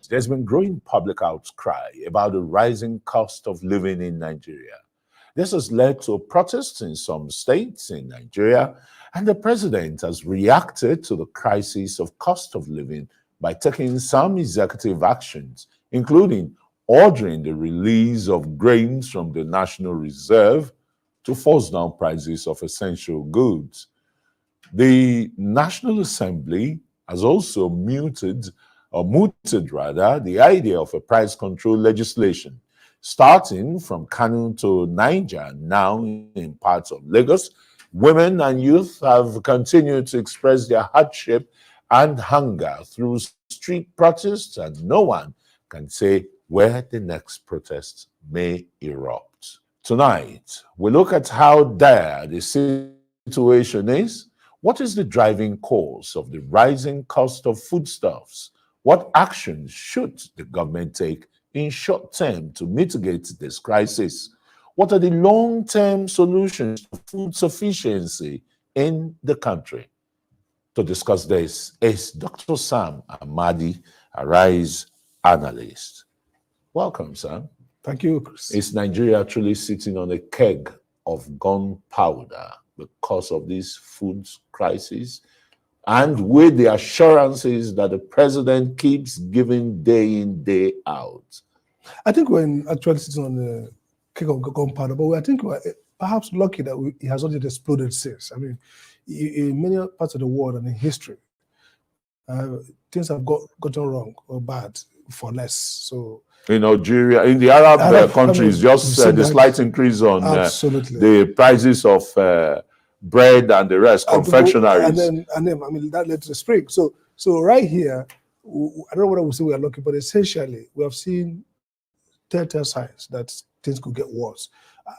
There's been growing public outcry about the rising cost of living in Nigeria. This has led to protests in some states in Nigeria, and the president has reacted to the crisis of cost of living by taking some executive actions, including ordering the release of grains from the National Reserve to force down prices of essential goods. The National Assembly has also mooted the idea of a price control legislation, starting from Kano to Niger. Now in parts of Lagos, women and youth have continued to express their hardship and hunger through street protests, and no one can say where the next protest may erupt. Tonight, we look at how dire the situation is. What is the driving cause of the rising cost of foodstuffs? What actions should the government take in short term to mitigate this crisis? What are the long-term solutions to food sufficiency in the country? To discuss this is Dr. Sam Amadi, a RISE analyst. Welcome, Sam. Thank you, Chris. Is Nigeria truly sitting on a keg of gunpowder because of this food crisis? And with the assurances that the president keeps giving day in, day out? I think we're actually sitting on the keg of gunpowder, but I think we're perhaps lucky that it has already exploded since. I mean, in many parts of the world and in history, things have gotten wrong or bad for less. So in Algeria, in the Arab countries, just the slight increase on the prices of bread and the rest, confectionaries. And then, I mean, that led to the spring. So right here, I don't know what I would say we are lucky, but essentially, we have seen telltale signs that things could get worse.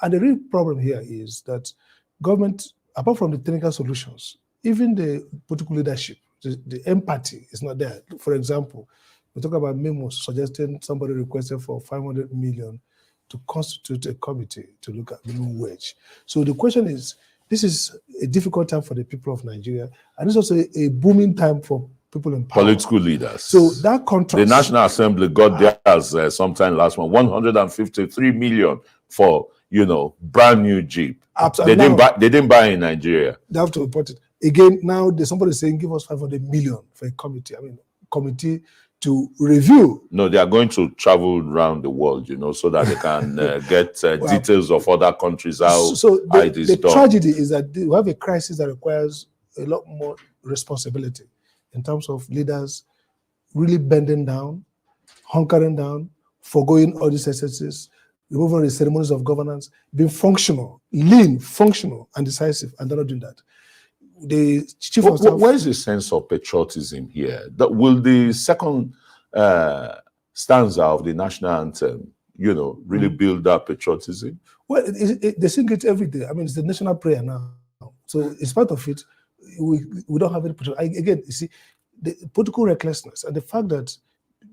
And the real problem here is that government, apart from the technical solutions, even the political leadership, the empathy is not there. For example, we talk about memos suggesting somebody requested for 500 million to constitute a committee to look at minimum wage. So the question is, this is a difficult time for the people of Nigeria, and it's also a booming time for people in power. Political leaders. So that contrast. The National Assembly got theirs sometime last month, 153 million for, brand new Jeep. Absolutely. They didn't buy in Nigeria. They have to report it. Again, now there's somebody saying, give us 500 million for a committee. I mean, committee to review. No, they are going to travel around the world, so that they can get details of other countries, how it is done. The tragedy is that we have a crisis that requires a lot more responsibility in terms of leaders really bending down, hunkering down, forgoing all these excesses, removing the ceremonies of governance, being functional, lean, functional, and decisive, and they're not doing that. The chief of staff. Where is the sense of patriotism here? Will the second stanza of the national anthem, really build up patriotism? Well, they sing it every day. I mean, it's the national prayer now. So it's part of it. We don't have any patriotism. Again, you see, the political recklessness and the fact that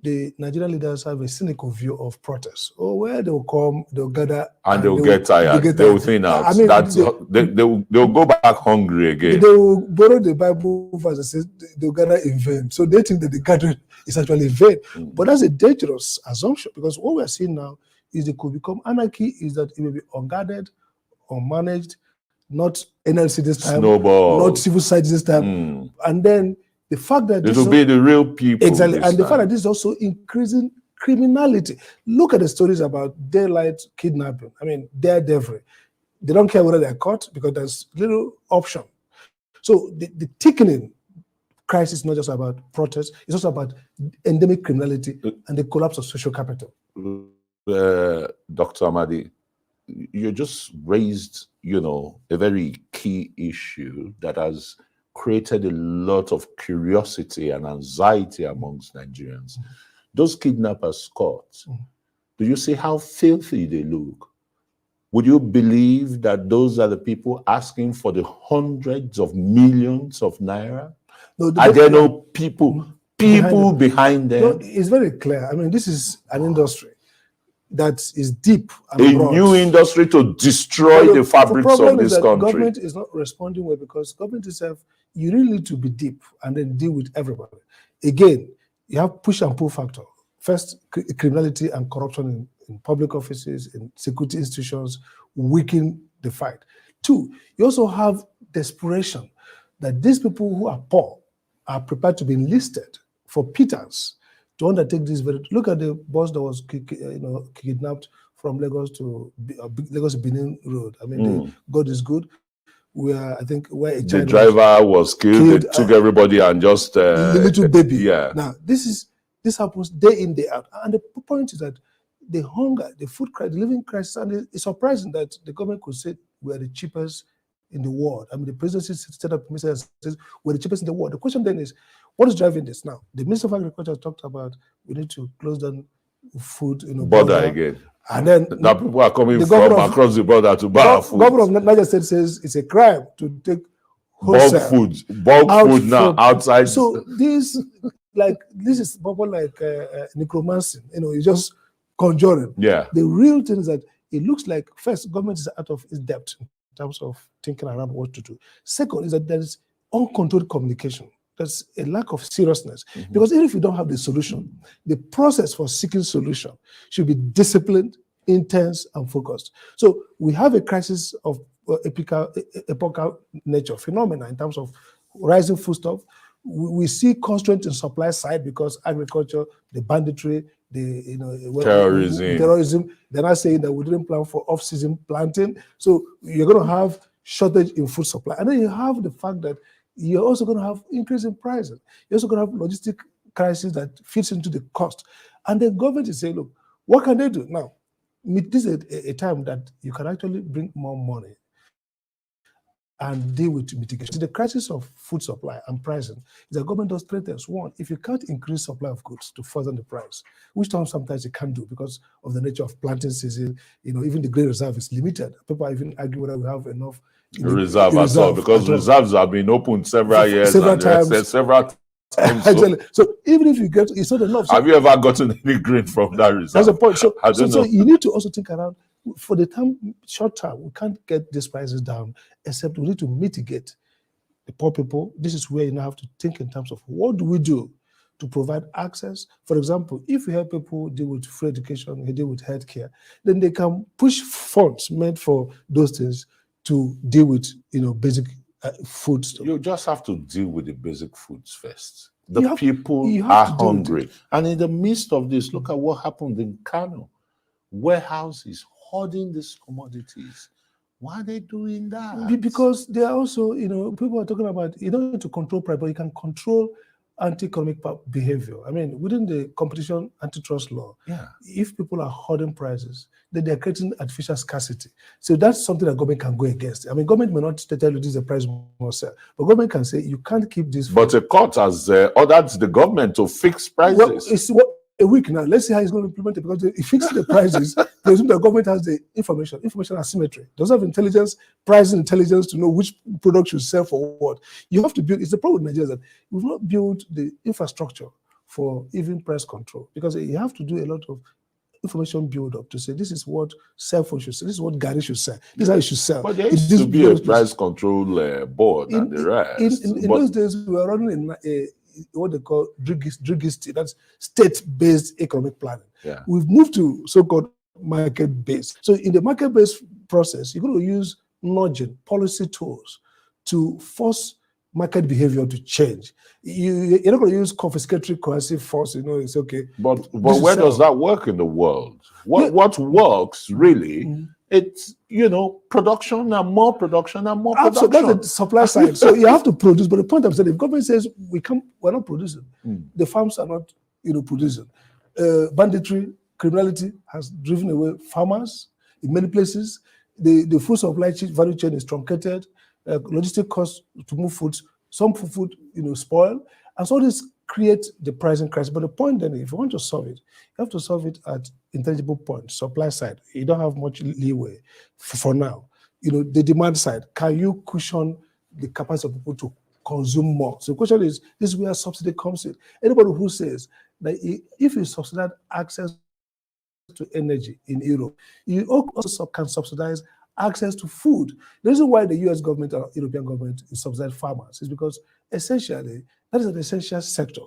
the Nigerian leaders have a cynical view of protests. Where they'll come, they'll gather, and they'll get tired. They'll thin out. I mean, they'll go back hungry again. They will borrow the Bible verse and say they'll gather in vain. So they think that the gathering is actually in vain. But that's a dangerous assumption, because what we're seeing now is it could become anarchy. Is that it will be unguarded, unmanaged, not NLC this time, snowball, not civil society this time, and then. The fact that it will be the real people. Exactly. And the fact that this is also increasing criminality. Look at the stories about daylight kidnapping. I mean, daredevil. They don't care whether they're caught because there's little option. So the thickening crisis is not just about protests, it's also about endemic criminality and the collapse of social capital. Dr. Amadi, you just raised, a very key issue that has created a lot of curiosity and anxiety amongst Nigerians. Those kidnappers caught, do you see how filthy they look? Would you believe that those are the people asking for the hundreds of millions of naira? No, are there no people behind them? No, it's very clear. I mean, this is an industry that is deep and broad. New industry to destroy the fabrics of this country. Government is not responding well because government itself, you really need to be deep and then deal with everybody. again, you have push and pull factor. First, criminality and corruption in public offices, in security institutions, weaken the fight. Two, you also have desperation that these people who are poor are prepared to be enlisted for pittance to undertake this. Look at the boss that was kidnapped from Lagos to Lagos Benin Road. I mean, God is good. Where I think where the driver was killed, they took everybody and just little baby. Yeah. Now this happens day in, day out, and the point is that the hunger, the food crisis, the living crisis, and it's surprising that the government could say we are the cheapest in the world. I mean, the presidency set up and says we're the cheapest in the world. The question then is, what is driving this? Now, the Minister of Agriculture talked about we need to close down food, border again. And then now people are coming from across the border to buy food. The governor of Niger State says it's a crime to take bulk food now outside. So this is bubble like necromancy. It's just conjuring. Yeah. The real thing is that it looks like first government is out of its depth in terms of thinking around what to do. Second is that there is uncontrolled communication. There's a lack of seriousness. Because even if you don't have the solution, the process for seeking solution should be disciplined, intense, and focused. So we have a crisis of epochal nature phenomena in terms of rising foodstuff. We see constraint in supply side because agriculture, the banditry, the terrorism. They're not saying that we didn't plan for off-season planting. So you're going to have shortage in food supply, and then you have the fact that you're also going to have increase in prices. You're also going to have logistic crisis that fits into the cost. And the government is saying, look, what can they do? Now, this is a time that you can actually bring more money and deal with mitigation. The crisis of food supply and pricing is that government does three things. One, if you can't increase supply of goods to further the price, which sometimes you can't do because of the nature of planting season, even the grain reserve is limited. People are even argue whether we have enough reserve at all, because reserves have been opened several years, several times. So even if you get, it's not enough. So, have you ever gotten any grain from that reserve? That's the point. So you need to also think around, for the short term, we can't get these prices down, except we need to mitigate the poor people. This is where you now have to think in terms of what do we do to provide access. For example, if we help people deal with free education, deal with healthcare, then they can push funds meant for those things to deal with, basic food stuff. You just have to deal with the basic foods first. The people are hungry. And in the midst of this, look at what happened in Kano. Warehouses hoarding these commodities. Why are they doing that? Because they are also, people are talking about, you don't need to control price, but you can control anti-economic behavior. I mean, within the competition antitrust law, if people are hoarding prices, then they're creating artificial scarcity. So that's something that government can go against. I mean, government may not tell you this is the price must sell, but government can say you can't keep this. But the court has ordered the government to fix prices. Well, it's a week now. Let's see how he's going to implement it, because if he fixes the prices, presume the government has the information asymmetry. Does have intelligence, pricing intelligence to know which product should sell for what. You have to build. It's the problem with Nigeria that we've not built the infrastructure for even price control, because you have to do a lot of information build up to say this is what cell phone should sell, this is what Gary should sell, this is how it should sell. But there used to be a price control board and the rest. In those days, we were running what they call DRIGIST, that's state-based economic planning. Yeah. We've moved to so-called market-based. So in the market-based process, you're going to use nudging, policy tools to force market behavior to change. You're not going to use confiscatory coercive force, it's okay. But where does that work in the world? What works really? It's, production and more production and more production. That's the supply side. So you have to produce. But the point I'm saying, if government says we're not producing, the farms are not, producing. Banditry, criminality has driven away farmers in many places. The food supply value chain is truncated. Logistic costs to move foods. Some food, spoil. And so this creates the pricing crisis. But the point then, if you want to solve it, you have to solve it at intangible points, supply side. You don't have much leeway for now. The demand side, can you cushion the capacity of people to consume more? So the question is, this is where subsidy comes in. Anybody who says that if you subsidize access to energy in Europe, you also can subsidize access to food. The reason why the US government or European government is subsidizing farmers is because essentially that is an essential sector.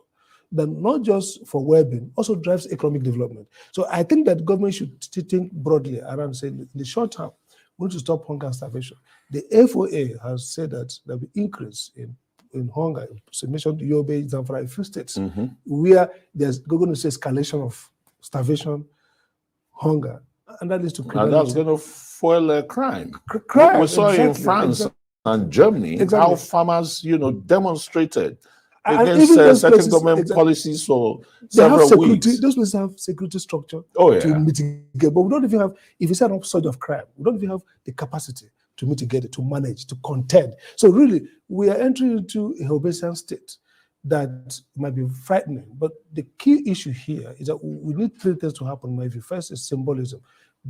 that not just for well-being, also drives economic development. So I think that government should think broadly around saying in the short term, we need to stop hunger and starvation. The FOA has said that there will be increase in hunger. So mentioned Yobe, Zamfara, a few states where there's going to see escalation of starvation, hunger, and that leads to criminality. And that's going to fuel crime. Crime. We saw in France and Germany how farmers, demonstrated against certain government policies for several weeks. Those places have security structure to mitigate, but we don't even have. If it's an upsurge of crime, we don't even have the capacity to mitigate it, to manage, to contend. So really, we are entering into a Hobbesian state that might be frightening. But the key issue here is that we need three things to happen. My view. First is symbolism.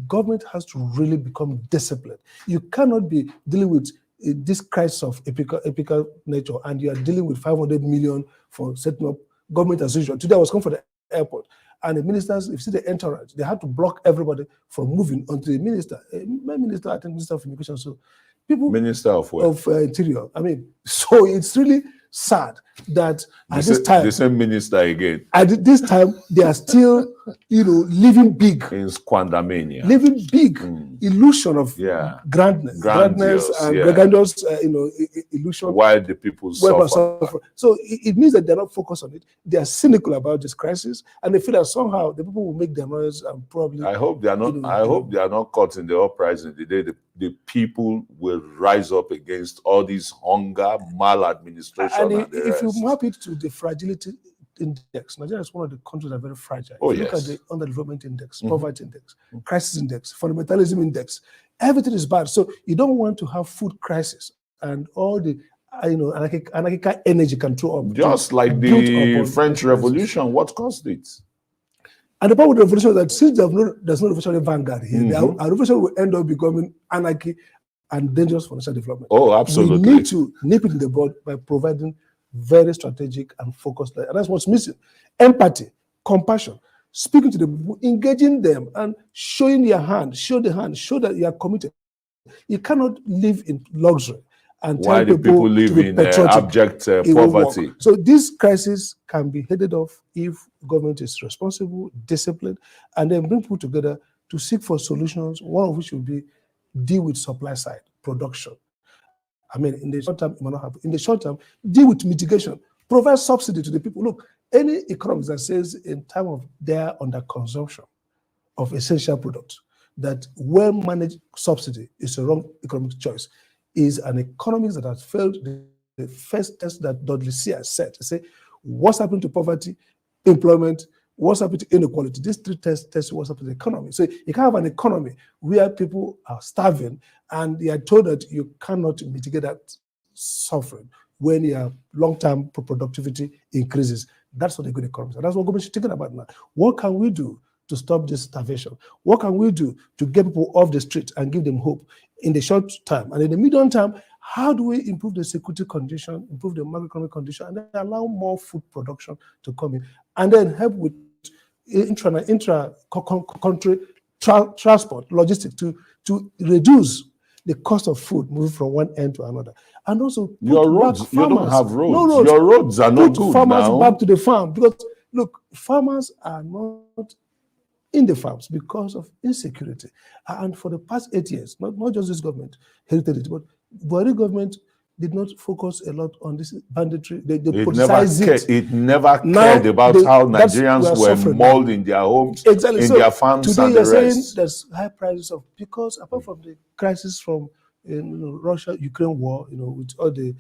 Government has to really become disciplined. You cannot be dealing with this crisis of epical nature and you are dealing with 500 million for setting up government as usual. Today I was coming for the airport and the ministers, if you see the entourage, they had to block everybody from moving until the minister. My minister, I think Minister of Immigration, so people. Minister of what? Of Interior. I mean, so it's really sad that at this time. The same minister again. At this time, they are still, living big. In squandermania. Living big. Illusion of grandness and grandiose, illusion. While the people suffer. So it means that they're not focused on it. They are cynical about this crisis, and they feel that somehow the people will make their noise and probably. I hope they are not. I hope they are not caught in the uprising the day the people will rise up against all this hunger, maladministration. And if you map it to the fragility index, Nigeria is one of the countries that are very fragile. If you look at the underdevelopment index, poverty index, crisis index, fundamentalism index, everything is bad. So you don't want to have food crisis and all the anarchical energy can throw up. Just like the French Revolution, what caused it? And the problem with the revolution is that since there's no revolutionary vanguard here, our revolution will end up becoming anarchy and dangerous for national development. Oh, absolutely. We need to nip it in the bud by providing very strategic and focused, and that's what's missing. Empathy, compassion, speaking to the people, engaging them, and showing your hand, show that you are committed. You cannot live in luxury and why do people live in abject poverty. So this crisis can be headed off if government is responsible, disciplined, and then bring people together to seek for solutions, one of which will be deal with supply side, production. I mean, in the short term, it might not happen. In the short term, deal with mitigation, provide subsidy to the people. Look, any economics that says in time of their under consumption of essential products, that well-managed subsidy is a wrong economic choice, is an economics that has failed the first test that Dudley Sears set. To say, what's happening to poverty, employment, what's happening to inequality? These three tests what's happening to the economy. So you can't have an economy where people are starving and they are told that you cannot mitigate that suffering when your long-term productivity increases. That's not a good economy. And that's what government is thinking about now. What can we do to stop this starvation? What can we do to get people off the street and give them hope in the short term? And in the medium term, how do we improve the security condition, improve the macroeconomic condition, and then allow more food production to come in, and then help with intra-country transport, logistics to reduce the cost of food moving from one end to another. And also, your roads, you don't have roads. No, your roads are not good farmers now. Back to the farm, because look, farmers are not in the farms because of insecurity. And for the past 8 years, not just this government inherited it, but Buhari government did not focus a lot on this banditry. They politicized it. It never cared about how Nigerians were mauled in their homes, in their farms, today and you're the saying rest. there's high prices of, because apart from the crisis from Russia-Ukraine war, with all the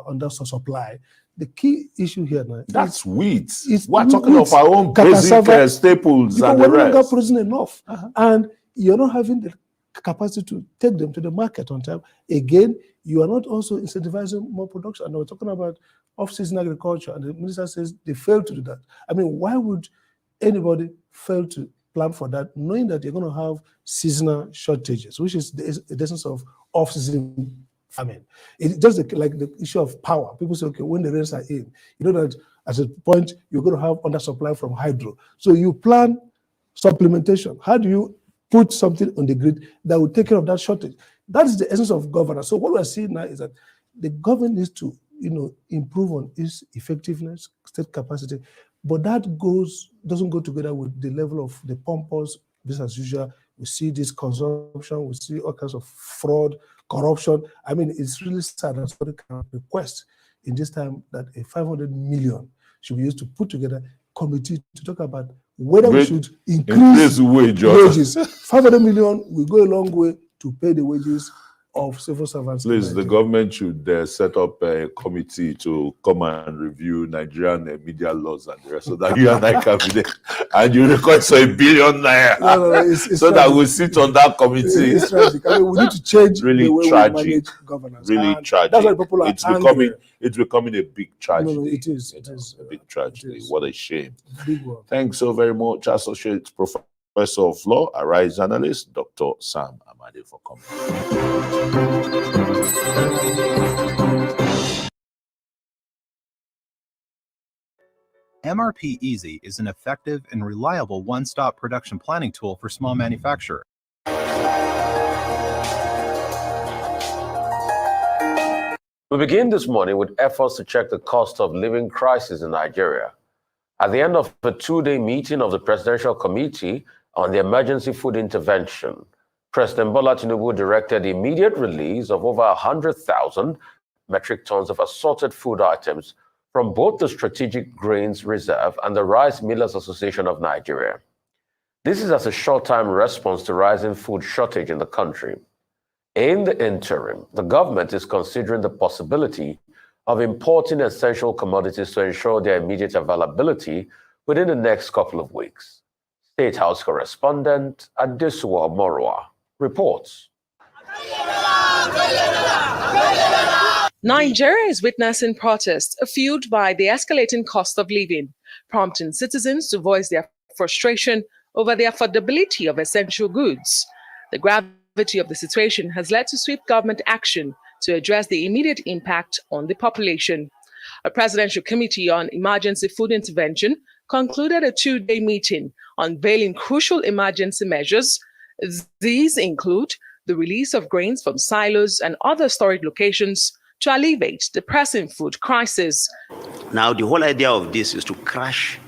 under supply, the key issue here now. That's wheat. We're talking of our own basic staples and the rest. We're not producing enough, and you're not having the capacity to take them to the market on time. Again, you are not also incentivizing more production. And we're talking about off-season agriculture, and the minister says they failed to do that. I mean, why would anybody fail to plan for that, knowing that you're going to have seasonal shortages, which is the essence of off-season farming? It's just like the issue of power. People say, okay, when the rains are in, you know that at a point you're going to have undersupply from hydro. So you plan supplementation. How do you put something on the grid that will take care of that shortage? That is the essence of governance. So what we're seeing now is that the government needs to, improve on its effectiveness, state capacity, But that doesn't go together with the level of the pompous business as usual. We see this consumption, we see all kinds of fraud, corruption. I mean, it's really sad that somebody can request in this time that a 500 million should be used to put together a committee to talk about whether we should increase wages. 500 million will go a long way to pay the wages of civil servants. Please, the government should set up a committee to come and review Nigerian media laws and the rest, so that you and I can be there. And you request ₦1 billion naira. No, it's so tragic. that we sit on that committee. It's tragic. I mean, we need to change really the way tragic. we manage governance. Really And tragic. that's why people are angry. It's becoming a big tragedy. No, it is. It is a big tragedy. What a shame. Big one. Thanks so very much, Associate Professor of Law, Arise Analyst, Dr. Sam Amade, for coming. MRP Easy is an effective and reliable one-stop production planning tool for small manufacturers. We begin this morning with efforts to check the cost of living crisis in Nigeria. At the end of a two-day meeting of the Presidential Committee on the Emergency Food Intervention, President Bola Tinubu directed the immediate release of over 100,000 metric tons of assorted food items from both the Strategic Grains Reserve and the Rice Millers Association of Nigeria. This is as a short-time response to rising food shortage in the country. In the interim, the government is considering the possibility of importing essential commodities to ensure their immediate availability within the next couple of weeks. State House correspondent Adesuwa Morwa reports. Nigeria is witnessing protests fueled by the escalating cost of living, prompting citizens to voice their frustration over the affordability of essential goods. The gravity of the situation has led to swift government action to address the immediate impact on the population. A presidential committee on emergency food intervention concluded a two-day meeting unveiling crucial emergency measures. These include the release of grains from silos and other storage locations to alleviate the pressing food crisis. Now, the whole idea of this is to crash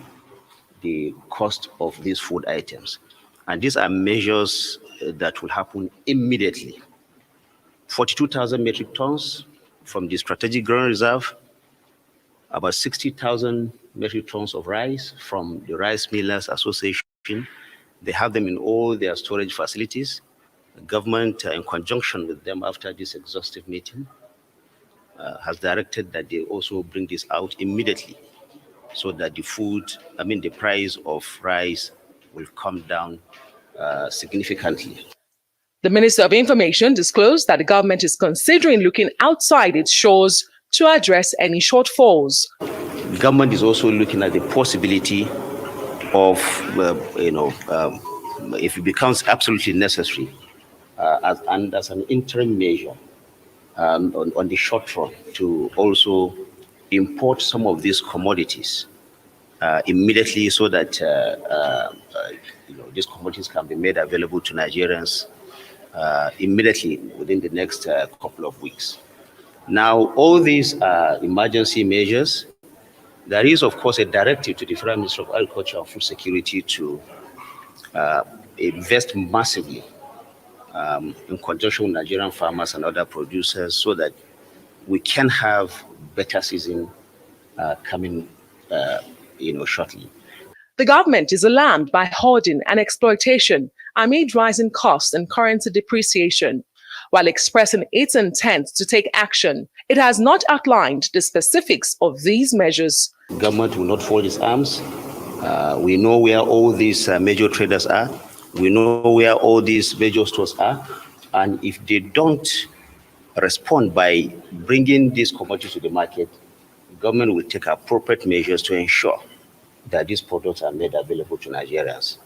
the cost of these food items. And these are measures that will happen immediately. 42,000 metric tons from the Strategic Grain Reserve, about 60,000 metric tons of rice from the Rice Millers Association. They have them in all their storage facilities. The government, in conjunction with them after this exhaustive meeting, has directed that they also bring this out immediately so that the price of rice will come down significantly. The Minister of Information disclosed that the government is considering looking outside its shores to address any shortfalls. The government is also looking at the possibility of, if it becomes absolutely necessary, as an interim measure, on the short run, to also import some of these commodities immediately so that these commodities can be made available to Nigerians immediately within the next couple of weeks. Now, all these emergency measures, there is, of course, a directive to the Federal Ministry of Agriculture and Food Security to invest massively in conjunction with Nigerian farmers and other producers so that we can have better season coming shortly. The government is alarmed by hoarding and exploitation amid rising costs and currency depreciation. While expressing its intent to take action, it has not outlined the specifics of these measures. The government will not fold its arms. We know where all these major traders are. We know where all these major stores are. And if they don't respond by bringing these commodities to the market, the government will take appropriate measures to ensure that these products are made available to Nigerians.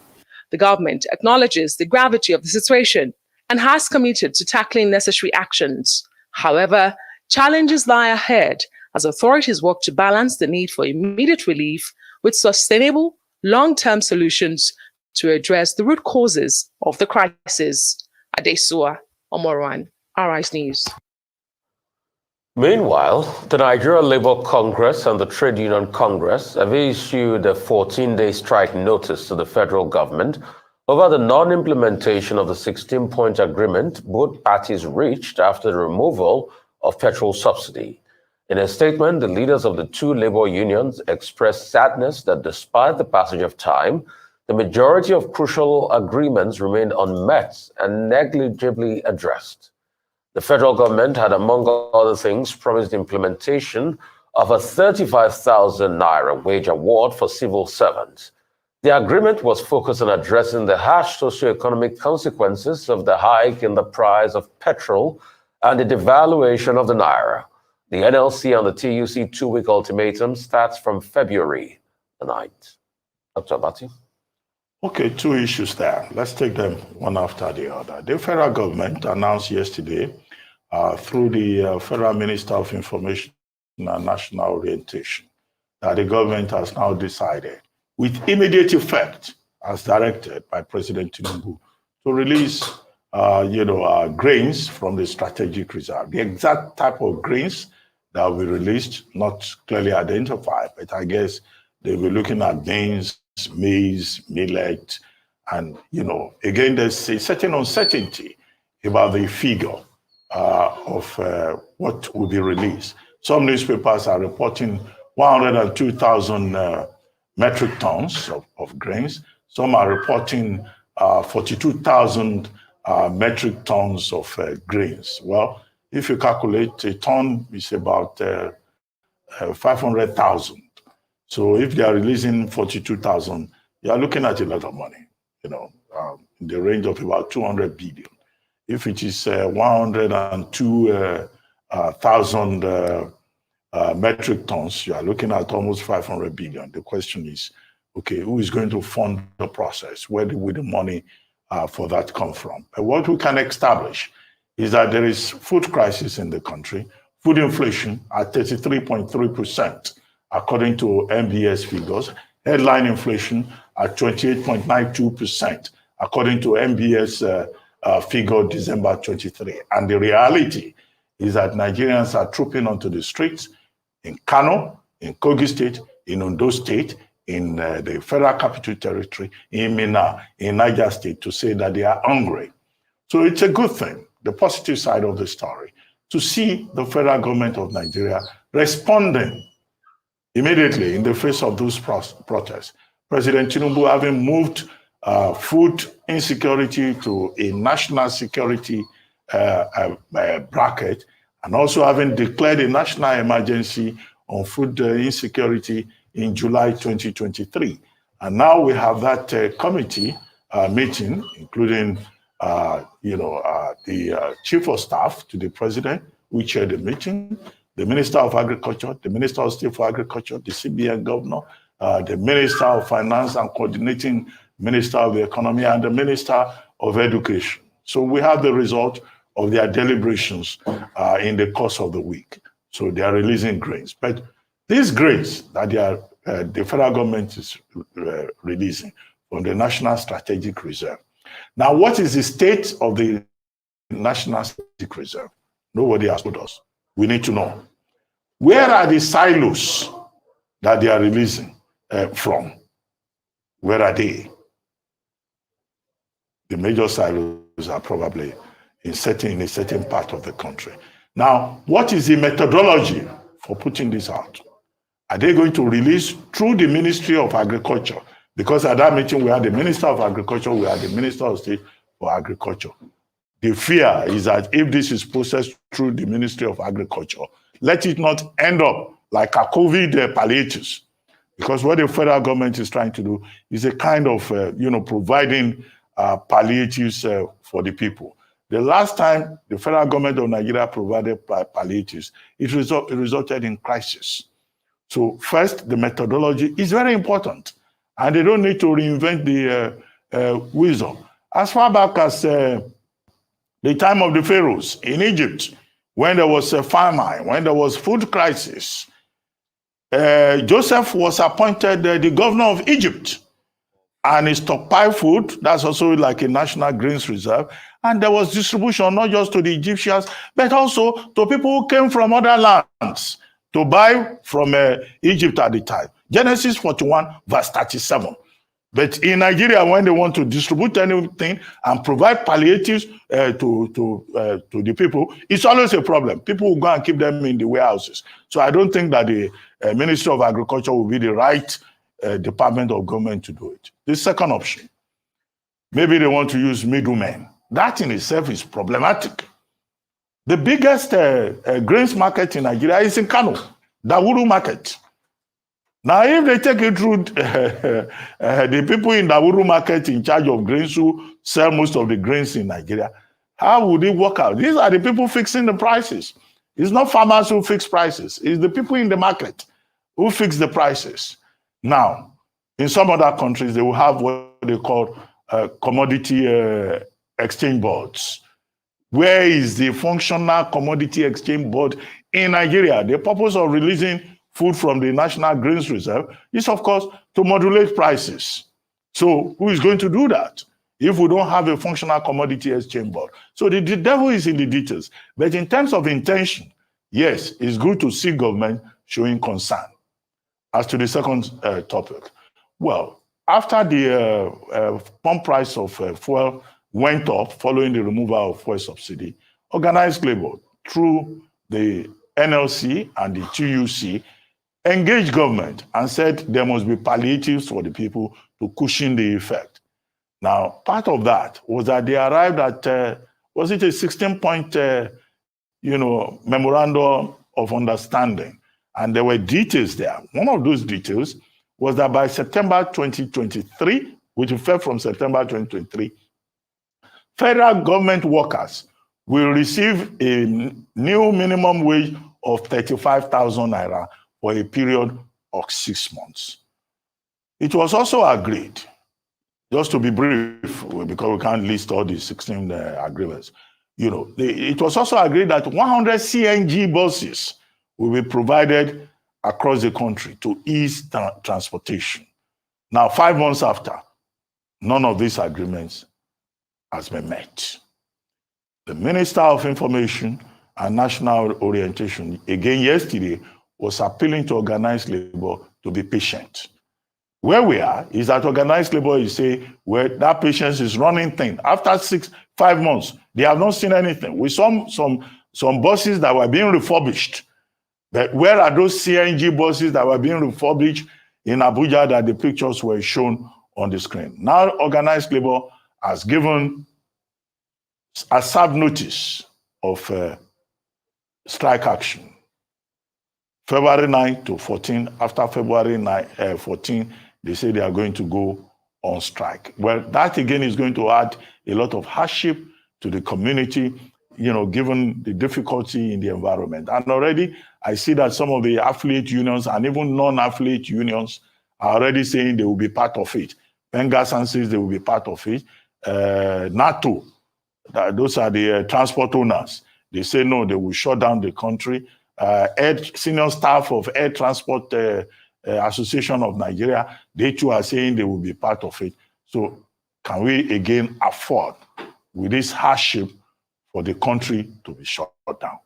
The government acknowledges the gravity of the situation and has committed to tackling necessary actions. However, challenges lie ahead as authorities work to balance the need for immediate relief with sustainable, long-term solutions to address the root causes of the crisis. Adesuwa Omorwan, Arise News. Meanwhile, the Nigeria Labour Congress and the Trade Union Congress have issued a 14-day strike notice to the federal government over the non-implementation of the 16-point agreement both parties reached after the removal of petrol subsidy. In a statement, the leaders of the two labor unions expressed sadness that despite the passage of time, the majority of crucial agreements remained unmet and negligibly addressed. The federal government had, among other things, promised implementation of a 35,000 naira wage award for civil servants. The agreement was focused on addressing the harsh socioeconomic consequences of the hike in the price of petrol and the devaluation of the naira. The NLC and the TUC two-week ultimatum starts from February the 9th. Dr. Abati? Okay, two issues there. Let's take them one after the other. The federal government announced yesterday through the Federal Minister of Information and National Orientation that the government has now decided, with immediate effect, as directed by President Tinubu, to release grains from the strategic reserve. The exact type of grains that will be released, not clearly identified, but I guess they will be looking at beans, maize, millet, and, again, there's a certain uncertainty about the figure of what will be released. Some newspapers are reporting 102,000 metric tons of grains. Some are reporting 42,000 metric tons of grains. Well, if you calculate a ton, it's about 500,000. So if they are releasing 42,000, you are looking at a lot of money, in the range of about 200 billion. If it is 102,000 metric tons, you are looking at almost 500 billion. The question is, okay, who is going to fund the process? Where will the money for that come from? But what we can establish is that there is food crisis in the country, food inflation at 33.3%. According to MBS figures, headline inflation at 28.92%, according to MBS figure December 23. And the reality is that Nigerians are trooping onto the streets in Kano, in Kogi State, in Ondo State, in the Federal Capital Territory, in Minna, in Niger State, to say that they are hungry. So it's a good thing, the positive side of the story, to see the federal government of Nigeria responding immediately in the face of those protests. President Tinubu having moved food insecurity to a national security bracket, and also having declared a national emergency on food insecurity in July 2023. And now we have that committee meeting, including the chief of staff to the president, who chaired the meeting, the Minister of Agriculture, the Minister of State for Agriculture, the CBN Governor, the Minister of Finance and Coordinating Minister of the Economy, and the Minister of Education. So we have the result of their deliberations in the course of the week. So they are releasing grains. But these grains that the federal government is releasing from the National Strategic Reserve. Now, what is the state of the National Strategic Reserve? Nobody has told us. We need to know. Where are the silos that they are releasing from? Where are they? The major silos are probably in a certain part of the country. Now, what is the methodology for putting this out? Are they going to release through the Ministry of Agriculture? Because at that meeting, we had the Minister of Agriculture, we had the Minister of State for Agriculture. The fear is that if this is processed through the Ministry of Agriculture, let it not end up like a COVID palliatives. Because what the federal government is trying to do is a kind of, providing palliatives for the people. The last time the federal government of Nigeria provided palliatives, it resulted in crisis. So first, the methodology is very important. And they don't need to reinvent the wisdom. As far back as the time of the pharaohs in Egypt, when there was a famine, when there was food crisis, Joseph was appointed the governor of Egypt. and it stockpiled food. That's also like a national grains reserve. And there was distribution not just to the Egyptians, but also to people who came from other lands to buy from Egypt at the time. Genesis 41, verse 37. But in Nigeria, when they want to distribute anything and provide palliatives to the people, it's always a problem. People will go and keep them in the warehouses. So I don't think that the Ministry of Agriculture will be the right department of government to do it. The second option, maybe they want to use middlemen. That in itself is problematic. The biggest grains market in Nigeria is in Kano, Dawuru market. Now, if they take it through the people in Dawuru market in charge of grains who sell most of the grains in Nigeria, how would it work out? These are the people fixing the prices. It's not farmers who fix prices. It's the people in the market who fix the prices. Now, in some other countries, they will have what they call commodity exchange boards. Where is the functional commodity exchange board in Nigeria? The purpose of releasing food from the National Grains Reserve is, of course, to modulate prices. So who is going to do that if we don't have a functional commodity exchange board? So the devil is in the details. But in terms of intention, yes, it's good to see government showing concern. As to the second topic, well, after the pump price of fuel went up following the removal of fuel subsidy, organized labor through the NLC and the TUC engaged government and said there must be palliatives for the people to cushion the effect. Now, part of that was that they arrived at, was it a 16-point, memorandum of understanding? And there were details there. One of those details was that by September 2023, which fell from September 2023, federal government workers will receive a new minimum wage of 35,000 naira for a period of 6 months. It was also agreed, just to be brief, because we can't list all the 16 agreements, it was also agreed that 100 CNG buses will be provided across the country to ease transportation. Now, 5 months after, none of these agreements has been met. The Minister of Information and National Orientation, again yesterday, was appealing to organized labor to be patient. Where we are is that organized labor is saying, well, that patience is running thin. After 5 months, they have not seen anything. We saw some buses that were being refurbished. But where are those CNG buses that were being refurbished in Abuja that the pictures were shown on the screen? Now, organized labor has given a served notice of strike action. February 9 to 14, after February 14, they say they are going to go on strike. Well, that again is going to add a lot of hardship to the community, given the difficulty in the environment. And already I see that some of the affiliate unions and even non-affiliate unions are already saying they will be part of it. Pengasan says they will be part of it. NATO, those are the transport owners. They say no, they will shut down the country. Senior staff of Air Transport Association of Nigeria, they too are saying they will be part of it. So can we again afford, with this hardship, for the country to be shut down?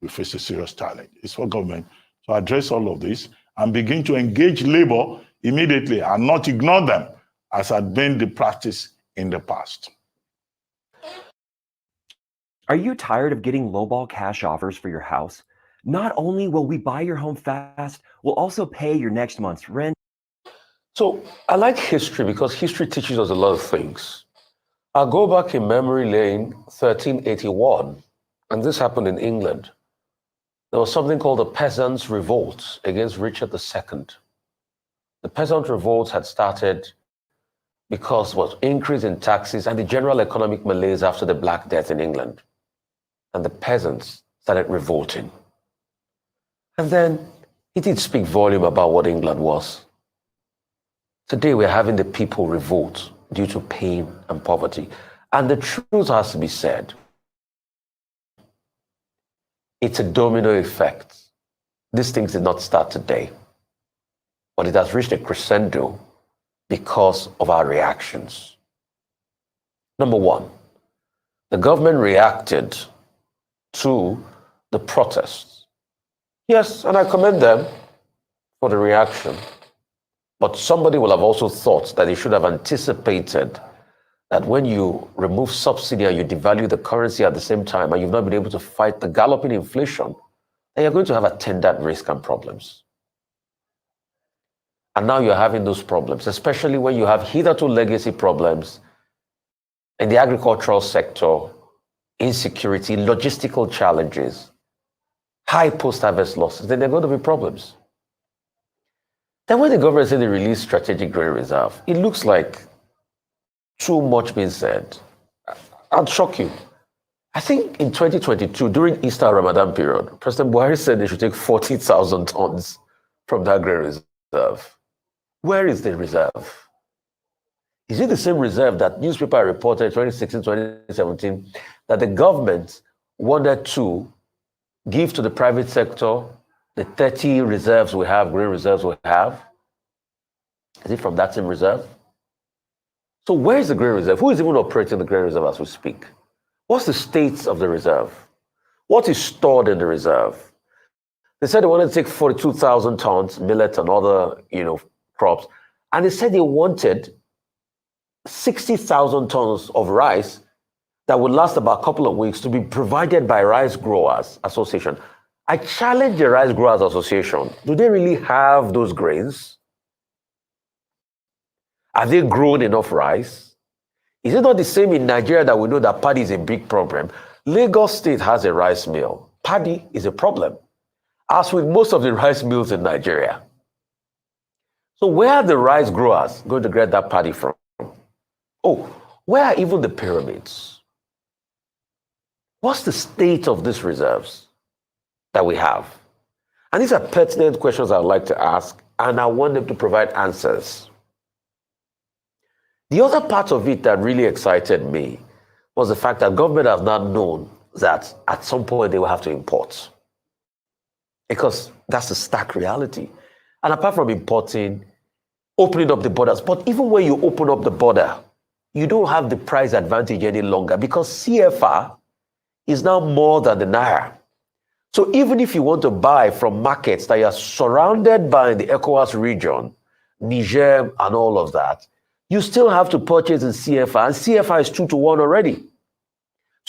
We face a serious challenge. It's for government to address all of this and begin to engage labor immediately and not ignore them, as had been the practice in the past. Are you tired of getting lowball cash offers for your house? Not only will we buy your home fast, we'll also pay your next month's rent. So I like history because history teaches us a lot of things. I'll go back in memory lane, 1381, and this happened in England. There was something called the Peasants' Revolt against Richard II. The Peasant Revolt had started because of increase in taxes and the general economic malaise after the Black Death in England. And the peasants started revolting. And then it did speak volume about what England was. Today we're having the people revolt due to pain and poverty. And the truth has to be said. It's a domino effect. These things did not start today, but it has reached a crescendo because of our reactions. Number one, the government reacted to the protests. Yes, and I commend them for the reaction. But somebody will have also thought that they should have anticipated that when you remove subsidy and you devalue the currency at the same time and you've not been able to fight the galloping inflation, then you're going to have attendant risk and problems. And now you're having those problems, especially when you have hitherto legacy problems in the agricultural sector, insecurity, logistical challenges, high post-harvest losses, then there are going to be problems. Then when the government said they released strategic grain reserve, it looks like too much being said. I'll shock you. I think in 2022, during Easter Ramadan period, President Buhari said they should take 40,000 tons from that grain reserve. Where is the reserve? Is it the same reserve that newspaper reported in 2016, 2017, that the government wanted to give to the private sector the 30 reserves we have, grain reserves we have? Is it from that same reserve? So where is the grain reserve? Who is even operating the grain reserve as we speak? What's the state of the reserve? What is stored in the reserve? They said they wanted to take 42,000 tons, millet and other, crops. And they said they wanted 60,000 tons of rice that would last about a couple of weeks to be provided by Rice Growers Association. I challenge the Rice Growers Association. Do they really have those grains? Are they grown enough rice? Is it not the same in Nigeria that we know that paddy is a big problem? Lagos State has a rice mill. Paddy is a problem, as with most of the rice mills in Nigeria. So where are the rice growers going to get that paddy from? Oh, where are even the pyramids? What's the state of these reserves that we have? And these are pertinent questions I'd like to ask, and I want them to provide answers. The other part of it that really excited me was the fact that government has not known that at some point they will have to import. Because that's the stark reality. And apart from importing, opening up the borders, but even when you open up the border, you don't have the price advantage any longer because CFR is now more than the Naira. So even if you want to buy from markets that are surrounded by the ECOWAS region, Niger and all of that, you still have to purchase in CFR, and CFR is 2 to 1 already.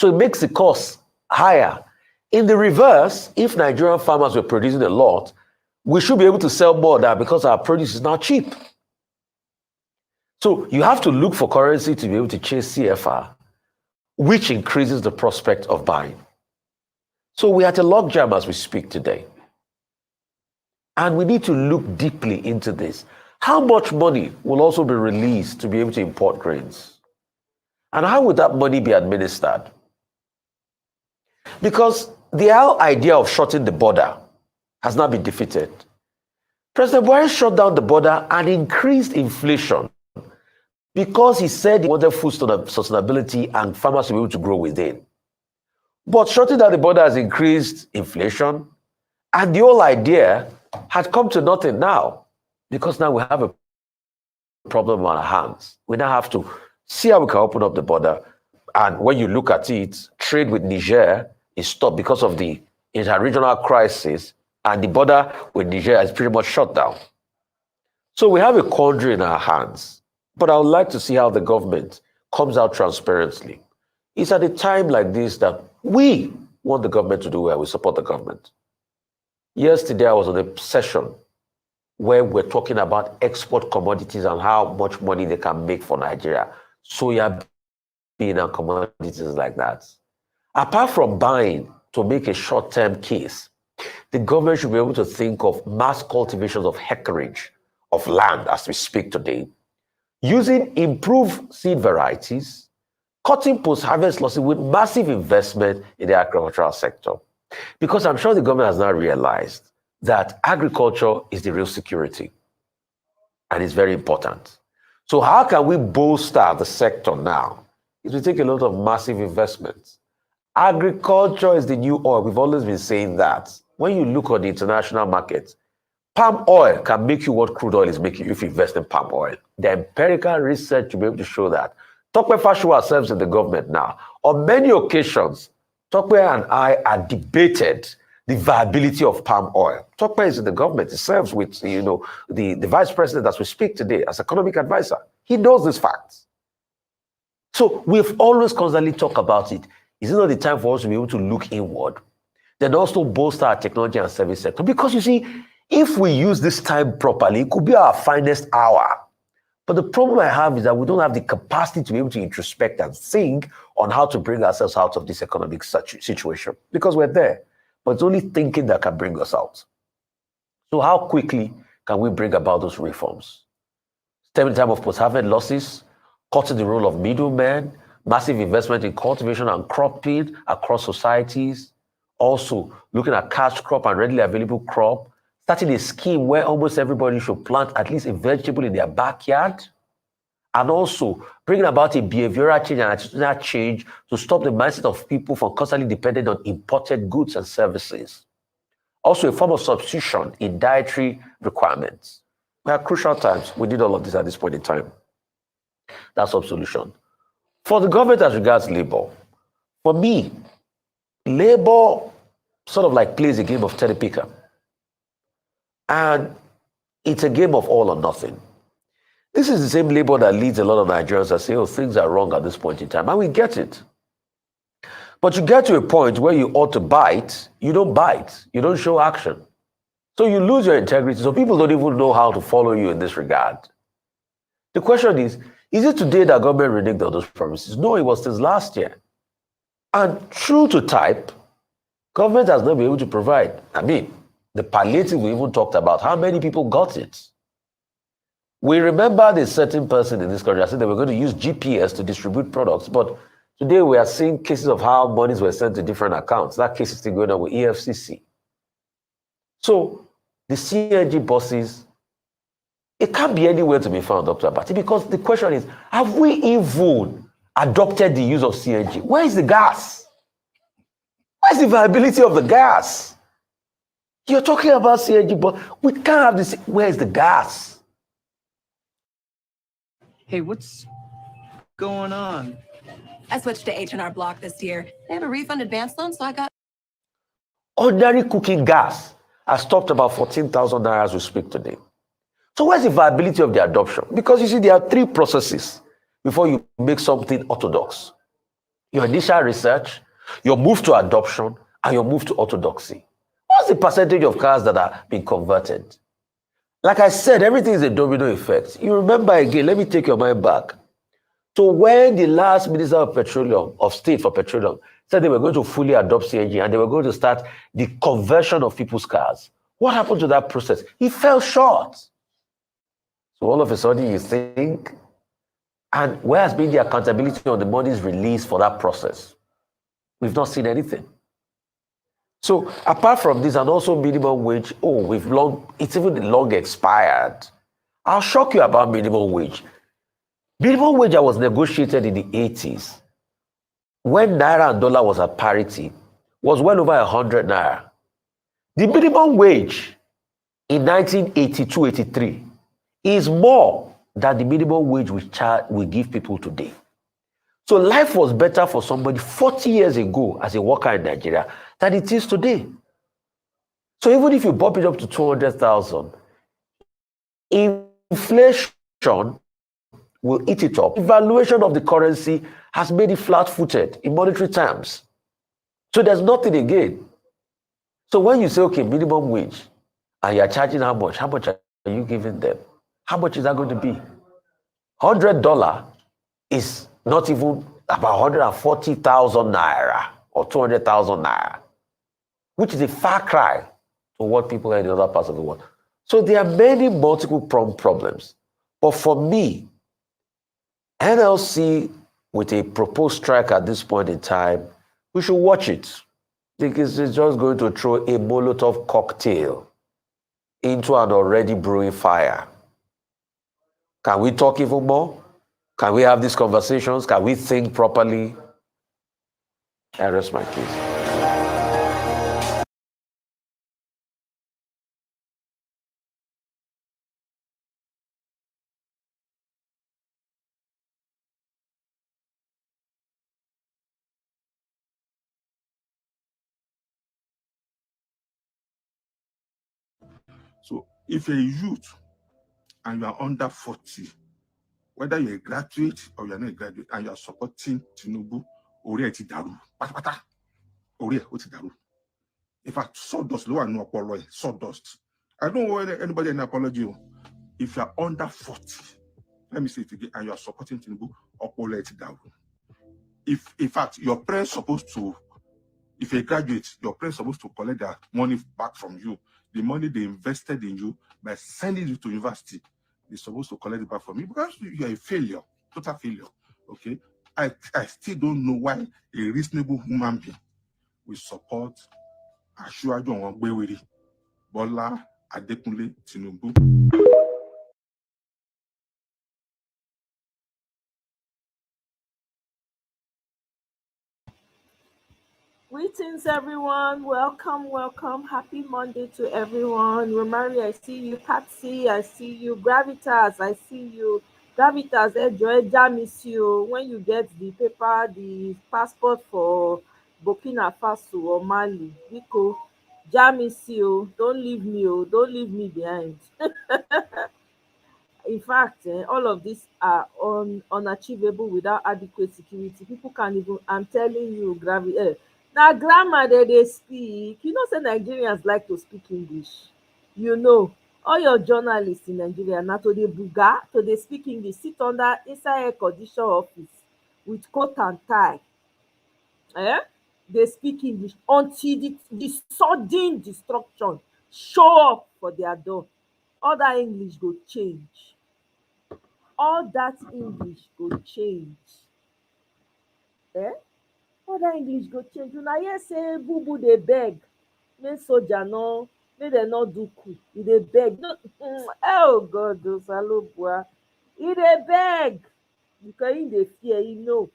So it makes the cost higher. In the reverse, if Nigerian farmers were producing a lot, we should be able to sell more of that because our produce is now cheap. So you have to look for currency to be able to chase CFR, which increases the prospect of buying. So we're at a logjam as we speak today. And we need to look deeply into this. How much money will also be released to be able to import grains? And how would that money be administered? Because the whole idea of shutting the border has not been defeated. President Buhari shut down the border and increased inflation because he said he wanted food sustainability and farmers to be able to grow within. But shutting down the border has increased inflation, and the whole idea had come to nothing now. Because now we have a problem on our hands. We now have to see how we can open up the border. And when you look at it, trade with Niger is stopped because of the inter-regional crisis, and the border with Niger is pretty much shut down. So we have a quandary in our hands. But I would like to see how the government comes out transparently. It's at a time like this that we want the government to do well. We support the government. Yesterday, I was on a session where we're talking about export commodities and how much money they can make for Nigeria. Soya bean and commodities like that. Apart from buying to make a short-term case, the government should be able to think of mass cultivations of hectarage of land as we speak today, using improved seed varieties, cutting post-harvest losses with massive investment in the agricultural sector. Because I'm sure the government has not realized that agriculture is the real security, and it's very important. So how can we bolster the sector now? It will take a lot of massive investments. Agriculture is the new oil. We've always been saying that. When you look on the international market, Palm oil can make you what crude oil is making you if you invest in palm oil. The empirical research to be able to show that. Tope Fashion ourselves in the government now. On many occasions, Tope and I are debated the viability of palm oil. Tope is in the government. He serves with the vice president as we speak today as economic advisor. He knows these facts. So we've always constantly talked about it. Is it not the time for us to be able to look inward? Then also bolster our technology and service sector. Because you see, if we use this time properly, it could be our finest hour. But the problem I have is that we don't have the capacity to be able to introspect and think on how to bring ourselves out of this economic situation. Because we're there. But it's only thinking that can bring us out. So how quickly can we bring about those reforms? Stemming time of post-harvest losses, cutting the role of middlemen, massive investment in cultivation and cropping across societies, also looking at cash crop and readily available crop, starting a scheme where almost everybody should plant at least a vegetable in their backyard, and also bringing about a behavioral change and attitudinal change to stop the mindset of people from constantly depending on imported goods and services. Also a form of substitution in dietary requirements. We are crucial times. We need all of this at this point in time. That's our solution. For the government as regards labor, for me, labor sort of like plays a game of teddy picker. And it's a game of all or nothing. This is the same labor that leads a lot of Nigerians that say, oh, things are wrong at this point in time. And we get it. But you get to a point where you ought to bite, you don't bite, you don't show action. So you lose your integrity. So people don't even know how to follow you in this regard. The question is it today that government reneged on those promises? No, it was since last year. And true to type, government has not been able to provide. I mean, the palliative we even talked about, how many people got it? We remember the certain person in this country, I said they were going to use GPS to distribute products, but today we are seeing cases of how monies were sent to different accounts. That case is still going on with EFCC. So the CNG buses, it can't be anywhere to be found, Dr. Abati, because the question is, have we even adopted the use of CNG? Where is the gas? Where is the viability of the gas? You're talking about CNG, but we can't have this. Where is the gas? Hey, what's going on? I switched to H&R Block this year. They have a refund advance loan, so I got... Ordinary cooking gas has stopped about 14,000 naira as we speak today. So where's the viability of the adoption? Because you see, there are three processes before you make something orthodox. Your initial research, your move to adoption, and your move to orthodoxy. What's the percentage of cars that are being converted? Like I said, everything is a domino effect. You remember again, let me take your mind back. So when the last Minister of Petroleum, of State for Petroleum, said they were going to fully adopt CNG and they were going to start the conversion of people's cars, what happened to that process? He fell short. So all of a sudden you think, and where has been the accountability on the monies released for that process? We've not seen anything. So apart from this, and also minimum wage, it's even long expired. I'll shock you about minimum wage. Minimum wage that was negotiated in the 80s, when Naira and dollar was at parity, was well over 100 Naira. The minimum wage in 1982-83 is more than the minimum wage we give people today. So life was better for somebody 40 years ago as a worker in Nigeria than it is today. So even if you bump it up to 200,000, inflation will eat it up. Evaluation of the currency has made it flat-footed in monetary terms. So there's nothing again. So when you say, okay, minimum wage, and you're charging how much are you giving them? How much is that going to be? $100 is not even about 140,000 Naira or 200,000 Naira, which is a far cry to what people are in other parts of the world. So there are many multiple problems. But for me, NLC with a proposed strike at this point in time, we should watch it. Because it's just going to throw a Molotov cocktail into an already brewing fire. Can we talk even more? Can we have these conversations? Can we think properly? I rest my case. So if you're a youth and you are under 40, whether you're a graduate or you're not a graduate, and you're supporting Tinubu, orí ẹ̀ ti dàrú pátápátá. Orí ẹ̀ ó ti dàrú. In fact, sawdust ló wà nínú ọpọlọ ẹ̀, sawdust. I don't owe anybody an apology. If you're under 40, let me say it again, and you're supporting Tinubu, ọpọlọ ẹ̀ ti dàrú. If, in fact, your parents supposed to, if you're a graduate, your parents supposed to collect their money back from you. The money they invested in you by sending you to university, they're supposed to collect it back from you because you're a failure, total failure. Okay. I still don't know why a reasonable human being will support Aṣíwájú àwọn gbéwèrè Bọ́lá Adékúnlé Tinubu. Greetings, everyone. Welcome, welcome. Happy Monday to everyone. Romari, I see you. Patsy, I see you. Gravitas, I see you. Gravitas, I miss you. When you get the paper, the passport for Burkina Faso or Mali, Nico, miss you. Don't leave me, oh. Don't leave me behind. In fact, all of these are unachievable without adequate security. People can't even, I'm telling you, now grammar they speak. You know, say Nigerians like to speak English. You know, all your journalists in Nigeria now to the buga, to the speak English, sit under inside air condition office with coat and tie. They speak English until the sudden destruction show up for their door. All that English go change. All that English go change. All that English go change. Una hear say bubu dey beg make soldier no, make dem no do coup. E dey beg. No, oh God, o Salobua. E dey beg because e dey fear, e know.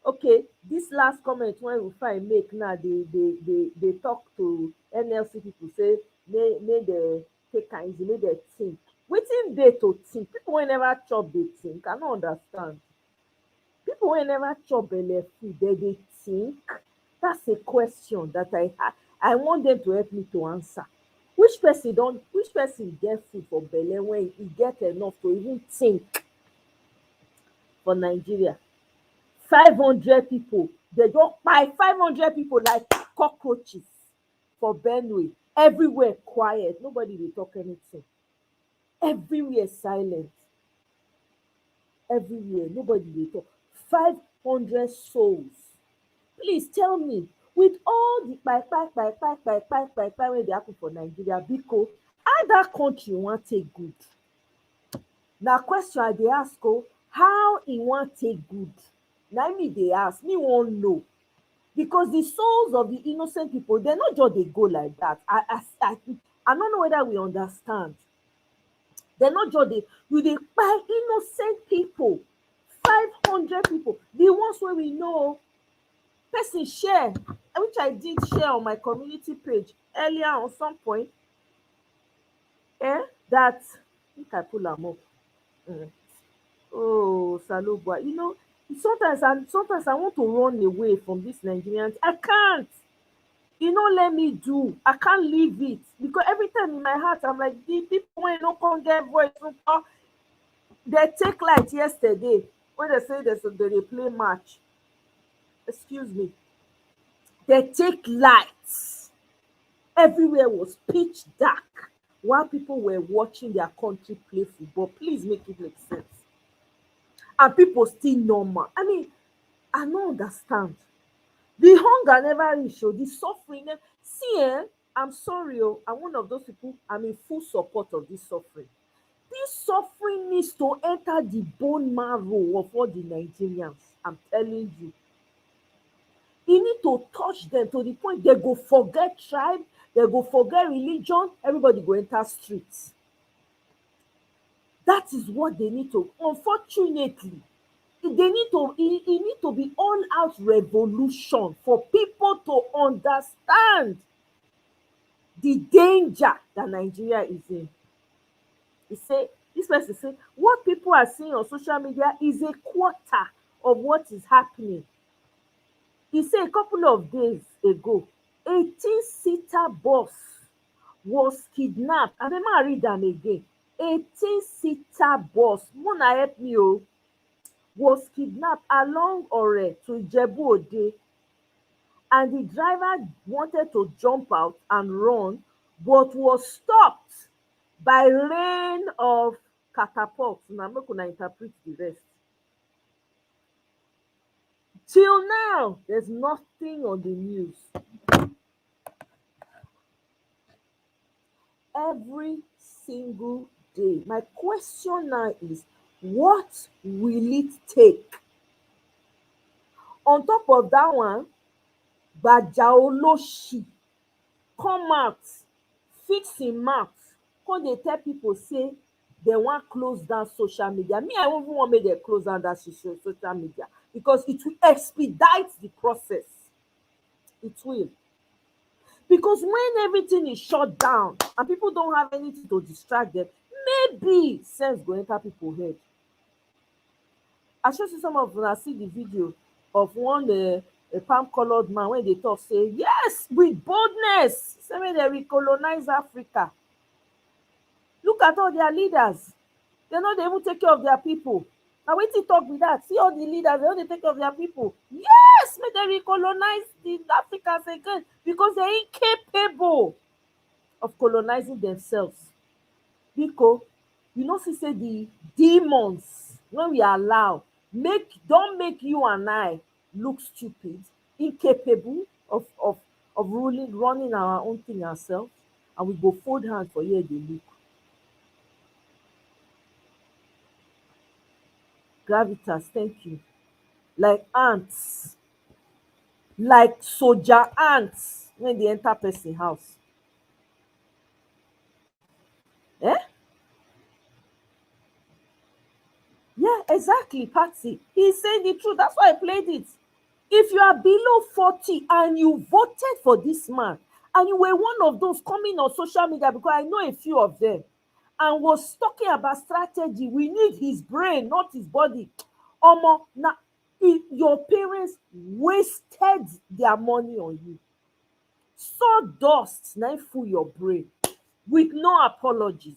Okay, this last comment wey Rufai make now, they talk to NLC people say make dem take am easy, make dem think. Wetin dey to think? People wey never chop dey think. I no understand. People wey never chop belle full, dey think. That's a question that I want them to help me to answer. Which person get food for belle when e get enough to even think for Nigeria? 500 people, they just kpai 500 people like cockroaches for Benue. Everywhere quiet, nobody dey talk anything. Everywhere silent. Everywhere, nobody dey talk. 500 souls. Please tell me, with all the kpai wey dey happen for Nigeria, biko, how that country wan take good? Na question I dey ask, how e wan take good? Na me dey ask, me wan know. Because the souls of the innocent people, they no just dey go like that. I don't know whether we understand. They no just dey, you dey kpai innocent people. 500 people. The ones wey we know, person share, which I did share on my community page earlier on some point, that make I pull am up. Oh, Salobua, you know, sometimes I want to run away from this Nigerians. I can't. You know, let me do. I can't leave it because every time in my heart I'm like, the people wey no come get voice, they take light yesterday when they say they play match. Excuse me. They take lights. Everywhere was pitch dark while people were watching their country play football. Please make it make sense. And people still normal. I mean, I don't understand. The hunger never reach, the suffering. See, I'm sorry, I'm one of those people, I'm in full support of this suffering. This suffering needs to enter the bone marrow of all the Nigerians. I'm telling you. You need to touch them to the point they go forget tribe, they go forget religion, everybody go enter streets. That is what they need to. Unfortunately, it need to be all out revolution for people to understand the danger that Nigeria is in. This person say what people are seeing on social media is a quarter of what is happening. He said a couple of days ago, 18-seater bus was kidnapped. And then I read them again. 18-seater bus, Mona help me, oh, was kidnapped along Ore to Ijebu Ode, and the driver wanted to jump out and run, but was stopped by rain of catapults. Now, make una interpret the rest. Till now, there's nothing on the news. Every single day. My question now is, what will it take? On top of that one, Gbaja Oloshi come out, fix im mouth, come dey tell pipo say dem wan close down social media. Me, I even wan make dem close down that social media because it will expedite the process. It will. Because when everything is shut down and people don't have anything to distract them, maybe sense go enter people head. I show you some of una see the video of one a palm-colored man when they talk say, yes, with boldness, say make dem recolonize Africa. Look at all their leaders. They no dey even take care of their people. Na wetin talk be that? See all the leaders, they no dey take care of their people. Yes, make dem recolonize the Africans again because they're incapable of colonizing themselves. Because you know, see say the demons, when we allow, don't make you and I look stupid, incapable of running our own thing ourselves, and we go fold hands for here dey look. Gravitas, thank you. Like ants, like soldier ants when they enter person house. Eh? Yeah, exactly, Patsy. He's saying the truth. That's why I played it. If you are below 40 and you voted for this man, and you were one of those coming on social media, because I know a few of them, and was talking about strategy, we need his brain, not his body. Omo, now your parents wasted their money on you. Sawdust now full your brain with no apologies,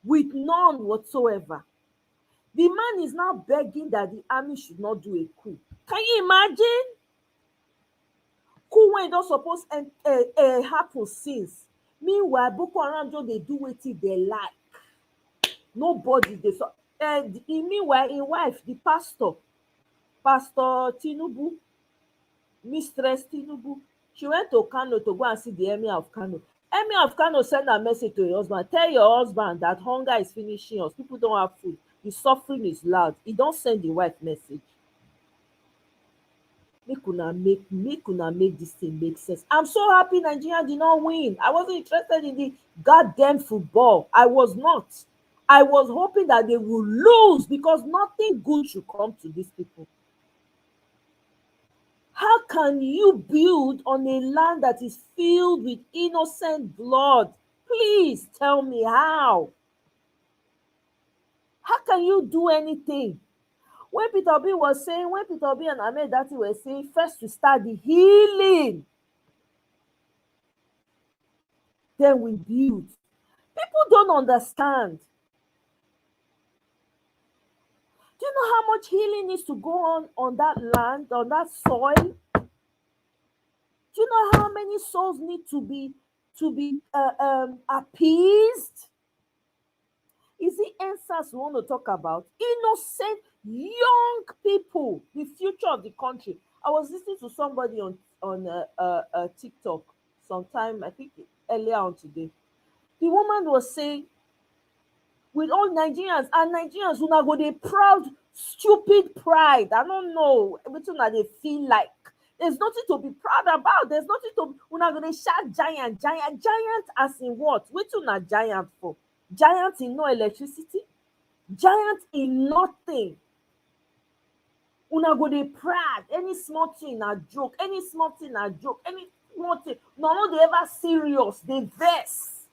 with none whatsoever. The man is now begging that the army should not do a coup. Can you imagine? Coup wey don suppose happen since. Meanwhile, Boko Haram just dey do wetin they like. Nobody dey so. Meanwhile, im wife, the pastor Tinubu, Mistress Tinubu, she went to Kano to go and see the Emir of Kano. Emir of Kano send a message to your husband. Tell your husband that hunger is finishing us. People don't have food. The suffering is loud. He don't send the wife message. Make una make this thing make sense. I'm so happy Nigeria did not win. I wasn't interested in the goddamn football. I was not. I was hoping that they would lose because nothing good should come to these people. How can you build on a land that is filled with innocent blood? Please tell me how. How can you do anything? When Peter Obi and Ahmed Dati were saying, first we start the healing, then we build. People don't understand. Do you know how much healing needs to go on that land, on that soil? Do you know how many souls need to be appeased? Is it answers we want to talk about? Innocent young people, the future of the country. I was listening to somebody on TikTok sometime, I think earlier on today. The woman was saying, with all Nigerians, and Nigerians who now go dey proud, stupid pride. I don't know wetin una dey feel like. There's nothing to be proud about. There's nothing to una go dey shout giant as in what? Wetin una giant for? Giant in no electricity? Giant in nothing. Una go dey proud. Any small thing na joke. Any small thing na joke. Any small thing. No dey ever serious. Dey vex.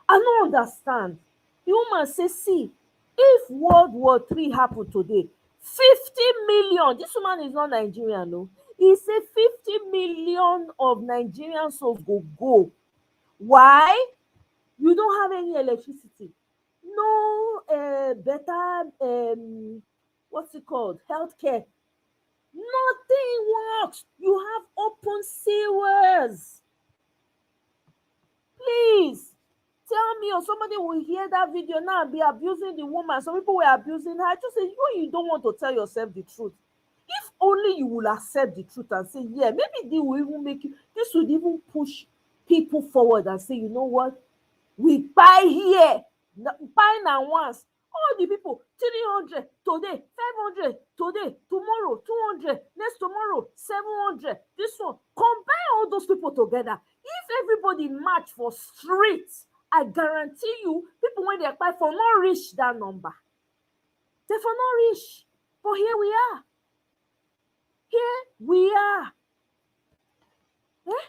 I no understand. The woman say, see, if World War III happened today, 50 million, this woman is not Nigerian, no. He say 50 million of Nigerian souls go. Why? You don't have any electricity, no better what's it called, healthcare. Nothing works. You have open sewers. Please tell me, or somebody will hear that video now and be abusing the woman. Some people were abusing her. I just say, you don't want to tell yourself the truth. If only you will accept the truth and say, yeah, maybe they will even make you, this would even push people forward and say, you know what, we buy here, buy now once. All the people, 300 today, 500 today, tomorrow 200, next tomorrow 700, this one. Combine all those people together. If everybody march for streets, I guarantee you, people when they apply for not reach that number. They for not reach. But here we are. Here we are. Eh?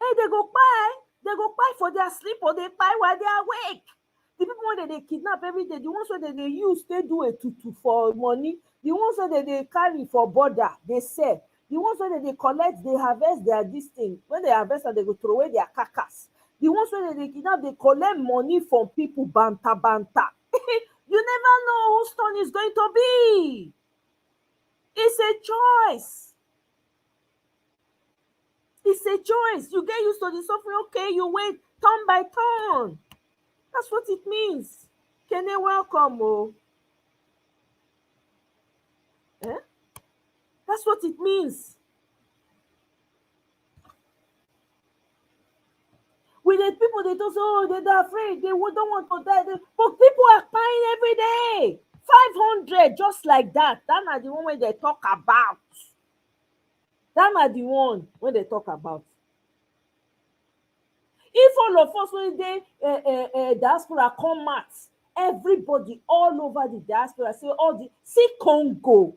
Hey, they go buy for their sleep, or they buy while they are awake. The people wey they kidnap every day, the ones wey they use they do a tutu for money, the ones wey they carry for border they sell, the ones wey they collect, they harvest their this thing. When they harvest and they go throw away their carcass, the ones wey they kidnap, they collect money from people banta. You never know whose turn is going to be. It's a choice. It's a choice. You get used to the suffering, okay, you wait turn by turn. That's what it means. Can they welcome? Oh? Eh? That's what it means. With the people, they just, oh, they're afraid, they don't want to die. But people are dying every day. 500, just like that. That's not the one when they talk about. That's not the one when they talk about. If all of us when they diaspora come out, everybody all over the diaspora say all the see Congo.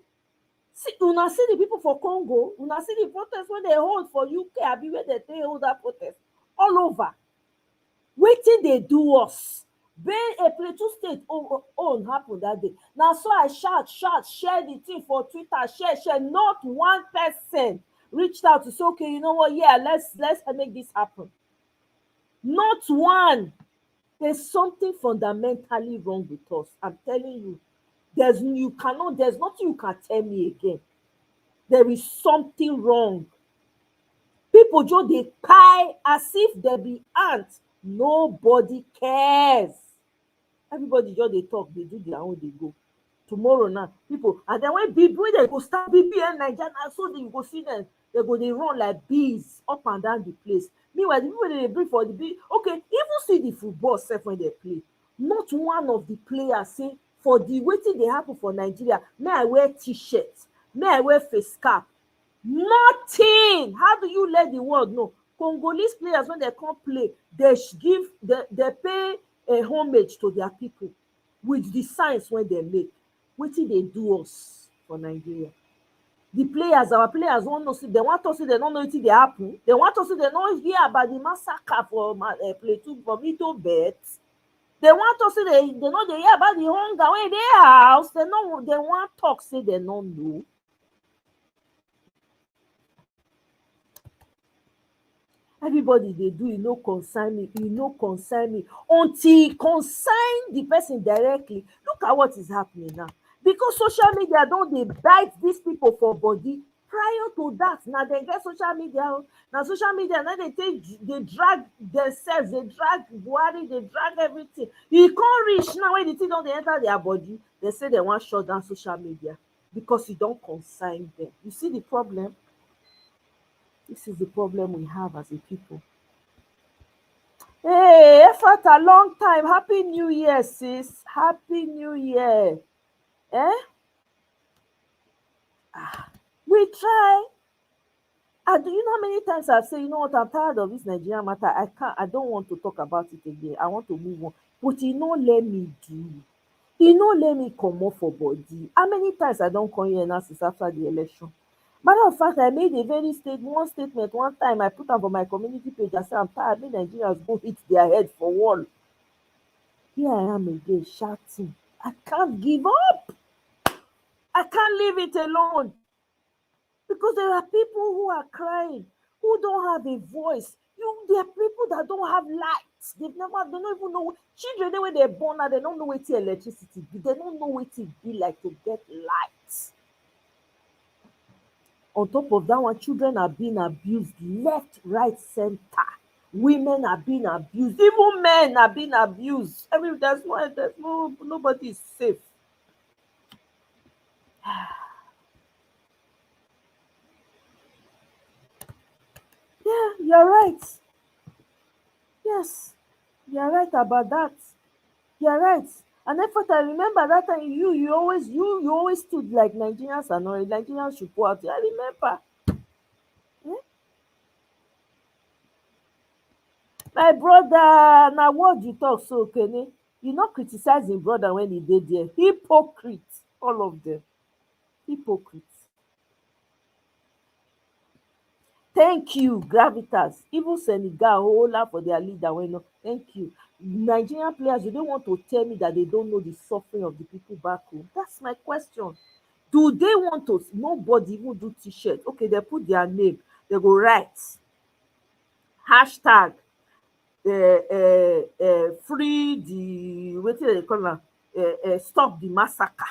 See, una see the people for Congo, una see the protest when they hold for UK, abi where they hold that protest all over. Wetin they do us? When a Plateau State own happen that day. Now so I shout, share the thing for Twitter, share. Not one person reached out to say, okay, you know what? Yeah, let's make this happen. Not one. There's something fundamentally wrong with us. I'm telling you. There's nothing you can tell me again. There is something wrong. People just they pie as if they be ants. Nobody cares. Everybody just they talk, they do their own, they go. Tomorrow now, people, and then when they go start BBN Nigeria, so they go see them, they run like bees up and down the place. Meanwhile, the people they bring for the big, okay, even see the football self when they play. Not one of the players say for the waiting they happen for Nigeria, may I wear t-shirts, may I wear face cap. Nothing. How do you let the world know? Congolese players, when they come play, they pay a homage to their people with the signs when they make. Wetin they do us for Nigeria? The players, our players want to see, they want to see, they don't know wetin dey happen. They want to see, they don't hear about the massacre for Plateau, for Mito Bet. They want to see, they know they hear about the hunger when they house. They want talk, say they don't know. Everybody they do, e no concern me, until e concern the person directly. Look at what is happening now, because social media don dey bite these people for body. Prior to that, now they get social media. Now social media now they drag themselves, they drag Buhari, they drag everything. E come reach now when the thing don dey enter their body, they say they wan shut down social media because e don concern them. You see the problem? This is the problem we have as a people. Hey, effort a long time. Happy New Year, sis. Happy New Year. We try. And do you know how many times I've said, you know what, I'm tired of this Nigerian matter. I don't want to talk about it again. I want to move on. But you know, let me do. You know, let me come off for body. How many times I don't come here now since after the election? Matter of fact, I made a one statement one time. I put am for my community page. I said, I'm tired. Make Nigerians go hit their head for wall. Here I am again shouting. I can't give up. I can't leave it alone. Because there are people who are crying, who don't have a voice. There are people that don't have lights. They don't even know. Children, when they're born now, they don't know what electricity be. They don't know what it be like to get lights. On top of that one, children are being abused left, right, center. Women are being abused. Even men are being abused. I mean, nobody is safe. Yeah, you're right. Yes, you're right about that. You're right. And then I remember that time you always stood like Nigerians are not. Nigerians should go out. I remember. Eh? My brother, now what you talk so, Kenny? You not criticize him brother when he did there. Hypocrites, all of them. Hypocrites. Thank you, Gravitas. Even Senegal, Hola for their leader. Thank you. Nigerian players, you don't want to tell me that they don't know the suffering of the people back home. That's my question. Do they want to? Nobody even do t-shirt. Okay, they put their name. They go write hashtag free the wetin dem dey call am stop the massacre.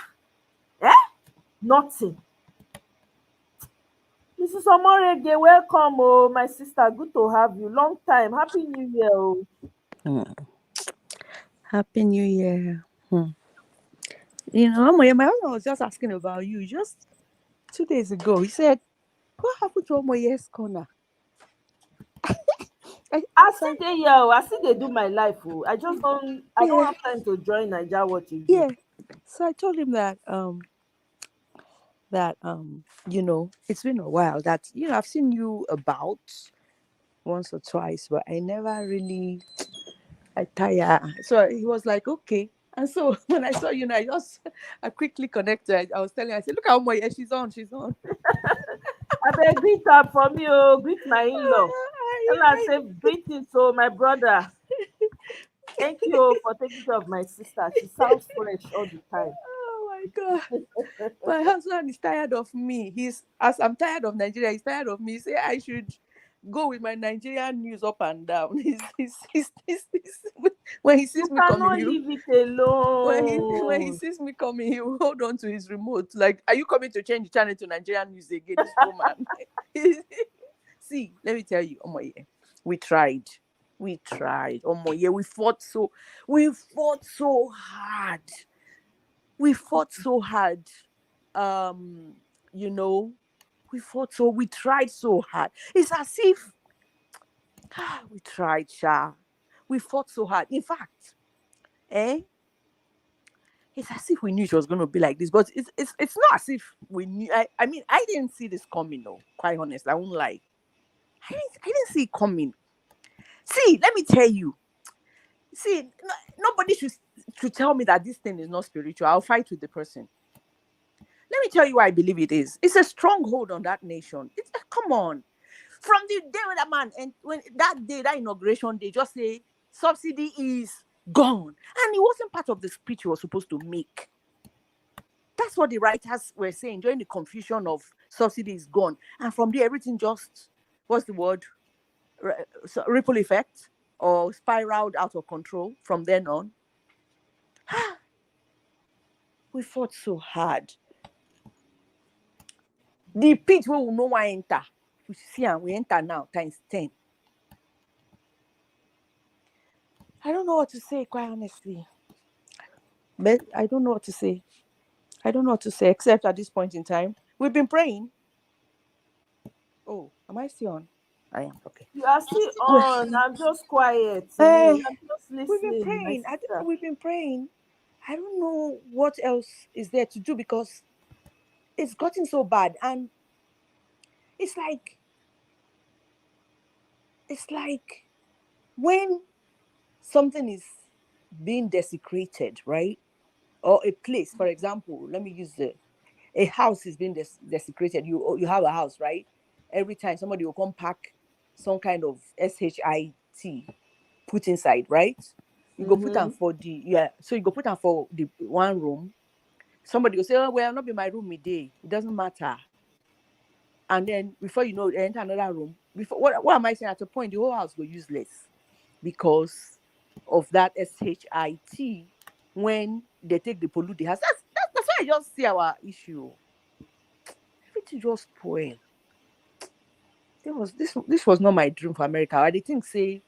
Nothing. Mrs. Omorege, welcome, oh my sister. Good to have you. Long time. Happy New Year, oh. Happy New Year. You know, Omoye, my husband was just asking about you just 2 days ago. He said, what happened to Omoye's corner? I still dey here, oh. I still dey do my life, oh. I don't have time to join Naija watch again. Yeah. So I told him that you know, it's been a while that, you know, I've seen you about once or twice, but I never really tire. So he was like, okay. And so when I saw you, I quickly connected. I was telling her, I said, look at Omoye, she's on. Abeg greet her for me, oh. Greet my in-law. Tell her say greetings, oh, my brother. Thank you for taking care of my sister. She sounds fresh all the time. Oh my God. My husband is tired of me. As I'm tired of Nigeria, he's tired of me. He say I should go with my Nigerian news up and down. When he sees me coming, leave it alone. when he sees me coming, he will hold on to his remote. Like, are you coming to change the channel to Nigerian news again? This woman. See, let me tell you, Omoye, we tried. Omoye, we fought so hard. You know, we tried so hard. It's as if we tried, Sha. We fought so hard. In fact, it's as if we knew it was going to be like this, but it's not as if we knew. I mean, I didn't see this coming, though. Quite honest, I won't lie. I didn't see it coming. See, let me tell you. See, nobody should tell me that this thing is not spiritual. I'll fight with the person. Let me tell you why I believe it is. It's a stronghold on that nation. Come on. From the day when that man, and when that day, that inauguration, they just say subsidy is gone. And it wasn't part of the speech he was supposed to make. That's what the writers were saying during the confusion of subsidy is gone. And from there, everything just, what's the word? Ripple effect or spiraled out of control from then on. We fought so hard. The pit where we know why enter. We see and we enter now times 10. I don't know what to say, quite honestly. But I don't know what to say. Except at this point in time. We've been praying. Oh, am I still on? I am, okay. You are still on. I'm just quiet. I'm just listening. We've been praying. We've been praying. I don't know what else is there to do because it's gotten so bad. And it's like when something is being desecrated, right? Or a place, for example, let me use a house is being desecrated. You have a house, right? Every time somebody will come pack some kind of SHIT put inside, right? You go put them for the so you go put them for the one room. Somebody will say, oh, well, not be my room midday. It doesn't matter. And then before you know, enter another room. Before what am I saying? At a point, the whole house go useless because of that SHIT when they take the pollute the house. That's why I just see our issue. Everything just spoil. This was not my dream for America. I did think say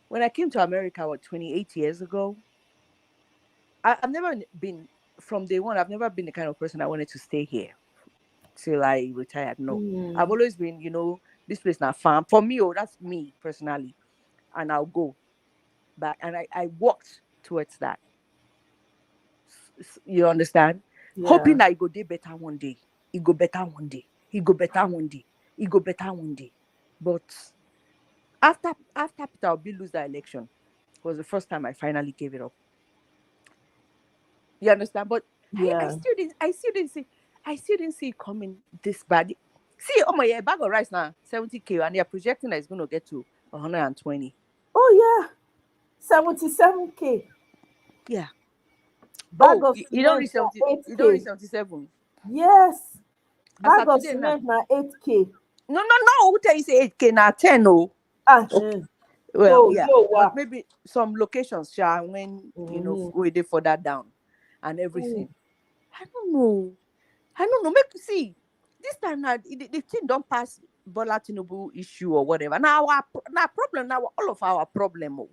when I came to America 28 years ago, I've never been from day one. I've never been the kind of person I wanted to stay here till I retired. No, I've always been, this place not farm for me. Oh, that's me personally, and I'll go back. And I walked towards that. You understand? Yeah. Hoping that it go day better one day. It go better one day. It go better one day. It go better one day. But after Peter Obi lose the election, was the first time I finally gave it up. You understand? But I still didn't see it coming this bad. See, oh my, yeah, bag of rice now 70K, and they're projecting that it's going to get to 120. Oh yeah, 77K. Yeah. Bag of you don't reach 70, 70. You don't reach 77. Yes. As Bag of of today cement na 8K. No. Who tell you say 8K now 10? Oh. Okay. Well, yeah, but maybe some locations, when we did further down and everything. I don't know. Make you see this time now the thing don't pass Bola Tinubu issue or whatever. Now our problem now all of our problem.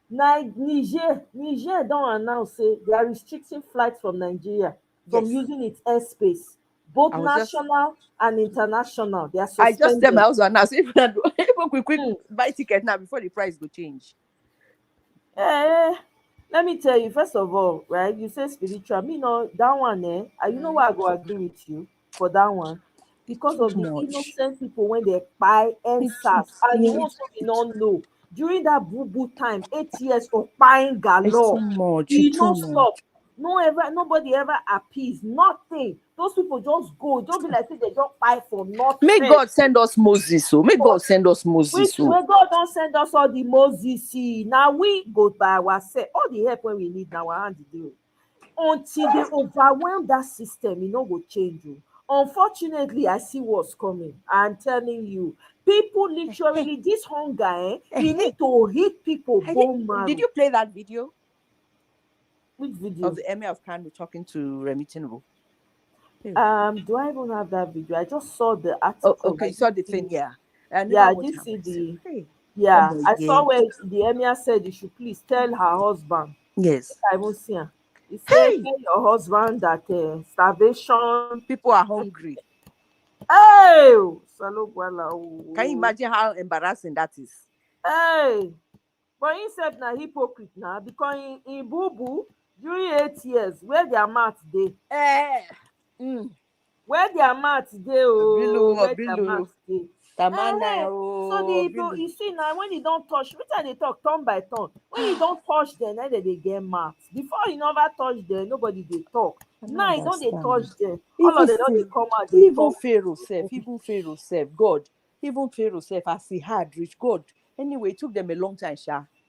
Now Niger don't announce say they are restricting flights from Nigeria from using its airspace, both national and international. They are suspended. I just tell my husband now, say quick buy ticket now before the price go change. Let me tell you, first of all, right? You say spiritual. Me know that one, and you know why I go agree with you for that one? Because of the innocent people when they buy NSAS and the ones who we don't know. During that boo time, 8 years of buying galore, it's no stop. Nobody ever appease, nothing. Those people just go, don't be like they just buy for nothing. May God send us Moses, so may God send us Moses. May God don't send us all the Moses. Now we go by ourselves. All the help when we need now our hand to do. Until they overwhelm that system, go change you. Unfortunately, I see what's coming. I'm telling you, people literally this hunger, you need to hit people bone marrow. Did you play that video? Which video? Of the Emir of Kano talking to Remi Tinubu. Do I even have that video? I just saw the article. Oh, okay, you saw the thing, yeah. I did see the. Yeah, I saw where the Emir said you should please tell her husband. Yes. I won't see her. He said, tell your husband that starvation. People are hungry. Hey! Can you imagine how embarrassing that is? Hey! But he said na hypocrite now because in boo-boo, during 8 years, where their mouth dey? Where their mouth dey? Where their mouth dey? So the people, you see now, when you don't touch, which time they talk turn by turn. When you don't touch them, then they get mouth. Before you never touch them, nobody they talk. Now you don't they touch them. All of them don't they come out. Even Pharaoh self, God, even Pharaoh self, as he had reached God. Anyway, it took them a long time,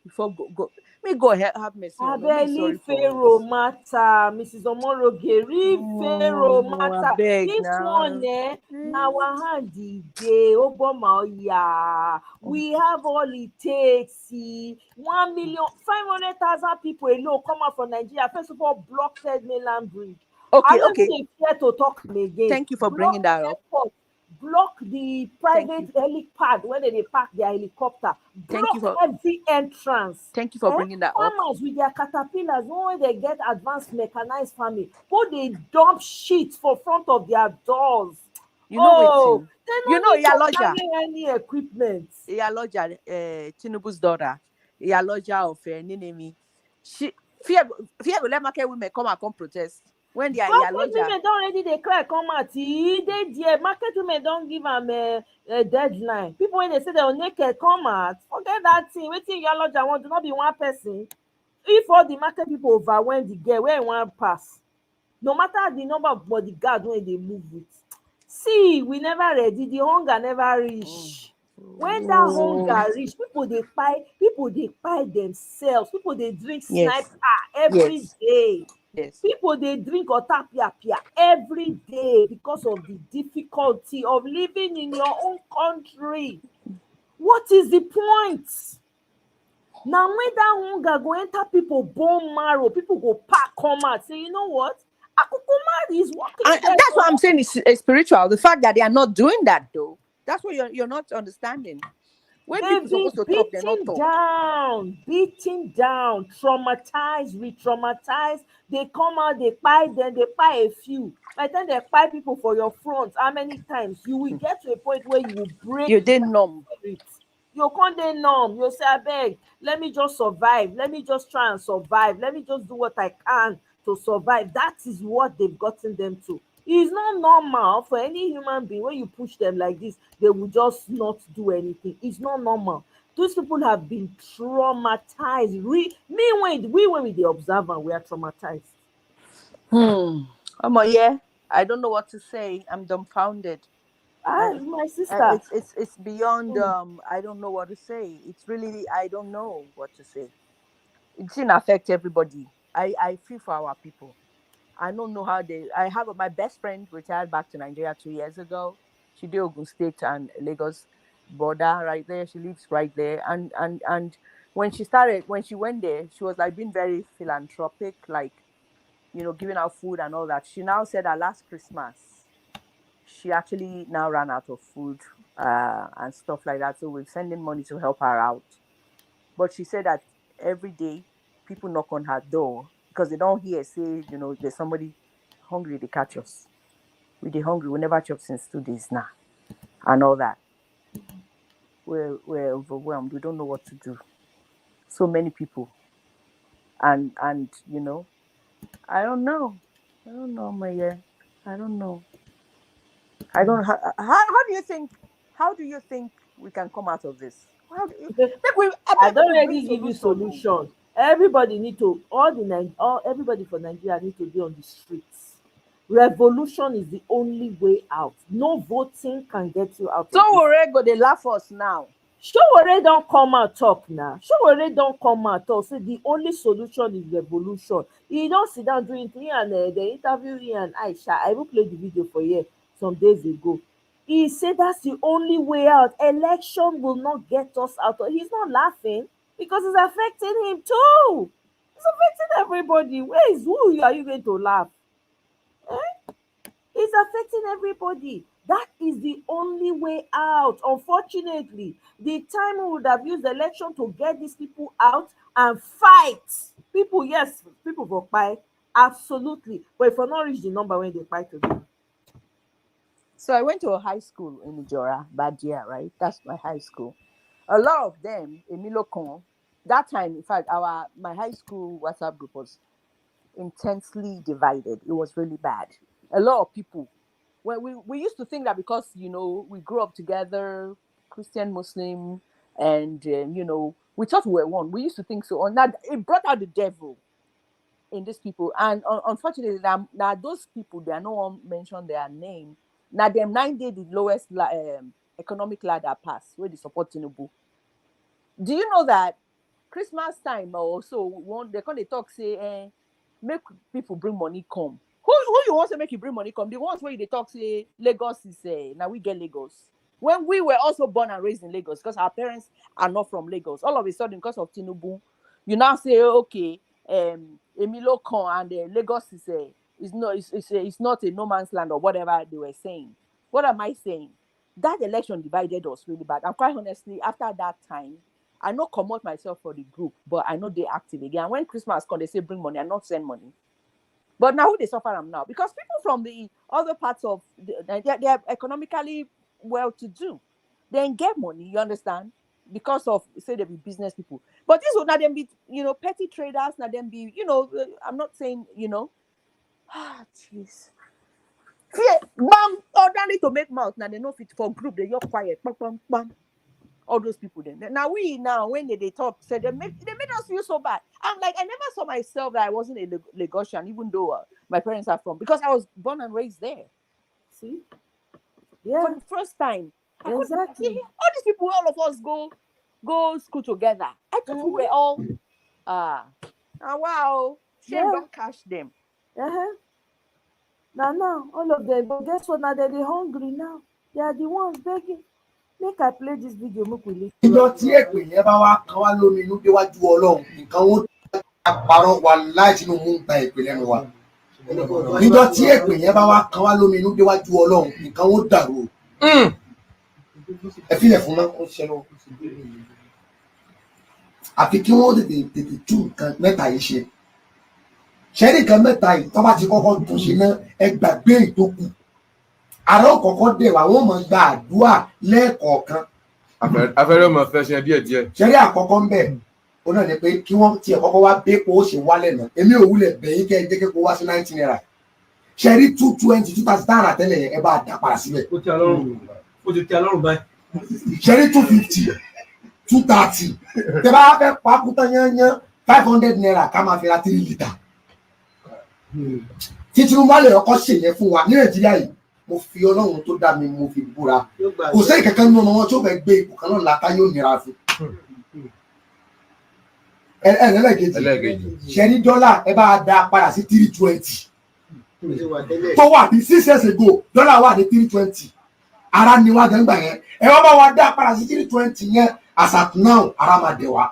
before God. May God have mercy on them. Leave Pharaoh matter, Mrs. Omoroge. Leave Pharaoh matter. This one, now our hand dey Obama. Yeah, we have all it takes. 1,500,000 people alone come out from Nigeria. First of all, blocked mainland bridge. Okay. Fear to talk again. Thank you for bringing that up. Block the private helipad when they park their helicopter. Block every entrance. Thank you for bringing that up. Farmers with their caterpillars, when they get advanced mechanized farming, they dump shit for front of their doors. You know Iyaloja any equipment. Iyaloja, Tinubu's daughter, Iyaloja of Ninemi. Fear go let market women come protest. When they are market women don't already declare come out. Market women don't give them a deadline. People when they say they'll naked come out, forget that thing. Waiting Iyaloja want to not be one person. If all the market people overwhelm the girl, where one pass, no matter the number of bodyguards when they move with. See, we never ready. The hunger never reach. When that hunger reach, people they buy themselves. People they drink Yes. sniper every Yes. day. Yes. People they drink otapia every day because of the difficulty of living in your own country. What is the point? Now when that hunger go enter people bone marrow, people go pack come out say, you know what? Akukumari is working And there. that's what I'm saying is spiritual. The fact that they are not doing that though, that's what you're not understanding. When people They've been supposed to talk, they're not talk. beaten down, traumatized, re-traumatized. They come out, they buy them, they buy a few. By the time they buy people for your front, how many times you will get to a point where you will break You didn't numb. spirit. You can't dey numb. You say, abeg, let me just survive. Let me just try and survive. Let me just do what I can to survive. That is what they've gotten them to. It's not normal for any human being when you push them like this, they will just not do anything. It's not normal. Those people have been traumatized. When we the observer, we are traumatized. Yeah, I don't know what to say. I'm dumbfounded. My sister. It's beyond I don't know what to say. It's really I don't know what to say. It didn't affect everybody. I feel for our people. I don't know how they. I have my best friend retired back to Nigeria 2 years ago. She did Ogun State and Lagos border right there. She lives right there. And when she went there, she was like being very philanthropic, like giving out food and all that. She now said that last Christmas she actually now ran out of food and stuff like that. So we're sending money to help her out. But she said that every day people knock on her door because they don't hear say, there's somebody hungry, they catch us. We're hungry, we never chop since 2 days now. And all that. We're overwhelmed. We don't know what to do. So many people. And I don't know. I don't know, Maya. I don't know. I don't how do you think we can come out of this? How do you I don't make we bring already give you solution. solution. Everybody need to everybody for Nigeria need to be on the streets. Revolution is the only way out. No voting can get you out So of this. go they laugh us now. Showore don't come out talk now. Showore don't come out talk. Say the only solution is revolution. He don't sit down doing thing and the interview him and Aisha. I will play the video for you some days ago. He said that's the only way out. Election will not get us out. He's not laughing because it's affecting him too. It's affecting everybody. Who are you going to laugh? It's affecting everybody. That is the only way out. Unfortunately, the time we would have used the election to get these people out and fight. People, yes, people will buy. Absolutely. But if we not reach the number when they fight today. So I went to a high school in Ijora, Badia, right? That's my high school. A lot of them, Emilokon, that time, in fact, my high school WhatsApp group was intensely divided. It was really bad. A lot of people. When we used to think that because we grew up together, Christian, Muslim, and we thought we were one. We used to think so. And that it brought out the devil in these people. And unfortunately, now those people, they are no one mention their name. Now them 9 days the lowest economic ladder pass where they support Tinubu. Do you know that Christmas time or so they come they talk say make people bring money come. Who you want to make you bring money come? The ones where they talk say Lagos is now we get Lagos. When we were also born and raised in Lagos because our parents are not from Lagos. All of a sudden, because of Tinubu, you now say okay, Emilio Khan and Lagos is not a no man's land or whatever they were saying. What am I saying? That election divided us really bad. And quite honestly, after that time, I not commot myself for the group, but I know they active again. And when Christmas come, they say bring money, I not send money. But now who they suffer them now? Because people from the other parts of they are economically well to do. They get money, you understand? Because of say they be business people. But this would not them be, petty traders, not them be, I'm not saying, jeez. Yeah, bam, ordinarily to make mouth, now they know fit for group, they just quiet, bam, bam, bam. All those people then. Now when they talk, said they made us feel so bad. I'm like, I never saw myself that I wasn't a Lagosian, even though my parents are from, because I was born and raised there. See? Yeah. For the first time, Exactly. All these people, all of us go school together. I thought we were all wow. Shame don't catch them. Now, all of them, but guess what? Now they're hungry now. They are the ones begging. Make I play this video, make we listen. Ìjọ tí èpè yẹn bá wá kan wá lómi inú déwájú Ọlọ́run nǹkan ó parọ́ wa láì sínú mú gba èpè lẹ́nu wa. Ìjọ tí èpè yẹn bá wá kan wá lómi inú déwájú Ọlọ́run nǹkan ó dàrú. Ẹ filẹ̀ fún náà ó ṣiṣẹ́ lọ. Àfi kí wọ́n tètè tú nǹkan mẹ́ta yìí ṣe. Ṣẹ́rí nǹkan mẹ́ta yìí tó bá ti kọ́kọ́ tún ṣe náà ẹ gbàgbé ìtókù. Àárọ̀ kọ̀ọ̀kan dẹ̀ wá wọ́n máa gba àdúrà lẹ́ẹ̀kọ̀ọ̀kan. Afẹ́rẹ́ ọmọ fẹ́ ṣe díẹ̀. Ṣẹ́rí àkọ́kọ́ ń bẹ̀ ó náà ni pé kí wọ́n tiẹ̀ kọ́kọ́ wá bẹ́ẹ̀kọ́ ó ṣe wálẹ̀ náà. Èmi ò wulẹ̀ bẹ̀yìn kẹ́ ẹ jẹ́ kó wá sí 19 naira. Ṣẹ́rí 220 2000 tẹ́lẹ̀ yẹn ẹ bá dà padà síbẹ̀. Ó ti alọ́run báyìí. Ṣẹ́rí 250 230 tẹ bá fẹ́ pàápùtà yányán 500 naira ká máa fi ra 3 litre. Tí Tinubu lè ọkọ̀ ṣèyẹn fún wa ní Nàìjíríà yìí mo fi Ọlọ́run tó dá mi mo fi búra kò sẹ́yìn kankan nínú wọn tí ó fẹ́ gbé ipò kan náà láta yóò nira fún. ẹlẹ́gẹ̀jì ṣẹ́rí dọ́là ẹ bá dá padà sí 320 tó wà ní 6 years ago dọ́là wà ní 320 ara ni wá gbẹ̀ngbà yẹn ẹ wá bá wa dá padà sí 320 yẹn as at now ara máa dẹ̀ wá.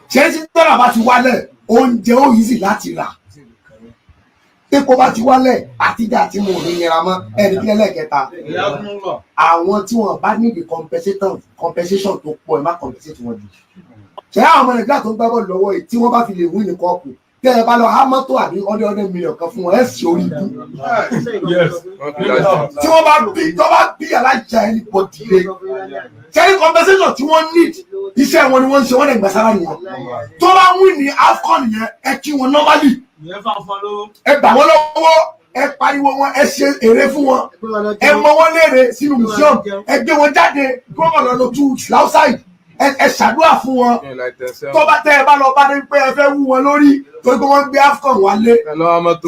ṣẹ́rí tí dọ́là bá ti wálẹ̀ oúnjẹ ó yí sí láti rà. Epo bá ti wálẹ̀ àtijọ́ àti mo ò ní nira mọ́ ẹni kílẹ̀ lẹ́ẹ̀kẹta. Àwọn tí wọ́n bá níbi compensation tó pọ̀ ẹ má compensate wọn jù. Ṣé àwọn ọmọ Nàìjíríà tó ń gbá bọ́ọ̀lù lọ́wọ́ yìí tí wọ́n bá fi lè win ní kọ́ọ̀pù tẹ́ ẹ bá lọ há mọ́tò àbí 100 million kan fún wọn ẹ̀ sì orí ibú. Tí wọ́n bá bí alájà ẹni pọ̀ dìde. Ṣé ní compensation tí wọ́n need iṣẹ́ wọn ni wọ́n ń ṣe wọ́n lè gbà sára nìyẹn. Tó bá win ní AFCON yẹn ẹ kí wọn normally. Ẹ gbà wọ́n lọ́wọ́ ẹ pariwo wọn ẹ ṣe èrè fún wọn ẹ mọ wọn léèrè sínú museum ẹ gbé wọn jáde kí wọn kàn lọ tú outside ẹ ṣàdúrà fún wọn tó bá tẹ ẹ bá lọ bá dé pé ẹ fẹ́ wú wọn lórí tó gbé wọn gbé AFCON wálé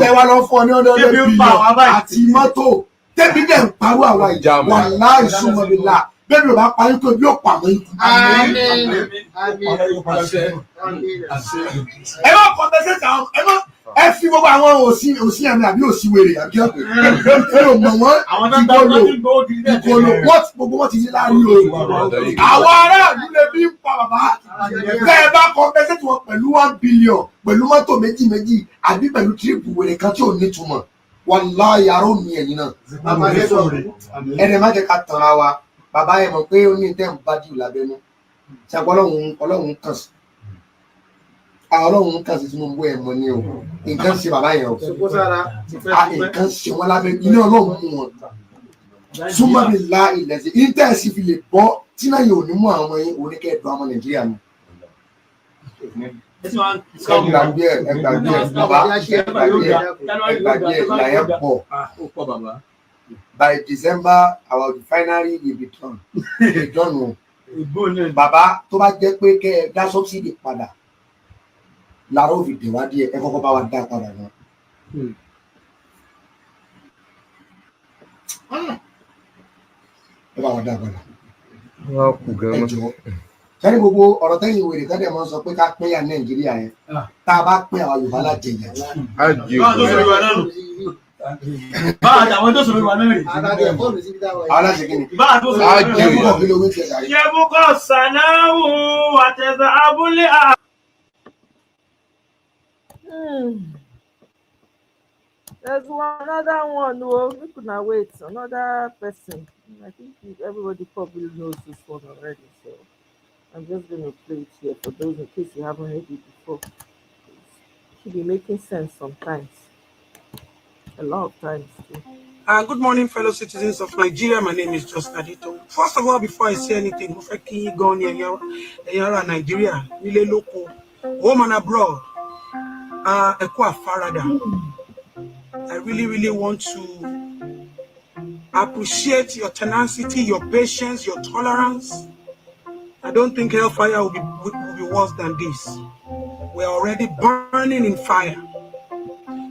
tẹ wá lọ fún ọ ní ọdún bílíọ̀nù àti mọ́tò tẹ́bí dẹ̀ ń parọ́ àwọn ìjà wà láì súnmọ́ mi là bẹ́ẹ̀ ló bá parí tó bí ó pa àwọn ikú. Ẹ má compensate àwọn ẹ fi gbogbo àwọn òsì ẹ̀mí àbí òsì wèrè àbí ọ̀pẹ̀ ẹ ò mọ̀ wọ́n ìkọlù wọ́n gbogbo wọn ti ní láàrin o. Àwọn aráàlú lè bí ń pa bàbá bẹ́ẹ̀ bá compensate wọn pẹ̀lú 1 billion pẹ̀lú mọ́tò méjì àbí pẹ̀lú tírípù wèrè kan tí ò nítumọ̀ wàláhì yàrá ò ní ẹ̀yìn náà. Ẹ̀rẹ̀ má jẹ́ ká tanra wa bàbá yẹn mọ̀ pé ó ní tẹ́ ń bá jù lábẹ́nú ṣàpọ̀ Ọlọ́run kàn sí. Ọlọ́run kàn sí Tinubu ẹ̀ mọ́ ní o nǹkan ṣe bàbá yẹn o nǹkan ṣe wọn lábẹ́ ilé Ọlọ́run mú wọn súnmọ́ mi la ilẹ̀ sí íńtẹ́ẹ̀sì fi lè bọ́ tí náà yóò ní mú àwọn ọmọ yín oníkẹ́ẹ̀dùn ọmọ Nàìjíríà ni. ẹgbàgbé láyé pọ̀ by December our refinery will be done. Ìdánù bàbá tó bá jẹ́ pé kẹ́ ẹ dá subsidy padà lára òfin dèwà díẹ̀ ẹ kọ́kọ́ bá wa dá padà náà. Ẹ bá wa dá padà. Ẹ jọ̀ọ́ sẹ́ni gbogbo ọ̀rọ̀ tẹ́yìn wèrè tẹ́lẹ̀ mọ́ sọ pé ká pín yà Nàìjíríà yẹn tá a bá pín àwọn Yorùbá lájẹ ìyà jù. Báà àtàwọn tó sọ̀rọ̀ ìwà náà rè. Àwọn aláṣẹ kí ni? Báà tó sọ̀rọ̀ ìwà náà rè. Yẹ́bùkọ̀ Sànáwù àtẹ̀sà abúlé à. There's another one. Oh, we could not wait. Another person. I think everybody probably knows this one already. So I'm just going to play it here for those in case you haven't heard it before. It should be making sense sometimes. A lot of times too. Good morning, fellow citizens of Nigeria. My name is Just Adito. First of all, before I say anything, Nigeria, really local, home and abroad, I really want to appreciate your tenacity, your patience, your tolerance. I don't think hellfire will be worse than this. We're already burning in fire.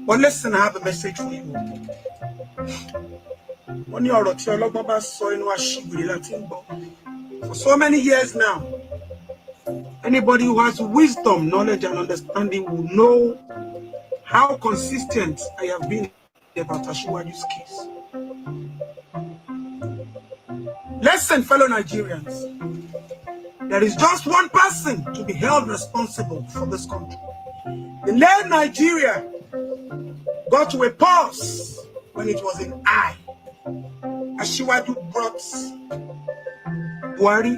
But listen, I have a message for you. Wọ́n ní ọ̀rọ̀ tí ọlọ́gbọ́n bá sọ inú aṣiwèrè láti ń gbọ́. For so many years now, anybody who has wisdom, knowledge, and understanding will know how consistent I have been about Asiwaju's case. Listen, fellow Nigerians, there is just one person to be held responsible for this country. The late Nigeria got to a pause when it was in I. Asiwaju brought Buhari.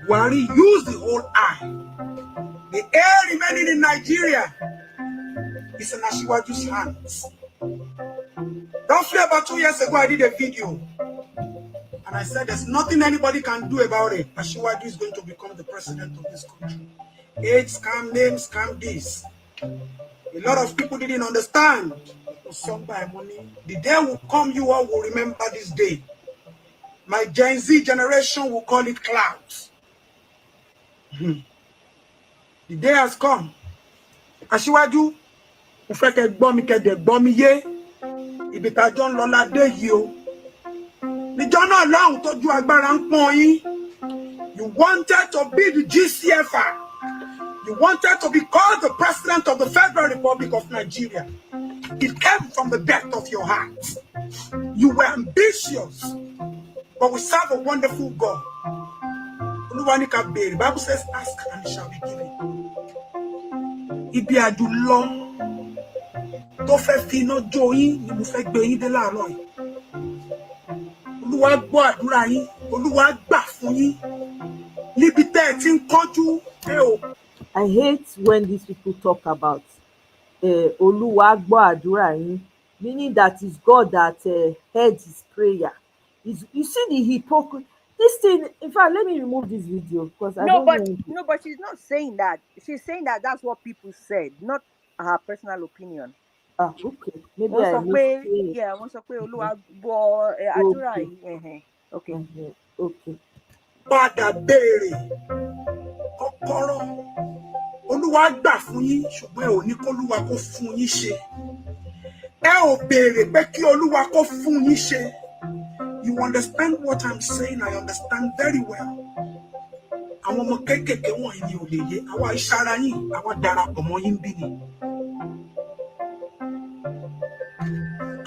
Buhari used the whole I. The air remaining in Nigeria is in Asiwaju's hands. Roughly about 2 years ago, I did a video. And I said, there's nothing anybody can do about it. Asiwaju is going to become the president of this country. Age, scam, name, scam, this. A lot of people didn't understand. It was sung by money. The day will come, you all will remember this day. My Gen Z generation will call it clouds. The day has come. Asiwaju, mo fẹ́ kẹ́ gbọ́ mi kẹ́ dẹ̀ gbọ́ mi yé. Ibi tá jọ ń lọ ládé yìí o. Níjọ́ náà lọ́hùn tójú agbára ń pọ́n yín. You wanted to be the GCFR. You wanted to be called the President of the Federal Republic of Nigeria. It came from the depth of your heart. You were ambitious, but we serve a wonderful God. The Bible says, ask and it shall be given. Ibi àdúlọ tó fẹ́ fi iná jó yín ni mo fẹ́ gbé yín dé láàárọ̀ yìí. Olúwa gbọ́ àdúrà yín, Olúwa gbà fún yín. Níbi tẹ́ ẹ ti ń kánjú ẹ ò. I hate when these people talk about Olúwa gbọ́ àdúrà yín, meaning that it's God that heard his prayer. You see the hypocrisy. This thing, in fact, let me remove this video because I don't know. But she's not saying that. She's saying that that's what people said, not her personal opinion. Ah, okay. Maybe I missed it. Yeah, wọ́n sọ pé Olúwa gbọ́ àdúrà yìí. Okay. Okay. Padà béèrè kọ́kọ́rọ́. Olúwa gbà fún yín ṣùgbọ́n ẹ ò ní k'Olúwa kó fún yín ṣe. Ẹ ò béèrè pé kí Olúwa kó fún yín ṣe. You understand what I'm saying? I understand very well. Àwọn ọmọ kéékèèké wọ̀nyí ni ò lè yé. Àwa ìṣara yín, àwa darapọ̀ mọ́ yín bí ni.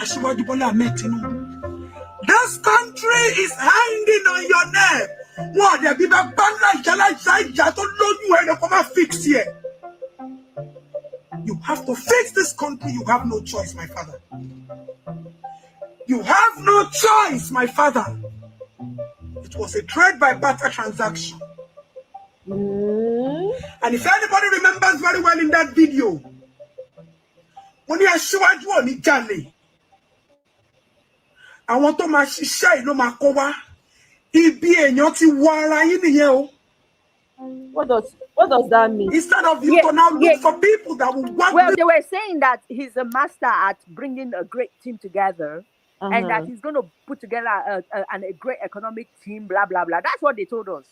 Asiwaju Bola Ahmed Tinubu. This country is hanging on your neck. Wọ́n ọ̀dẹ̀ bí bá bá ńlá ìjà tó lóyún ẹ̀rọ kó má fix here. You have to fix this country. You have no choice, my father. You have no choice, my father. It was a trade by barter transaction. And if anybody remembers very well in that video, when you Asiwaju ò ní jalè, àwọn tó máa ṣiṣẹ́ ìlú máa kó wá, ibi èèyàn ti wọ ara yín nìyẹn o. What does that mean? Instead of you to now look for people that will want. Well, they were saying that he's a master at bringing a great team together. And that he's going to put together a great economic team, blah, blah, blah. That's what they told us.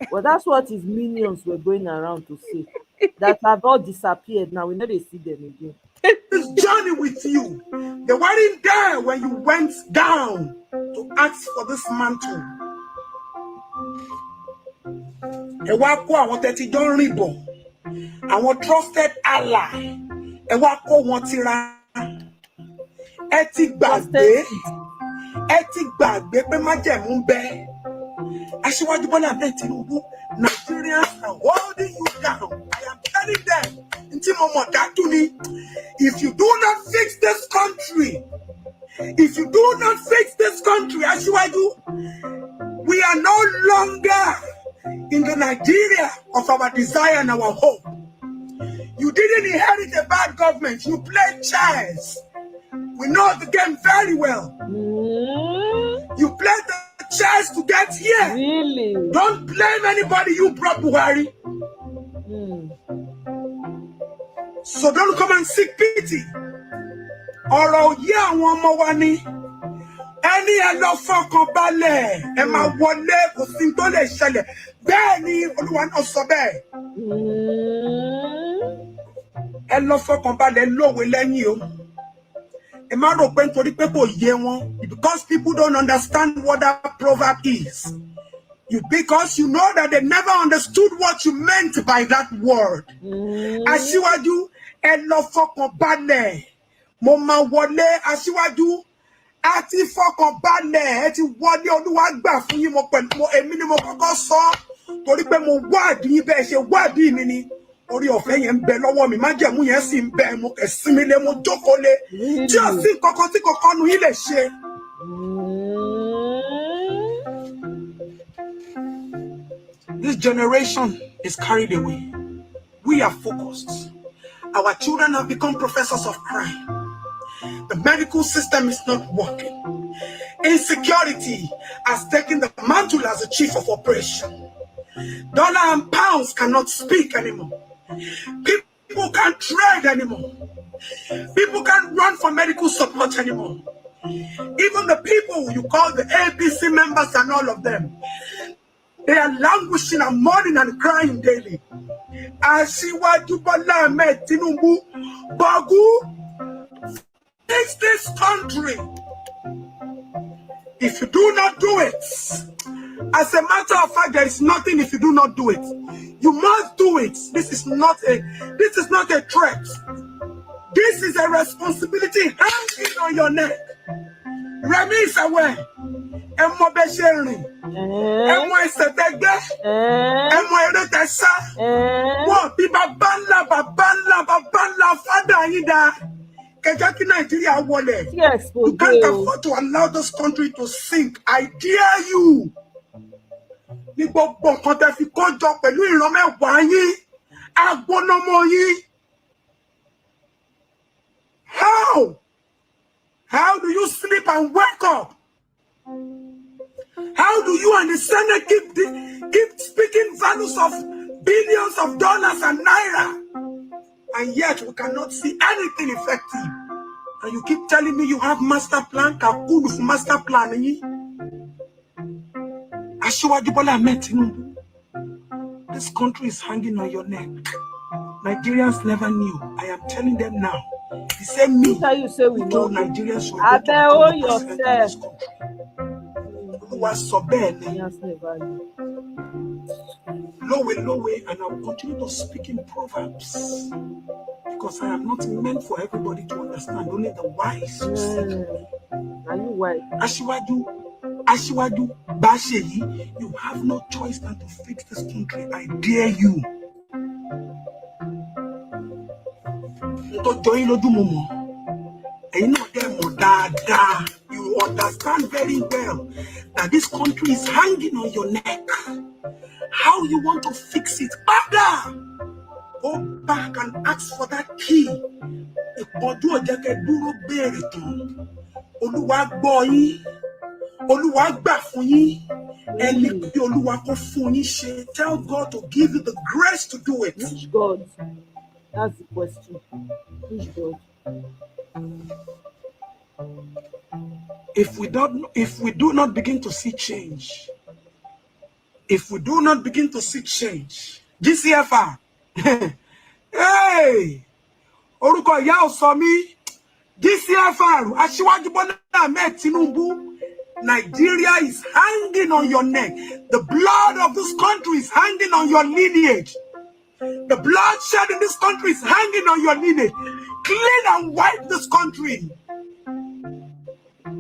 Well, that's what his minions were going around to say. That have all disappeared. Now we know they see them again. This journey with you. They weren't there when you went down to ask for this mantle. Ẹ wá kó àwọn tẹ́tí jọ ń rìn bọ̀. Àwọn trusted ally. Ẹ wá kó wọn tira. Ẹ ti gbàgbé pé májẹ̀mú ń bẹ. Asiwaju Bola Ahmed Tinubu, Nigerians are holding you down. I am telling them, ntí mo mọ̀ dájú ni, if you do not fix this country, Asiwaju, we are no longer in the Nigeria of our desire and our hope. You didn't inherit a bad government. You played chess. We know the game very well. You played the chess to get here. Really? Don't blame anybody. You brought Buhari. So don't come and seek pity. Ọ̀rọ̀ òye àwọn ọmọ wa ni. Ẹni ẹ lọ fọkàn balẹ̀. Ẹ máa wọlé kò sí tó lè ṣẹlẹ̀. Bẹ́ẹ̀ ni Olúwa náà sọ bẹ́ẹ̀. Ẹ lọ fọkàn balẹ̀ lówe lẹ́yìn o. Because people don't understand what that proverb is. Because you know that they never understood what you meant by that word. Aṣíwájú, ẹ lọ fọkàn balẹ̀. Mo máa wọlé Aṣíwájú. A ti fọkàn balẹ̀. Ẹ ti wọlé Olúwa gbà fún yín. Èmi ni mo kọ́kọ́ sọ. Torí pé mo wádìí bẹ́ẹ̀ ṣe wádìí mi ni. Orí ọ̀fẹ́ yẹn ń bẹ lọ́wọ́ mi. Májẹ̀mú yẹn sì ń bẹ. Mo kẹ̀ sinmi lé, mo jókòó lé. Tí ó sì kankan tí kankan nu yín lè ṣe. This generation is carried away. We are focused. Our children have become professors of crime. The medical system is not working. Insecurity has taken the mantle as the chief of operation. Dollar and pounds cannot speak anymore. People can't trade anymore. People can't run for medical support anymore. Even the people you call the APC members and all of them, they are languishing and mourning and crying daily. Aṣíwájú Bọ́lá Ahmed Tinubu, Bagu, fix this country. If you do not do it, as a matter of fact, there is nothing if you do not do it. You must do it. This is not a threat. This is a responsibility hanging on your neck. Remi is aware. Emo Besheri. Emo Isetegbe. Emo Eretesa. What? Be babala, father Ida. Nigeria wallet. Yes, you can't afford to allow this country to sink. I dare you. How do you sleep and wake up? How do you and the Senate keep speaking values of billions of dollars and naira? And yet we cannot see anything effective. And you keep telling me you have master plan, Kakulu master plan. Aṣíwájú Bọ́lá Ahmed Tinubu. This country is hanging on your neck. Nigerians never knew. I am telling them now. The same me you say we told know. Nigerians who I are going to yourself. this country. Who was so bad. Low way, and I will continue to speak in proverbs. Because I am not meant for everybody to understand. Only the wise will see. Are you wise? Aṣíwájú Basheyi, you have no choice than to fix this country. I dare you. You understand very well that this country is hanging on your neck. How you want to fix it? Father, go back and ask for that key. Olúwa gbọ́ yín, Olúwa gbà fún yín, ẹni pé Olúwa kó fún yín ṣe. Tell God to give you the grace to do it. Which God? That's the question. Which God? If we do not begin to see change, GCFR, hey, orúkọ ìyá ọ̀sọ́ mi, GCFR, Aṣíwájú Bọ́lá Ahmed Tinubu, Nigeria is hanging on your neck. The blood of this country is hanging on your lineage. The bloodshed in this country is hanging on your lineage. Clean and wipe this country.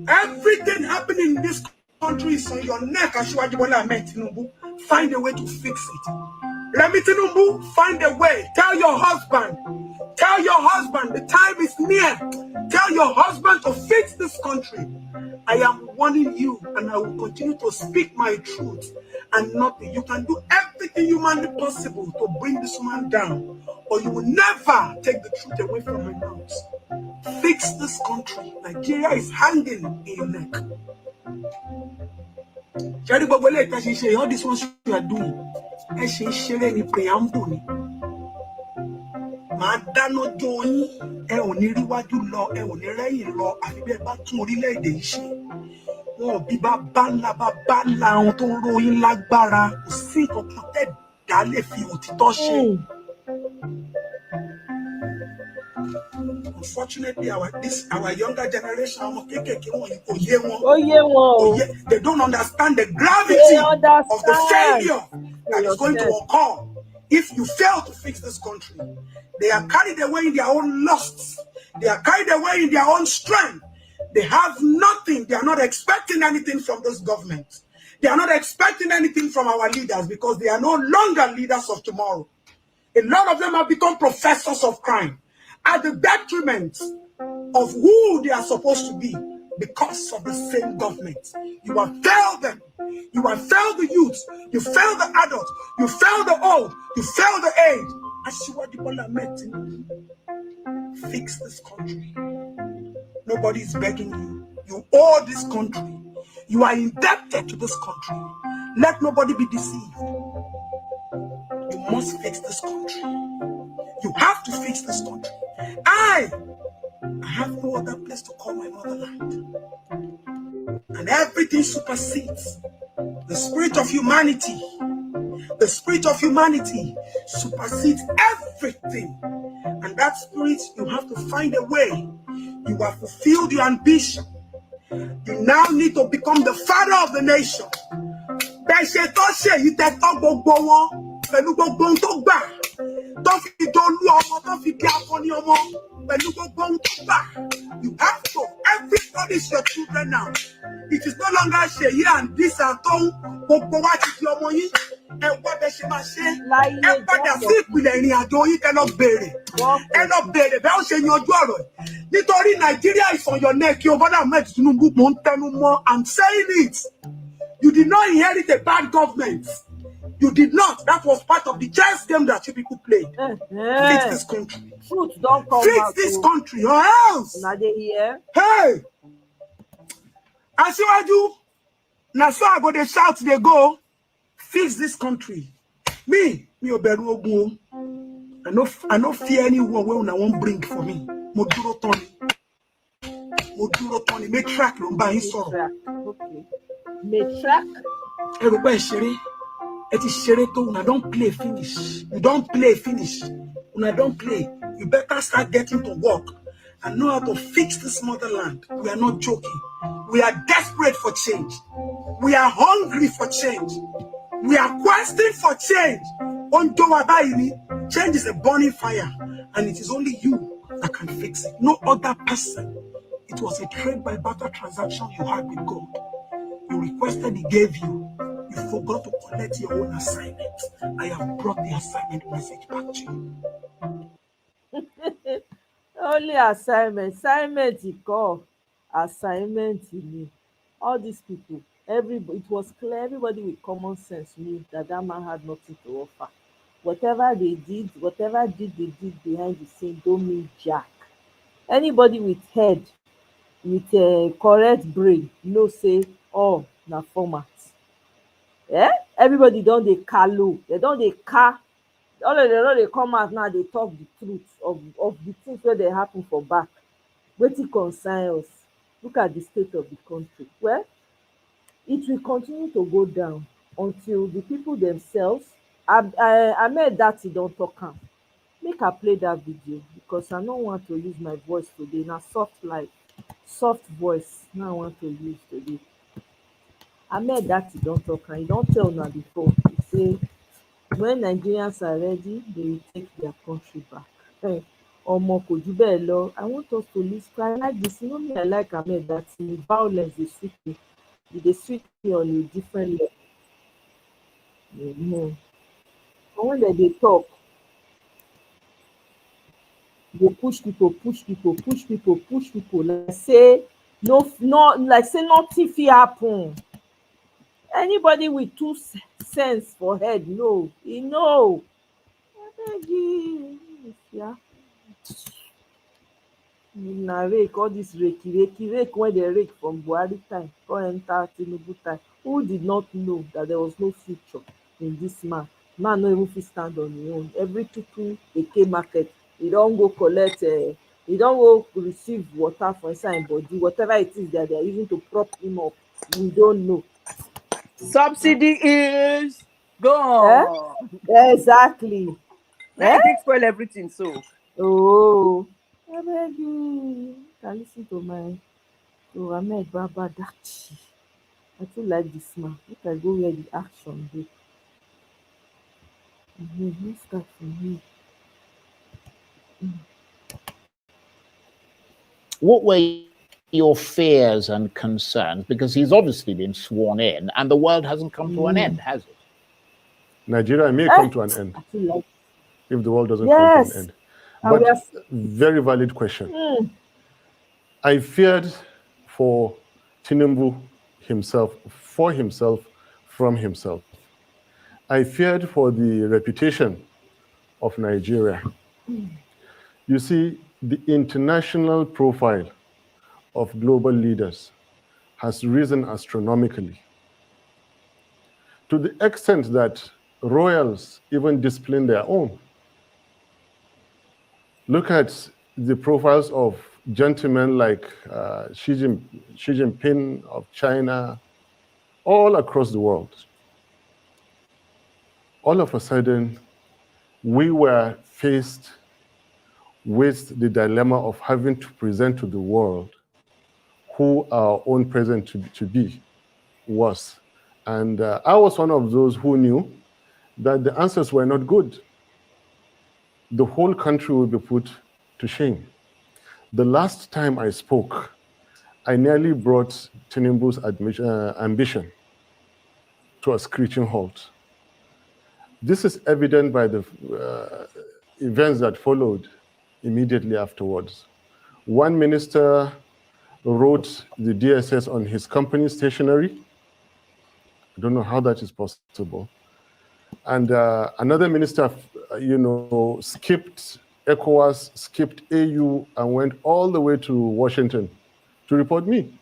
Everything happening in this country is on your neck, Aṣíwájú Bọ́lá Ahmed Tinubu. Find a way to fix it. Remi Tinubu, find a way. Tell your husband, the time is near. Tell your husband to fix this country. I am warning you, and I will continue to speak my truth and nothing. You can do everything humanly possible to bring this man down, or you will never take the truth away from my mouth. Fix this country. Nigeria is hanging in your neck. All this ones you are doing, any preamble. Màá dáná jó yín, ẹ ò ní ríwájú lọ, ẹ ò ní rẹ́yìn lọ, àfi bí ẹ bá tún orílẹ̀-èdè yìí ṣe. Wọn ò bí bàbá ńlá àwọn tó ń ro yín lágbára, kò sí nǹkan kan tẹ́ dá lè fi òtítọ́ ṣe. Unfortunately, our younger generation, they don't understand the gravity of the failure that is going to occur if you fail to fix this country. They are carried away in their own lusts. They are carried away in their own strength. They have nothing. They are not expecting anything from this government. They are not expecting anything from our leaders because they are no longer leaders of tomorrow. A lot of them have become professors of crime at the detriment of who they are supposed to be because of the same government. You have failed them. You have failed the youth. You failed the adults. You failed the old. You failed the aged. Asiwaju Bola Ahmed Tinubu, fix this country. Nobody is begging you. You owe this country. You are indebted to this country. Let nobody be deceived. You must fix this country. You have to fix this country. I have no other place to call my motherland. And everything supersedes. The spirit of humanity. The spirit of humanity supersedes everything. And that spirit, you have to find a way. You have fulfilled your ambition. You now need to become the father of the nation. You have to. Everybody is your children now. It is no longer Sheye and this and Tom. Nítorí Nigeria is on your neck. I'm saying it. You did not inherit a bad government. You did not. That was part of the chess game that you people played. Fix this country. Truth don't come Fix out, this country or else. Now they hear. Hey! Asiwaju, now so I go they shout, they go, fix this country. Me oberu ogun. I no fear anyone when I won't bring for me. Moduro Tony, make track lumba in sorrow. Okay. Make track. Everybody shere. It is shere to una don't play finish. You don't play finish. Una don't play. You better start getting to work and know how to fix this motherland. We are not joking. We are desperate for change. We are hungry for change. We are questing for change. Change is a burning fire, and it is only you that can fix it. No other person. It was a trade by barter transaction you had with God. You requested, He gave you. You forgot to collect your own assignment. I have brought the assignment message back to you. Only assignment he call assignment he need. All these people, it was clear, everybody with common sense knew that man had nothing to offer. Whatever they did behind the scene don't mean jack. Anybody with head, with a correct brain, say, oh, na format. Everybody don dey kalo, they don dey car. All of them they come out now, they talk the truth of the things where they happen for back. Wetin concern us? Look at the state of the country. Well, it will continue to go down until the people themselves. Ahmed Dati don talk am. Make I play that video because I no want to use my voice today. Na soft voice now I want to use today. Ahmed Dati don talk am. He don tell una before. He say when Nigerians are ready, they will take their country back. Omo kò jù bẹ́ẹ̀ lọ. I want us to lis ten. I like this. You know me, I like Ahmed Dati. Violence dey sweet me. E dey sweet me on a different level. And when they talk, they push people, like say like say nothing fit happen. Anybody with two sense for head know. He know. Yeah. Na rake, all this rake when they rake from Buhari time, come enter Tinubu time. Who did not know that there was no future in this man? Man no even fit stand on his own. Every tutu Eke market, he don go collect, he don go receive water for inside him body. Whatever it is that they are using to prop him up, we don't know. Subsidy is gone. Exactly. Now you spoil everything so. Oh, I beg you. Can listen to Ahmed Baba Dakchi. I too like this man. Make I go where the action dey. Let's start from here. What were your fears and concerns? Because he's obviously been sworn in and the world hasn't come to an end, has it? Nigeria may come to an end if the world doesn't come to an end. But very valid question. I feared for Tinubu himself, for himself, from himself. I feared for the reputation of Nigeria. You see, the international profile of global leaders has risen astronomically to the extent that royals even discipline their own. Look at the profiles of gentlemen like Xi Jinping of China, all across the world. All of a sudden, we were faced with the dilemma of having to present to the world who our own president to be was. And I was one of those who knew that the answers were not good. The whole country would be put to shame. The last time I spoke, I nearly brought Tinubu's ambition to a screeching halt. This is evident by the events that followed immediately afterwards. One minister wrote the DSS on his company stationery. I don't know how that is possible. And another minister, skipped ECOWAS, skipped AU, and went all the way to Washington to report me.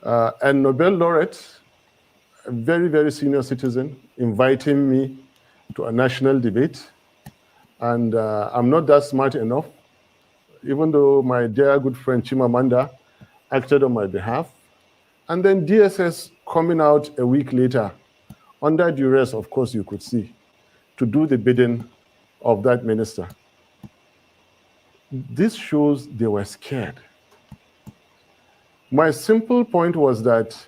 And Nobel laureate, a very, very senior citizen, inviting me to a national debate. And I'm not that smart enough, even though my dear good friend Chimamanda acted on my behalf. And then DSS coming out a week later, under duress, of course, you could see, to do the bidding of that minister. This shows they were scared. My simple point was that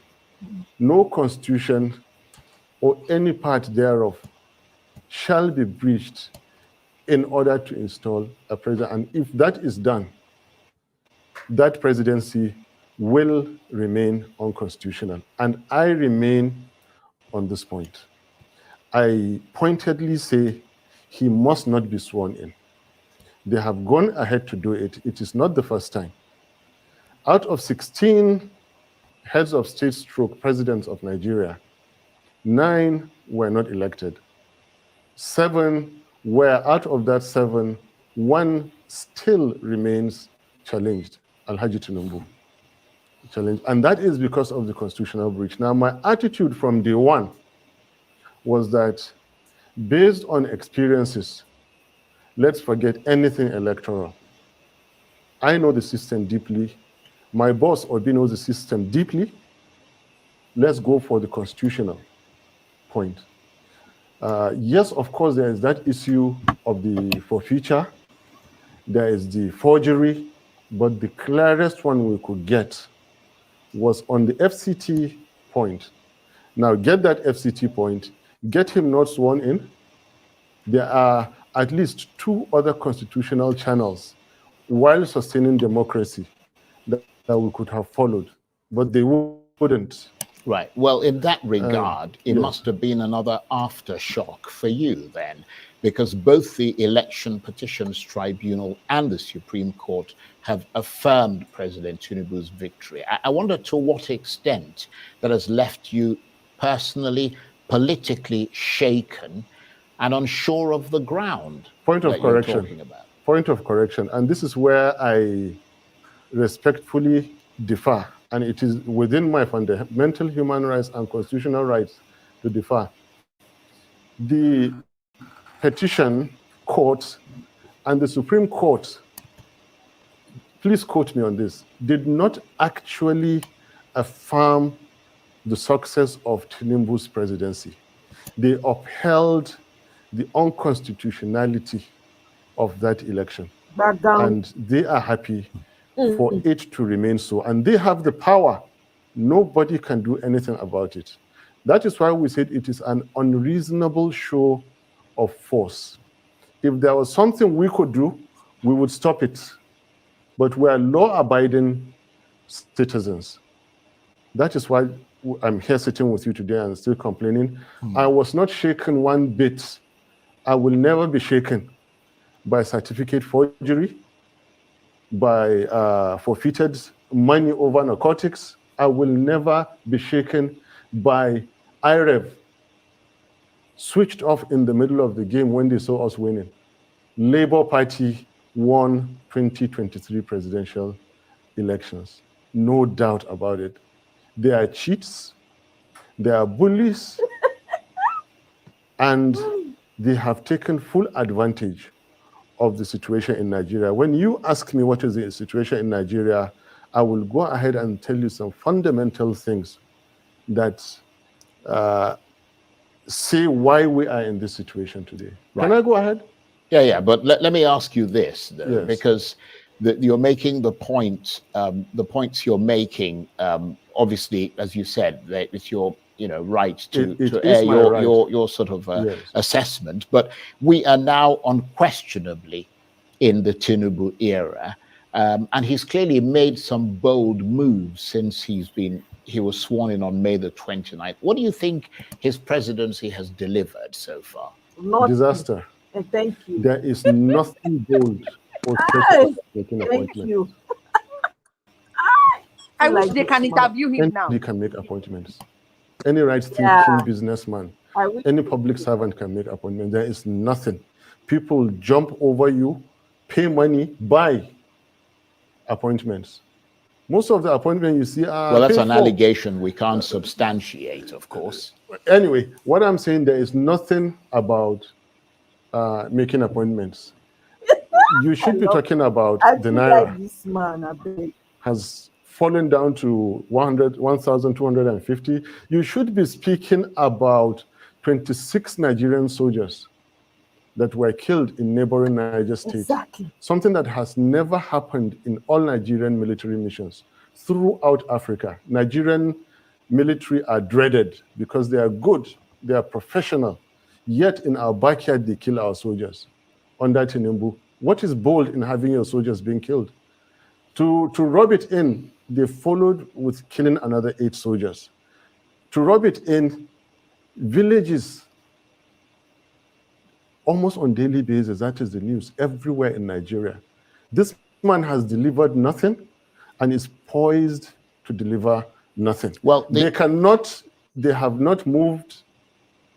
no constitution or any part thereof shall be breached in order to install a president. And if that is done, that presidency will remain unconstitutional. And I remain on this point. I pointedly say he must not be sworn in. They have gone ahead to do it. It is not the first time. Out of 16 heads of state stroke presidents of Nigeria, 9 were not elected. 7 were, out of that 7, 1 still remains challenged, Alhaji Tinubu. Challenged. And that is because of the constitutional breach. Now, my attitude from day one was that based on experiences, let's forget anything electoral. I know the system deeply. My boss, Obi, knows the system deeply. Let's go for the constitutional point. Yes, of course, there is that issue of the forfeiture. There is the forgery, but the clearest one we could get was on the FCT point. Now, get that FCT point, get him not sworn in. There are at least 2 other constitutional channels while sustaining democracy that we could have followed, but they wouldn't. Right. Well, in that regard, it must have been another aftershock for you then, because both the Election Petitions Tribunal and the Supreme Court have affirmed President Tinubu's victory. I wonder to what extent that has left you personally, politically shaken and unsure of the ground. Point of correction. Point of correction. And this is where I respectfully differ. And it is within my fundamental human rights and constitutional rights to differ. The petition court and the Supreme Court, please quote me on this, did not actually affirm the success of Tinubu's presidency. They upheld the unconstitutionality of that election. and they are happy for it to remain so. And they have the power. Nobody can do anything about it. That is why we said it is an unreasonable show of force. If there was something we could do, we would stop it. But we are law-abiding citizens. That is why I'm here sitting with you today and still complaining. I was not shaken one bit. I will never be shaken by certificate forgery, by forfeited money over narcotics. I will never be shaken by IREV switched off in the middle of the game when they saw us winning. Labour Party won 2023 presidential elections. No doubt about it. They are cheats, they are bullies, and they have taken full advantage of the situation in Nigeria. When you ask me what is the situation in Nigeria, I will go ahead and tell you some fundamental things that say why we are in this situation today. Right. Can I go ahead? Yeah, but let me ask you this, though, Yes. because you're making the point, the points you're making, obviously, as you said, that it's your right to air your sort of Yes. assessment. But we are now unquestionably in the Tinubu era, and he's clearly made some bold moves since he was sworn in on May the 29th. What do you think his presidency has delivered so far? Disaster. Thank you. There is nothing bold or making appointment. Thank you. I wish they can interview him now. Anybody can make appointments. Any right-thinking businessman, any public servant can make appointments. There is nothing. People jump over you, pay money, buy appointments. Most of the appointments you see are well, that's paid an for. allegation we can't substantiate, of course. Anyway, what I'm saying, there is nothing about making appointments. You should be talking about the Naira. Like this man, I beg. Has fallen down to 1,250. You should be speaking about 26 Nigerian soldiers that were killed in neighboring Niger State. Exactly. Something that has never happened in all Nigerian military missions throughout Africa. Nigerian military are dreaded because they are good, they are professional, yet in our backyard they kill our soldiers under Tinubu. What is bold in having your soldiers being killed? To rub it in, they followed with killing another 8 soldiers. To rub it in, villages almost on daily basis, that is the news, everywhere in Nigeria. This man has delivered nothing and is poised to deliver nothing. Well, they have not moved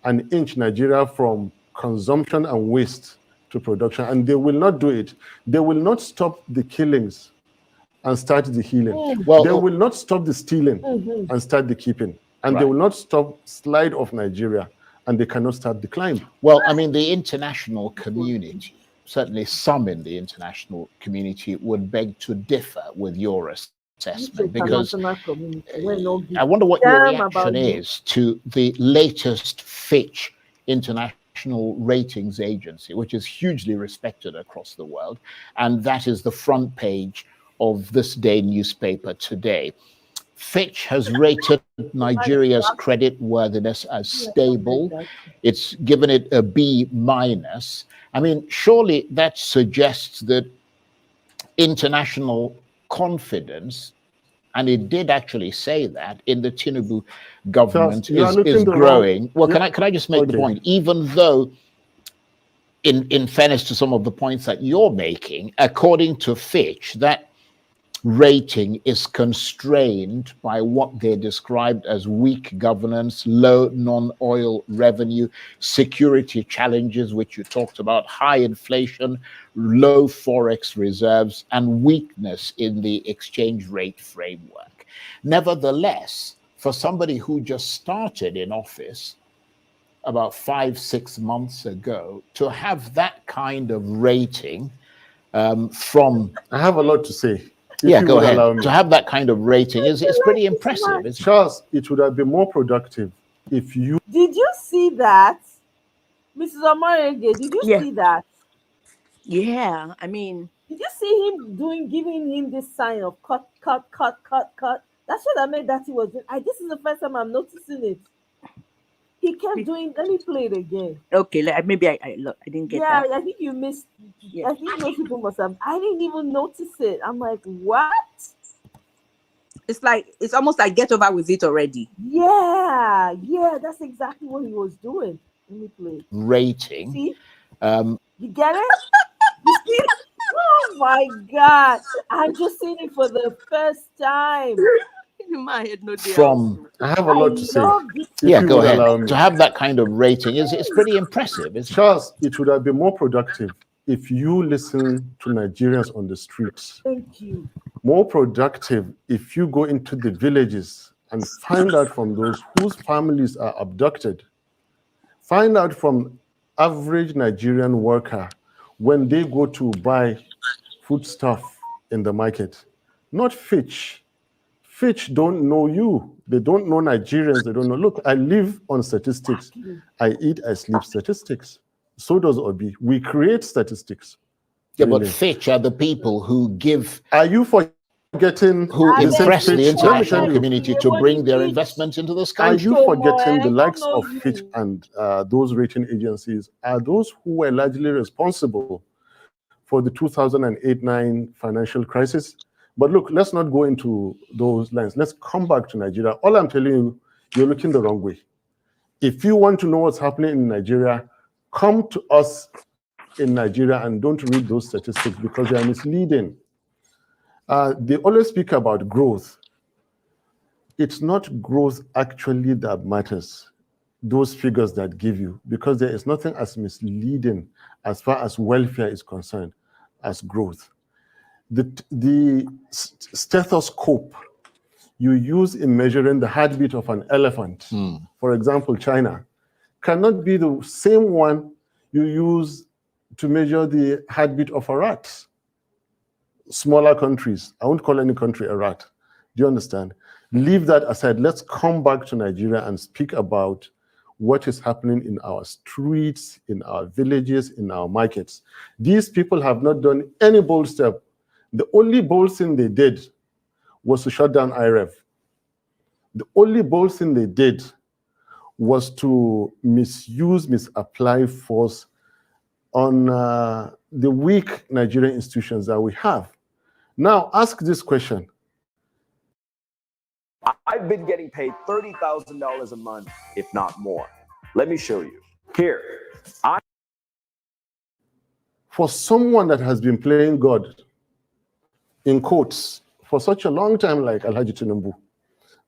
an inch Nigeria from consumption and waste to production, and they will not do it. They will not stop the killings and start the healing. Well, they will not stop the stealing and start the keeping. And they will not stop slide of Nigeria, and they cannot start the climb. Well, I mean, the international community, certainly some in the international community, would beg to differ with your assessment, because I wonder what your reaction is to the latest Fitch International Ratings Agency, which is hugely respected across the world, and that is the front page of this day newspaper today. Fitch has rated Nigeria's credit worthiness as stable. It's given it a B-. I mean, surely that suggests that international confidence, and it did actually say that, in the Tinubu government is growing. Well, can I just make the point? Even though, in fairness to some of the points that you're making, according to Fitch, that rating is constrained by what they described as weak governance, low non-oil revenue, security challenges, which you talked about, high inflation, low forex reserves, and weakness in the exchange rate framework. Nevertheless, for somebody who just started in office about 5-6 months ago, to have that kind of rating from... I have a lot to say. Yeah, go ahead. To have that kind of rating is pretty impressive. Charles, it would have been more productive if you... Did you see that? Mrs. Omarege, did you see that? Yeah, I mean, Did you see him giving him this sign of cut, cut, cut, cut, cut? That's what I meant that he was doing. This is the first time I'm noticing it. He kept doing. Let me play it again. Okay, maybe I didn't get Yeah, that. I think you missed. Yeah. I think most people must have. I didn't even notice it. I'm like, what? It's almost like get over with it already. Yeah, that's exactly what he was doing. Let me play. Rating. See? You get it? You see it? Oh my God. I'm just seeing it for the first time. My head, no From I have a lot to say. Yeah, If you go would ahead. allow me. To have that kind of rating is pretty impressive, isn't Charles, it would have been more productive if you listen to Nigerians on the streets. Thank you. More productive if you go into the villages and find out from those whose families are abducted. Find out from average Nigerian worker when they go to buy foodstuff in the market. Not Fitch. Fitch don't know you. They don't know Nigerians. They don't know. Look, I live on statistics. I eat, I sleep statistics. So does Obi. We create statistics. Yeah, but Fitch are the people who give. Are you forgetting who impress the international Fitch, community to bring their investments into this Are country? you forgetting the likes of Fitch and those rating agencies are those who were largely responsible for the 2008-9 financial crisis? But look, let's not go into those lines. Let's come back to Nigeria. All I'm telling you, you're looking the wrong way. If you want to know what's happening in Nigeria, come to us in Nigeria and don't read those statistics because they are misleading. They always speak about growth. It's not growth actually that matters, those figures that give you, because there is nothing as misleading as far as welfare is concerned as growth. The stethoscope you use in measuring the heartbeat of an elephant, for example, China, cannot be the same one you use to measure the heartbeat of a rat. Smaller countries, I won't call any country a rat. Do you understand? Leave that aside. Let's come back to Nigeria and speak about what is happening in our streets, in our villages, in our markets. These people have not done any bold step. The only bold thing they did was to shut down IREV. The only bold thing they did was to misapply force on the weak Nigerian institutions that we have. Now, ask this question. I've been getting paid $30,000 a month, if not more. Let me show you. Here, For someone that has been playing God, in quotes, for such a long time like Alhaji Tinubu,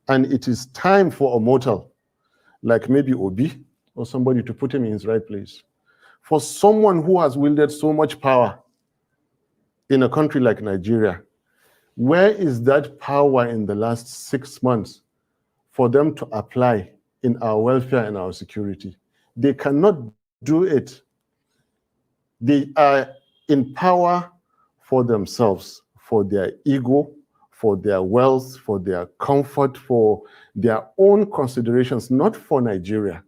and it is time for a mortal, like maybe Obi, or somebody to put him in his right place. For someone who has wielded so much power in a country like Nigeria, where is that power in the last 6 months for them to apply in our welfare and our security? They cannot do it. They are in power for themselves, for their ego, for their wealth, for their comfort, for their own considerations, not for Nigeria.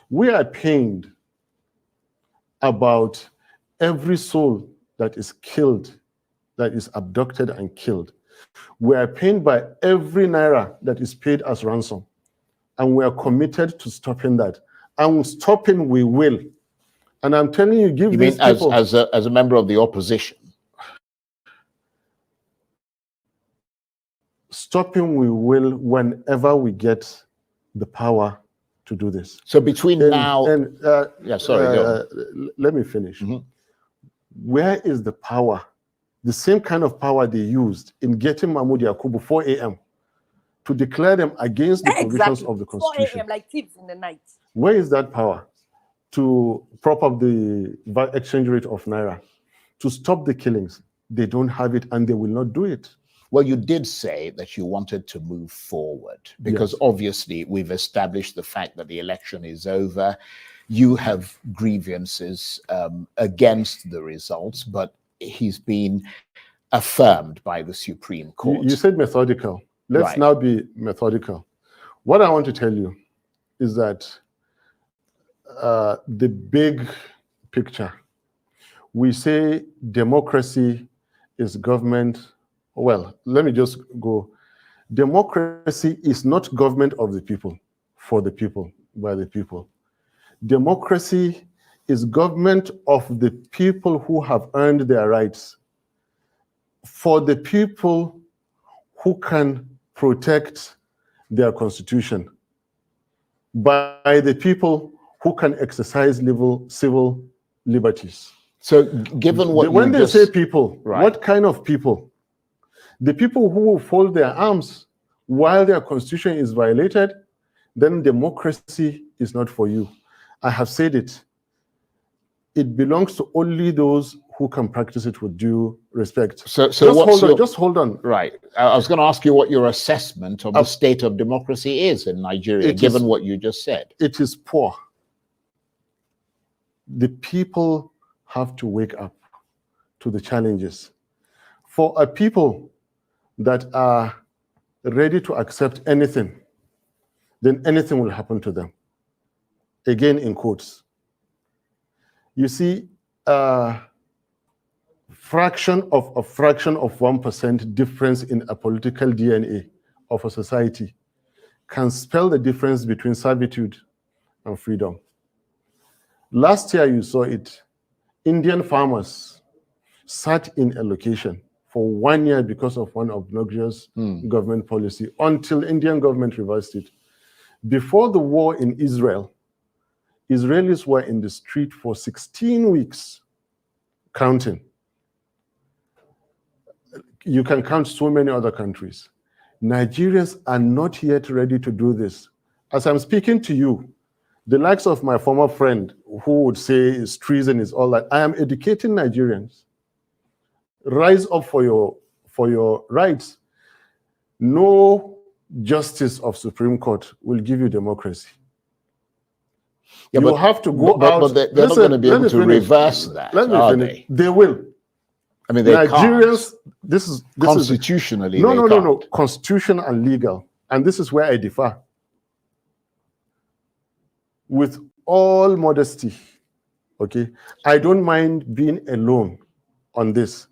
We are pained about every soul that is killed, that is abducted and killed. We are pained by every naira that is paid as ransom. And we are committed to stopping that. And stopping we will. And I'm telling you, give these people... as a member of the opposition? Stopping we will whenever we get the power to do this. So between now... let me finish. Where is the power? The same kind of power they used in getting Mahmoud Yakubu 4 a.m. to declare them against the provisions of the Constitution. 4 a.m. like thieves in the night. Where is that power to prop up the exchange rate of Naira, to stop the killings? They don't have it and they will not do it. Well, you did say that you wanted to move forward because obviously we've established the fact that the election is over. You have grievances against the results, but he's been affirmed by the Supreme Court. You said methodical. Let's now be methodical. What I want to tell you is that the big picture, we say democracy is government. Well, let me just go. Democracy is not government of the people, for the people, by the people. Democracy is government of the people who have earned their rights, for the people who can protect their constitution, by the people who can exercise civil liberties. So given what when they just say people, right. What kind of people? The people who will fold their arms while their constitution is violated, then democracy is not for you. I have said it. It belongs to only those who can practice it with due respect. So just hold on. Right. I was going to ask you what your assessment of the state of democracy is in Nigeria, given what you just said. It is poor. The people have to wake up to the challenges. For a people that are ready to accept anything, then anything will happen to them. Again, in quotes. You see, a fraction of 1% difference in a political DNA of a society can spell the difference between servitude and freedom. Last year, you saw it. Indian farmers sat in a location for 1 year because of one obnoxious government policy until Indian government reversed it. Before the war in Israel, Israelis were in the street for 16 weeks, counting. You can count so many other countries. Nigerians are not yet ready to do this. As I'm speaking to you, the likes of my former friend who would say it's treason, is all that, I am educating Nigerians. Rise up for your rights. No justice of Supreme Court will give you democracy. Yeah, you have to go out. But they're not going to be able to reverse that, are they? They will. I mean, they Nigerians, can't. This is Constitutionally, no. Constitution and legal. And this is where I differ. With all modesty, okay, I don't mind being alone on this,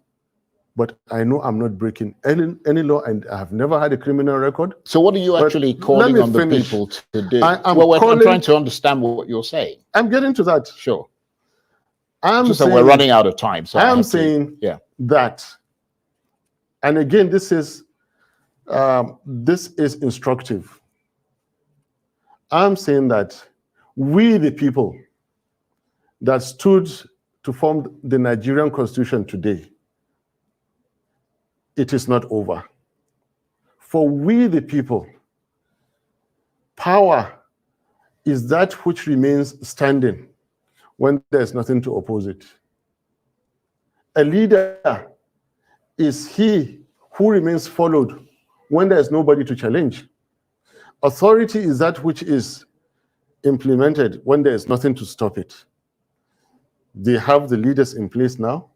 but I know I'm not breaking any law, and I have never had a criminal record. So what are you actually calling on the people to do? I'm trying to understand what you're saying. I'm getting to that. Sure. Just that we're running out of time. So I'm saying that, and again, this is instructive. I'm saying that we, the people that stood to form the Nigerian Constitution today, it is not over. For we, the people, power is that which remains standing when there's nothing to oppose it. A leader is he who remains followed when there's nobody to challenge. Authority is that which is implemented when there is nothing to stop it. They have the leaders in place now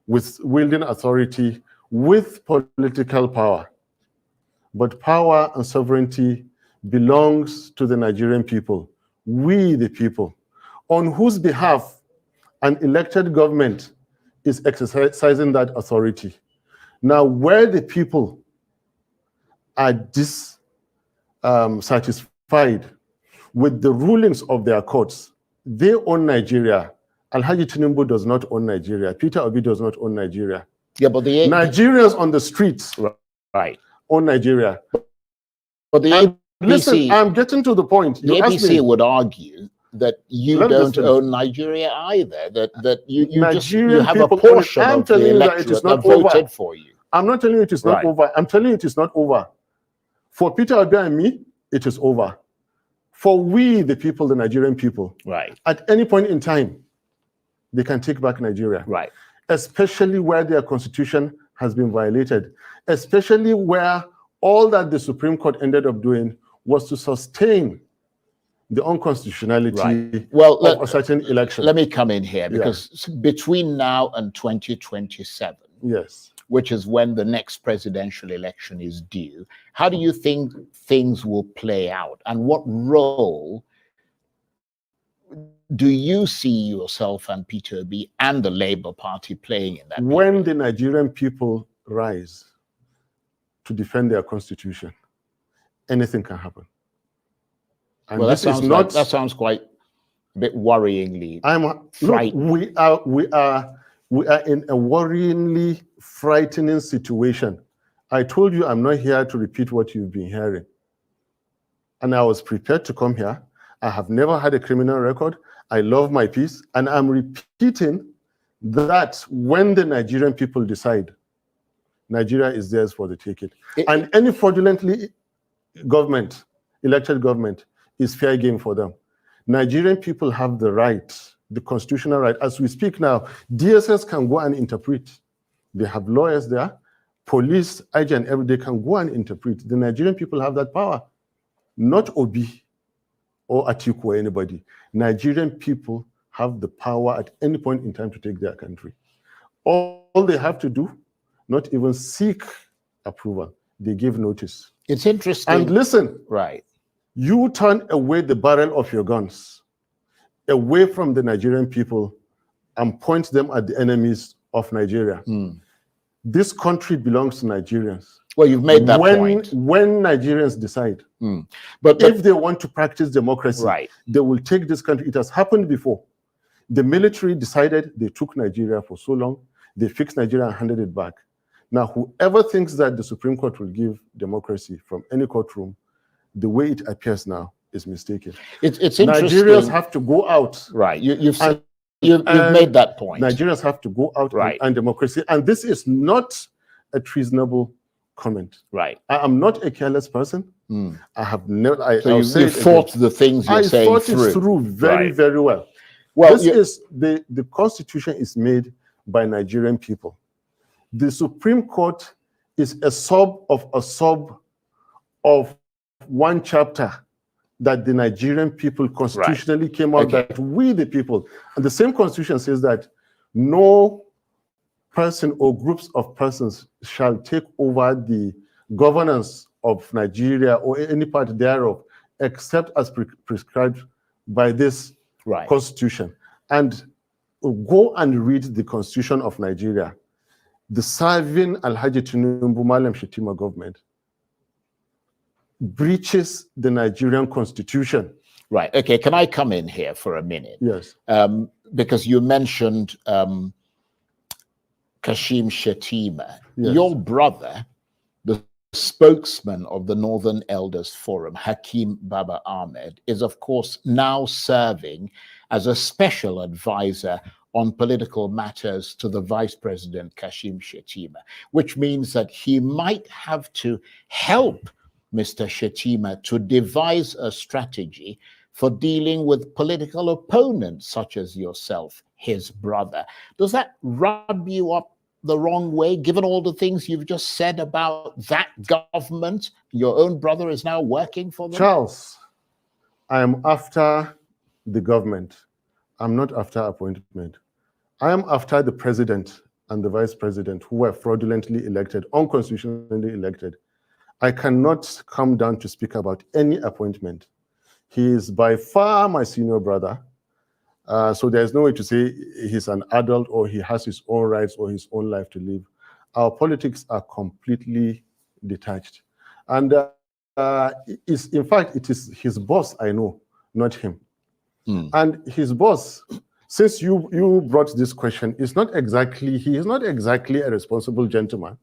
with wielding authority with political power. But power and sovereignty belongs to the Nigerian people, we the people, on whose behalf an elected government is exercising that authority. Now, where the people are dissatisfied with the rulings of their courts, they own Nigeria. Alhaji Tinubu does not own Nigeria. Peter Obi does not own Nigeria. Yeah, but the Nigerians on the streets own Nigeria. But the ABC, listen, I'm getting to the point. The ABC would argue that you don't own Nigeria either. That you have a portion of the electorate that voted for you. I'm not telling you it is not over. I'm telling you it is not over. For Peter Obi and me, it is over. For we, the people, the Nigerian people, at any point in time, they can take back Nigeria. Especially where their constitution has been violated. Especially where all that the Supreme Court ended up doing was to sustain the unconstitutionality of a certain election. Let me come in here, because between now and 2027, which is when the next presidential election is due, how do you think things will play out? And what role do you see yourself and Peter Obi and the Labour Party playing in that? When the Nigerian people rise to defend their constitution, anything can happen. And well, this is not. That sounds quite a bit worryingly. Look, we are in a worryingly frightening situation. I told you I'm not here to repeat what you've been hearing. And I was prepared to come here. I have never had a criminal record. I love my peace. And I'm repeating that when the Nigerian people decide, Nigeria is theirs for the taking. And any fraudulently elected government is fair game for them. Nigerian people have the right, the constitutional right. As we speak now, DSS can go and interpret. They have lawyers there, police, agent, they can go and interpret. The Nigerian people have that power. Not Obi or Atiku or anybody. Nigerian people have the power at any point in time to take their country. All they have to do, not even seek approval. They give notice. It's interesting. And listen, right? You turn away the barrel of your guns, away from the Nigerian people, and point them at the enemies of Nigeria. This country belongs to Nigerians. Well, you've made that point. When Nigerians decide, but if they want to practice democracy, they will take this country. It has happened before. The military decided, they took Nigeria for so long, they fixed Nigeria and handed it back. Now, whoever thinks that the Supreme Court will give democracy from any courtroom, the way it appears now is mistaken. It's interesting. Nigerians have to go out. Right. You've made that point. Nigerians have to go out and democracy. And this is not a treasonable comment. Right. I am not a careless person. I have never. So you thought the things you're saying through. I thought it through very, very well. Well, this is the Constitution is made by Nigerian people. The Supreme Court is a sub of one chapter that the Nigerian people constitutionally came out that we the people, and the same constitution says that no person or groups of persons shall take over the governance of Nigeria or any part thereof, except as prescribed by this constitution. And go and read the constitution of Nigeria. The serving Alhaji Tinubu Malam Shetima government breaches the Nigerian constitution. Right. Okay. Can I come in here for a minute? Yes. Because you mentioned Kashim Shettima. Yes. Your brother, the spokesman of the Northern Elders Forum, Hakeem Baba Ahmed, is of course now serving as a special advisor on political matters to the Vice President Kashim Shettima, which means that he might have to help Mr. Shettima to devise a strategy for dealing with political opponents such as yourself, his brother. Does that rub you up the wrong way, given all the things you've just said about that government? Your own brother is now working for them? Charles, I am after the government. I'm not after appointment. I am after the president and the vice president who were fraudulently elected, unconstitutionally elected. I cannot come down to speak about any appointment. He is by far my senior brother. So there's no way to say he's an adult or he has his own rights or his own life to live. Our politics are completely detached. And in fact, it is his boss I know, not him. And his boss, since you brought this question, he is not exactly a responsible gentleman.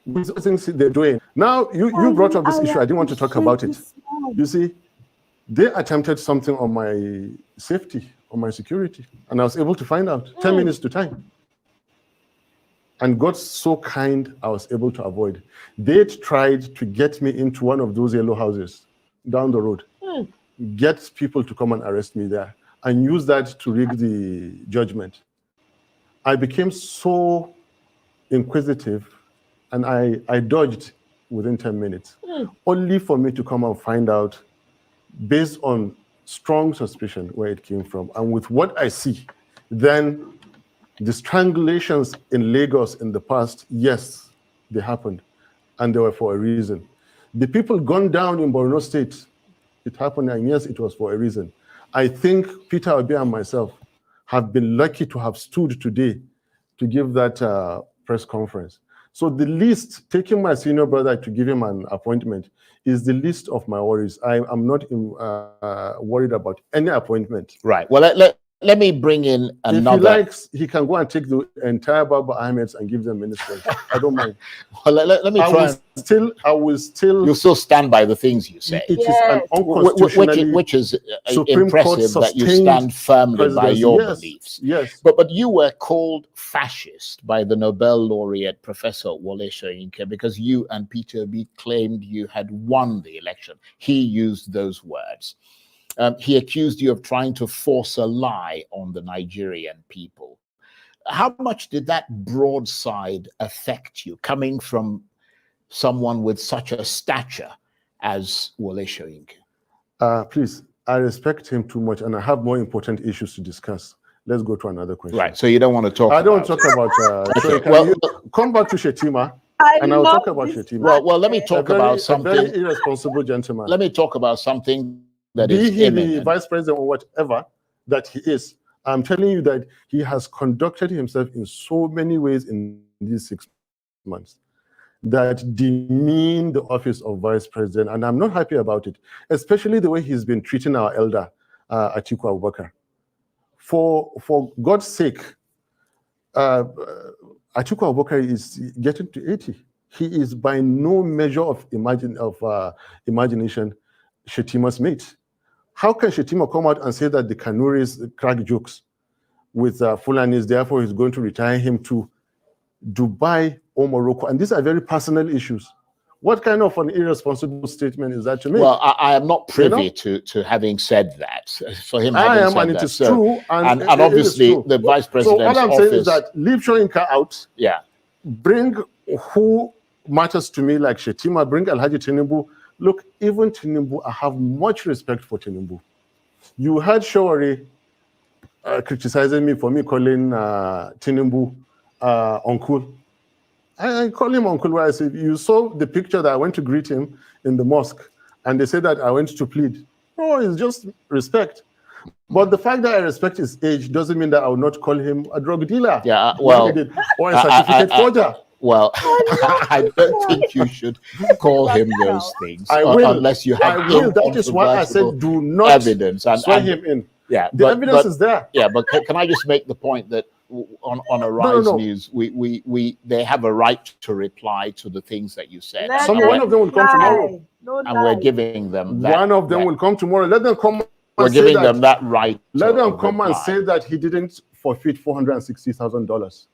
With the things they're doing. Now, you brought up this issue. I didn't want to talk about it. You see, they attempted something on my safety, on my security, and I was able to find out 10 minutes to time. And God so kind, I was able to avoid. They tried to get me into one of those yellow houses down the road, get people to come and arrest me there, and use that to rig the judgment. I became so inquisitive, and I dodged within 10 minutes, only for me to come and find out, based on strong suspicion, where it came from. And with what I see, then the strangulations in Lagos in the past, yes, they happened, and they were for a reason. The people gunned down in Borno State, it happened, and yes, it was for a reason. I think Peter Obi and myself have been lucky to have stood today to give that press conference. So the least, taking my senior brother to give him an appointment is the least of my worries. I'm not worried about any appointment. Right. Well, let me bring in another. If he likes, he can go and take the entire Baba Ahmeds and give them ministers. I don't mind. Well, let me try. I will still. You'll still stand by the things you say. It is an unconstitutionally which is Supreme impressive that you stand firmly by your beliefs. Yes. But you were called fascist by the Nobel laureate Professor Wole Soyinka because you and Peter Obi claimed you had won the election. He used those words. He accused you of trying to force a lie on the Nigerian people. How much did that broadside affect you, coming from someone with such a stature as Wole Soyinka? Please, I respect him too much, and I have more important issues to discuss. Let's go to another question. Right, so you don't want to talk I don't talk about... Okay, well, come back to Shetima, and I'll talk about Shetima. Well, let me talk about something... A very irresponsible gentleman. Let me talk about something that Be is he imminent. the vice president or whatever that he is, I'm telling you that he has conducted himself in so many ways in these 6 months that demean the office of vice president, and I'm not happy about it, especially the way he's been treating our elder, Atiku Abubakar. For God's sake, Atiku Abubakar is getting to 80. He is by no measure of imagination Shetima's mate. How can Shetima come out and say that the Kanuris crack jokes with Fulanis, therefore he's going to retire him to Dubai or Morocco? And these are very personal issues. What kind of an irresponsible statement is that to make? Well, I am not privy to having said that. For him, I having am, said and it that. is true. And obviously, the vice president's So all I'm office, saying is that leave Soyinka out. Yeah. Bring who matters to me, like Shetima. Bring Alhaji Tinubu. Look, even Tinubu, I have much respect for Tinubu. You heard Shawari criticizing me for me calling Tinubu uncle. I call him uncle. Where I said, you saw the picture that I went to greet him in the mosque, and they said that I went to plead. No, it's just respect. But the fact that I respect his age doesn't mean that I will not call him a drug dealer. Yeah, well, or a certificate forger. Well, I don't think you should call him those things. I will, unless you have. I will. That is why I said do not evidence and swear him in. Yeah, the evidence is there. Yeah, but can I just make the point that on Arise News, they have a right to reply to the things that you said. One of them will come tomorrow, and we're giving them that. One of them will come tomorrow. Let them come. We're giving them that right. Let them come and say that he didn't forfeit $460,000.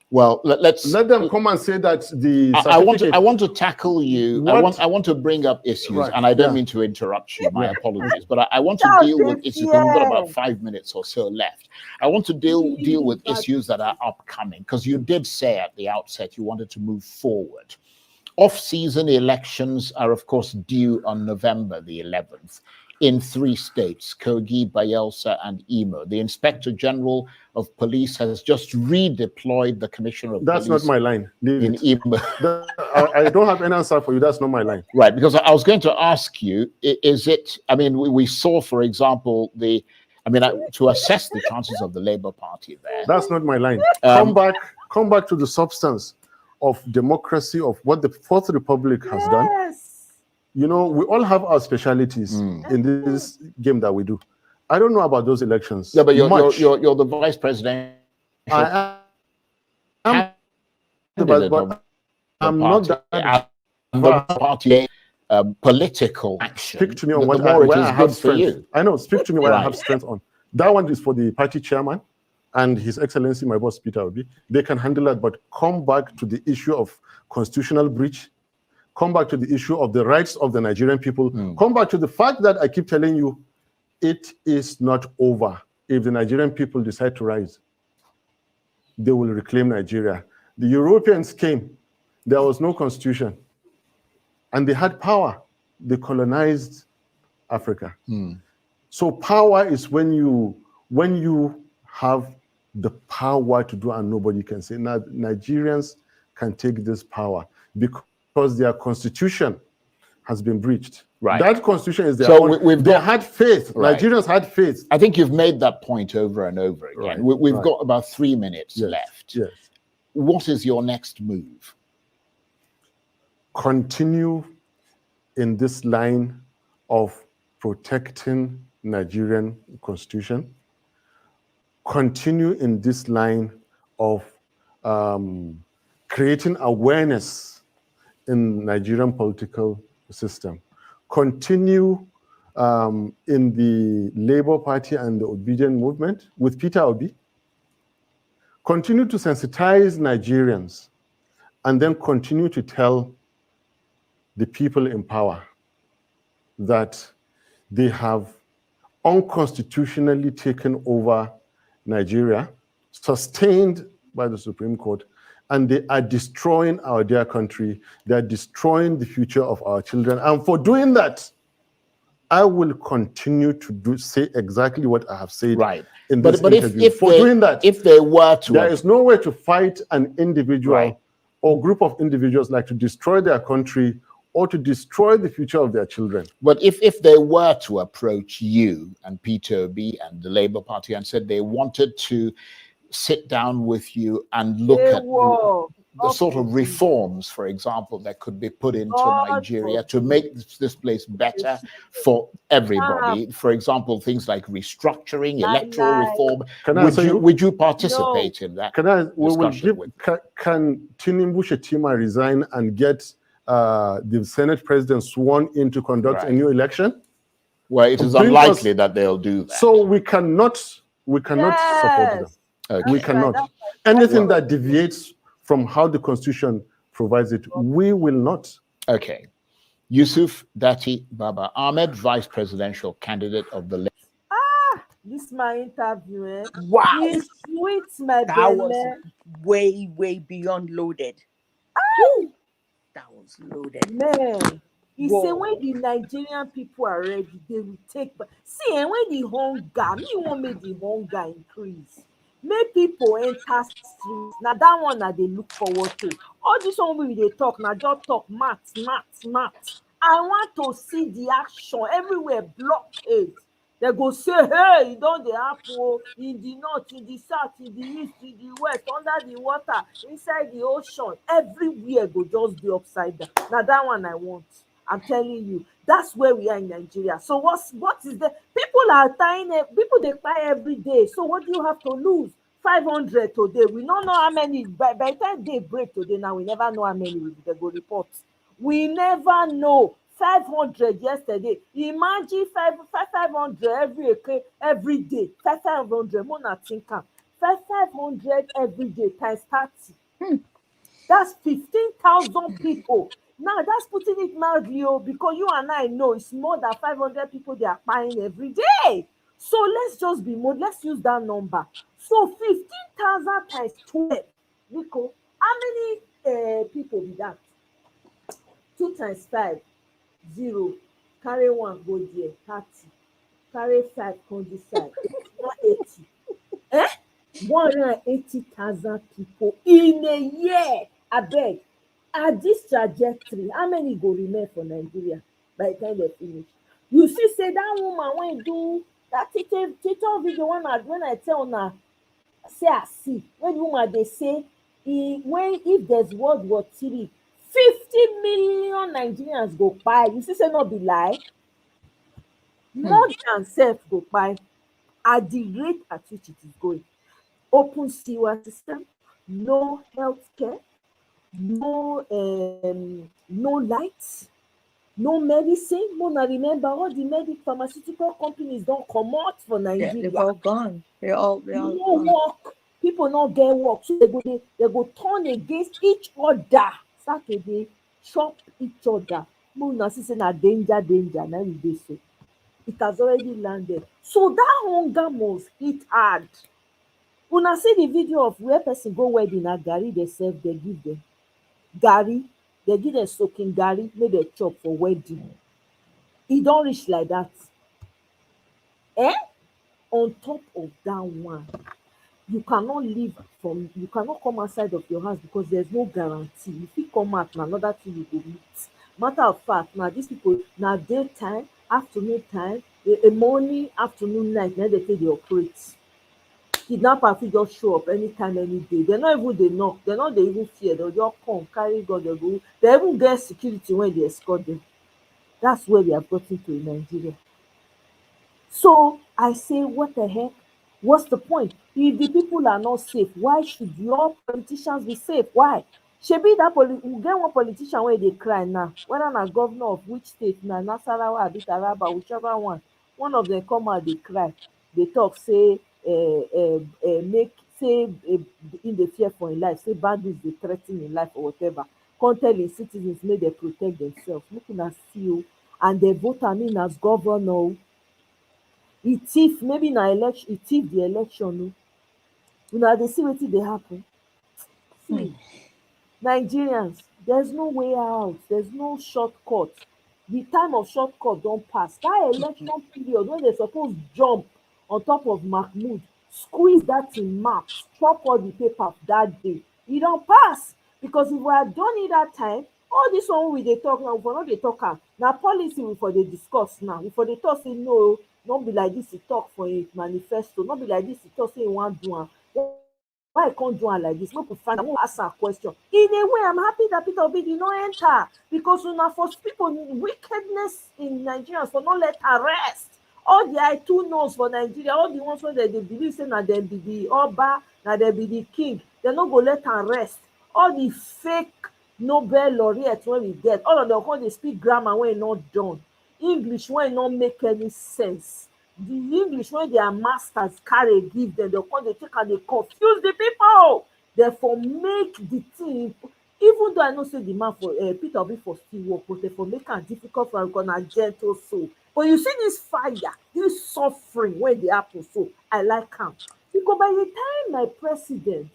Well, let them come and say that the I want to tackle you. I want to bring up issues, and I don't mean to interrupt you. My apologies, but I want to deal with issues. We've got about 5 minutes or so left. I want to deal with issues that are upcoming, because you did say at the outset you wanted to move forward. Off-season elections are, of course, due on November the 11th. In 3 states, Kogi, Bayelsa, and Imo. The Inspector General of Police has just redeployed the Commissioner of Police. That's not my line. In Imo. I don't have any answer for you. That's not my line. Right, because I was going to ask you, is it, I mean, we saw, for example, to assess the chances of the Labour Party there. That's not my line. Come back to the substance of democracy, of what the Fourth Republic has done. You know, we all have our specialities in this game that we do. I don't know about those elections. Yeah, but you're the vice president. I am, but I'm not that. The party political action. Speak to me on where I have strength. I know. Speak to me where I have strength on. That one is for the party chairman and His Excellency, my boss Peter Obi. They can handle that. But come back to the issue of constitutional breach. Come back to the issue of the rights of the Nigerian people. Come back to the fact that I keep telling you, it is not over. If the Nigerian people decide to rise, they will reclaim Nigeria. The Europeans came. There was no constitution. And they had power. They colonized Africa. So power is when you have the power to do and nobody can say. Now, Nigerians can take this power because their constitution has been breached. Right. That constitution is there. So we've they got, had faith. Right. Nigerians had faith. I think you've made that point over and over again. Right. We've Right. got about 3 minutes Yes. left. Yes. What is your next move? Continue in this line of protecting Nigerian constitution. Continue in this line of creating awareness in Nigerian political system. Continue in the Labour Party and the Obedient Movement with Peter Obi. Continue to sensitize Nigerians and then continue to tell the people in power that they have unconstitutionally taken over Nigeria, sustained by the Supreme Court, and they are destroying our dear country. They are destroying the future of our children. And for doing that, I will continue to say exactly what I have said in this interview. Doing that, if they were to, there is no way to fight an individual or group of individuals like to destroy their country or to destroy the future of their children. But if they were to approach you and Peter Obi and the Labour Party and said they wanted to sit down with you and look at the sort of reforms, for example, that could be put into Nigeria to make this place better for everybody. For example, things like restructuring, electoral reform. Would you participate in that? Can Tinubu Shetima resign and get the Senate president sworn in to conduct a new election? Well, it is unlikely that they'll do that. So we cannot support them. Okay. We cannot. Anything that deviates from how the Constitution provides it, we will not. Okay. Yusuf Dati Baba Ahmed, Vice Presidential Candidate of the Left. This my interview, eh? Wow. It's sweet, my that baby. was way beyond loaded. That was loaded. Man, he Whoa. say when the Nigerian people are ready, they will take back. See, and when the hunger, me won't make the hunger increase. Make people enter streets. Now that one that they look forward to. All this one we they talk, now just talk maths. I want to see the action everywhere, blockade. They go say, hey, you don't the apple in the north, in the south, in the east, in the west, under the water, inside the ocean, everywhere go just be upside down. Now that one I want. I'm telling you, that's where we are in Nigeria. So what is the people are dying? People they buy every day. So what do you have to lose? 500 today. We don't know how many. By the time they break today, now we never know how many they go report. We never know. 500 yesterday. Imagine 500 every day. 500 more not think 500 every day times 30. That's 15,000 people. Now that's putting it mildly, because you and I know it's more than 500 people they are buying every day. So let's just be more. Let's use that number. So 15,000 times 12. Nico, how many people be that? 2 times 5. 0, carry 1 go there, 30, carry 5 come this side, 180. 180,000 people in a year. I beg. At this trajectory, how many go remain for Nigeria by the time they finish? You see, say that woman when do that teacher video when I tell her, say I see when the woman they say if there's World War III, 50 million Nigerians go buy. You see, say not be lie. More than self go buy at the rate at which it is going. Open sewer system, no healthcare, no lights, no medicine. Mona, remember all the pharmaceutical companies don't come out for Nigeria. Yeah, they've all gone. They're all no gone. work. People not get work, so they go turn against each other. Saturday, chop each other. Mona, see say na danger. Now we dey so. It has already landed. So that hunger must hit hard. Una see the video of where person go wedding na garri they serve, they give them garri, they give them soaking garri, make they chop for wedding. E don reach like that. On top of that one, you cannot come outside of your house because there's no guarantee. If you come out na another thing you go meet. Matter of fact, now these people now daytime, afternoon time, morning, afternoon, night, now they take the operate. Kidnapper fit just show up anytime, any day. They're not even dey knock, they're not dey even fear, they'll just come, carry gun, they go. They even get security when they escort them. That's where we have gotten to in Nigeria. So I say, what the heck? What's the point? If the people are not safe, why should your politicians be safe? Why? Shebi that we get one politician where they cry now, whether na governor of which state, na Nasarawa abi Taraba, whichever one. One of them come out dey cry, dey talk say make say in dey fear for im life, say bandits dey threa ten im life or whatever. Come tell im citizens make dem protect themselves. Make una see o, and dem vote am in as governor o. E thief, maybe na election, e thief the election o. Una dey see wetin dey happen. See, Nigerians, there's no way out, there's no shortcut. The time of shortcut don pass. That election period when they suppose jump on top of Mahmood, squeeze that im mouth, chop all the paper that day, e don pass. Because if we had done it that time, all this one we dey talk now, we for no dey talk am. Na policy we for dey discuss now. We for dey talk say no, no be like this e talk for im manifesto, no be like this e talk say e wan do am. Why I can't do am like this? Make we find am, make we ask am question. In a way, I'm happy that Peter Obi did not enter, because una for people wickedness in Nigerians for not let her rest. All the I2 knows for Nigeria, all the ones where they believe say na dem be the Oba, na dem be the king, they no go let her rest. All the fake Nobel laureates when we get, all of them come dey speak grammar wey not done, English wey no make any sense. The English wey their masters carry give them, they come dey take and dey confuse the people. Therefore make the thing, even though I know say the man for Peter Obi for still work, but therefore make am difficult for am because na gentle soul. But you see this fire, this suffering wey dey happen, so I like am. Because by the time my president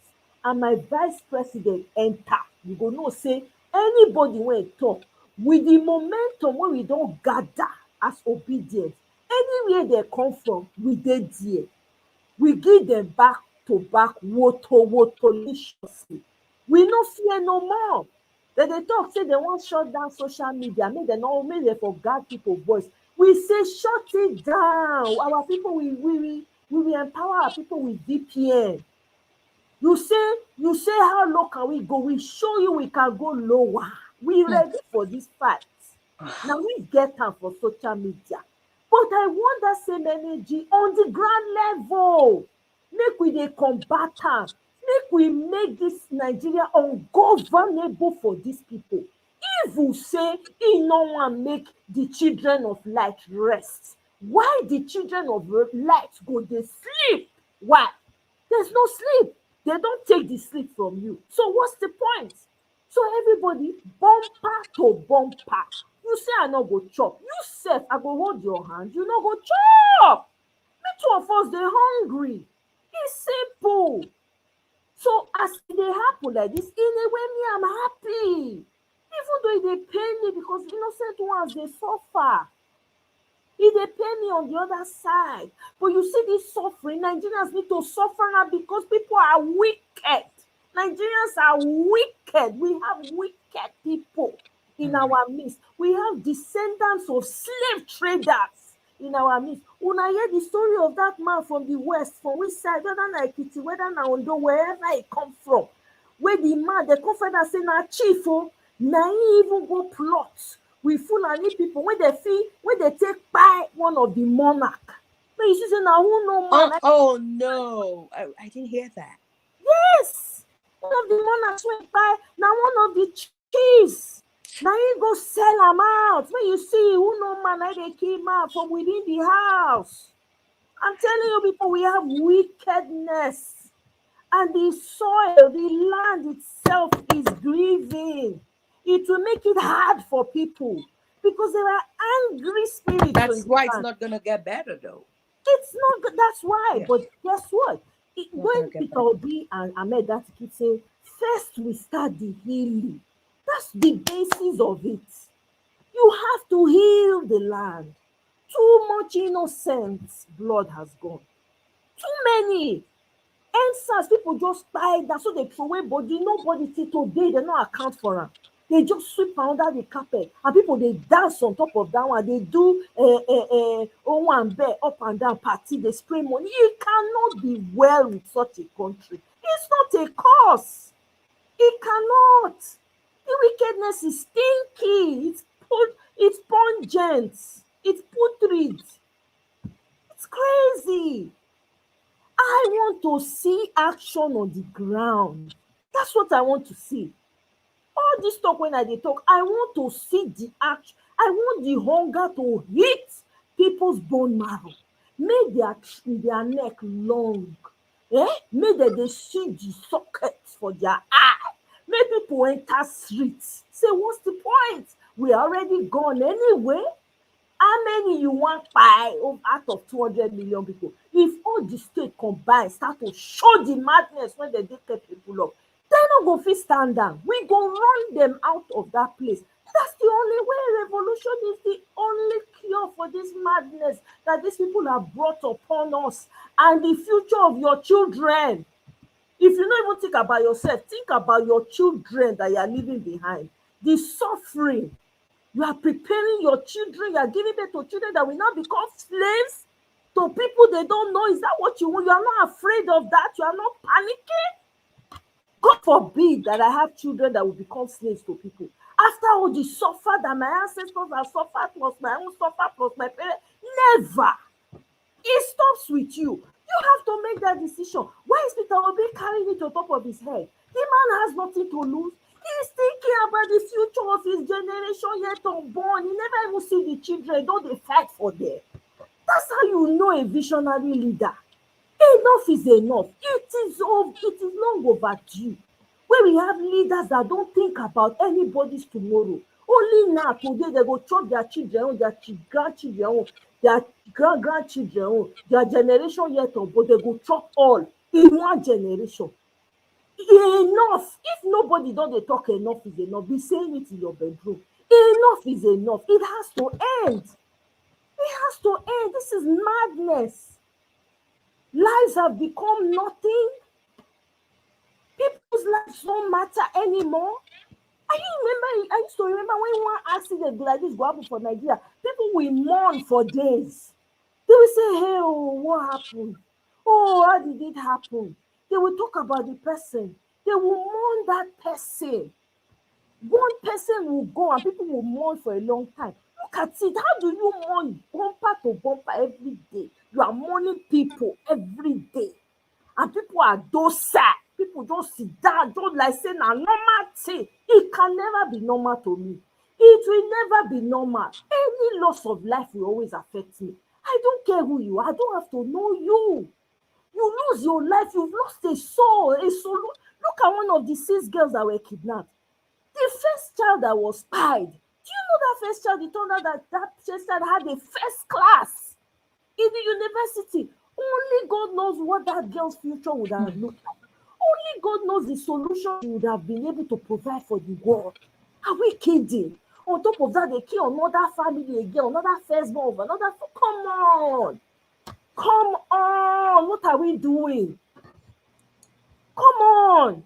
and my vice president enter, you go know say anybody wey talk with the momentum wey we don gather as obedience, anywhere they come from, we dey there. We give them back to back, woto we no fear no more. Dem dey talk say they wan shut down social media, make dem for guard people voice. We say shut it down. Our people we will empower our people with VPN. You say how low can we go? We show you we can go lower. We ready for this fight. Now we get am for social media, but I want that same energy on the ground level. Make we dey combat am. Make we make this Nigeria ungovernable for these people. If we say e no wan make the children of light rest, why the children of light go dey sleep? Why? There's no sleep. They don't take the sleep from you. So what's the point? So everybody, bumper to bumper. You say I no go chop. You sef, I go hold your hand. You no go chop. Me two of us dey hungry. It's simple. So as e dey happen like this, in a way me I'm happy. Even though e dey pain me because innocent ones dey suffer. E dey pain me on the other side. But you see this suffering, Nigerians need to suffer now because people are wicked. Nigerians are wicked. We have wicked people in our midst. We have descendants of slave traders in our midst. Una hear the story of that man from the west, from which side, whether na Ekiti, whether na Ondo, wherever he come from, where the man, the confederate say na chief, na he even go plot with Fulani people when they take by one of the monarch. But you see, say na who no man. Oh no, I didn't hear that. Yes, one of the monarchs went by. Now one of the chiefs. Now he go sell am out. When you see who no man, they came out from within the house. I'm telling you, people, we have wickedness, and the soil, the land itself is grieving. It will make it hard for people because there are angry spirits. That's why it's not gonna get better, though. It's not. That's why. Yeah. But guess what? When Peter Obi and Ahmed Datiki say, first we start the healing. That's the basis of it. You have to heal the land. Too much innocent blood has gone. Too many. Answers, people just buy that, so they throw away body. Nobody till today, they don't account for them. They just sweep under the carpet, and people they dance on top of that one. They do one bear up and down party. They spray money. It cannot be well with such a country. It's not a cause. It cannot. The wickedness is stinky. It's pungent. It's putrid. It's crazy. I want to see action on the ground. That's what I want to see. All this talk when I dey talk, I want to see the action. I want the hunger to hit people's bone marrow. Make their neck long. Make dem dey see the sockets for their eye. Make people enter streets. Say, what's the point? We are already gone anyway. How many you want buy out of 200 million people? If all the state combine start to show the madness when they take people up, they no go fit stand down. We go run them out of that place. That's the only way. Revolution is the only cure for this madness that these people have brought upon us and the future of your children. If you don't even think about yourself, think about your children that you are leaving behind. The suffering. You are preparing your children. You are giving birth to children that will not become slaves to people they don't know. Is that what you want? You are not afraid of that. You are not panicking. God forbid that I have children that will become slaves to people. After all the suffer that my ancestors have suffered, plus my own suffer, plus my parents, never. It stops with you. You have to make that decision. Why is Peter Obi carrying it on top of his head? The man has nothing to lose. He's thinking about the future of his generation yet unborn. He never even see the children, don't they fight for them? That's how you know a visionary leader. Enough is enough. It is long overdue. When we have leaders that don't think about anybody's tomorrow. Only now, today, they go chop their children, their grandchildren, their grandchildren, their generation yet unborn. They go chop all in one generation. Enough. If nobody don't they talk enough is enough, be saying it in your bedroom. Enough is enough. It has to end. It has to end. This is madness. Lives have become nothing. People's lives don't matter anymore. I used to remember when one accident like this go happen for Nigeria, people will mourn for days. They will say, hey, oh, what happened? Oh, how did it happen? They will talk about the person. They will mourn that person. One person will go and people will mourn for a long time. Look at it. How do you mourn bumper to bumper every day? You are mourning people every day. And people are docile. People don't sit down, don't like say na normal thing. It can never be normal to me. It will never be normal. Any loss of life will always affect me. I don't care who you are. I don't have to know you. You lose your life. You've lost a soul. Look at one of the 6 girls that were kidnapped. The first child that was spied. Do you know that first child? It turned out that first child had a first class in the university. Only God knows what that girl's future would have looked like. Only God knows the solution she would have been able to provide for the world. Are we kidding? On top of that, they kill another family again, another firstborn of another. Come on. Come on. What are we doing? Come on.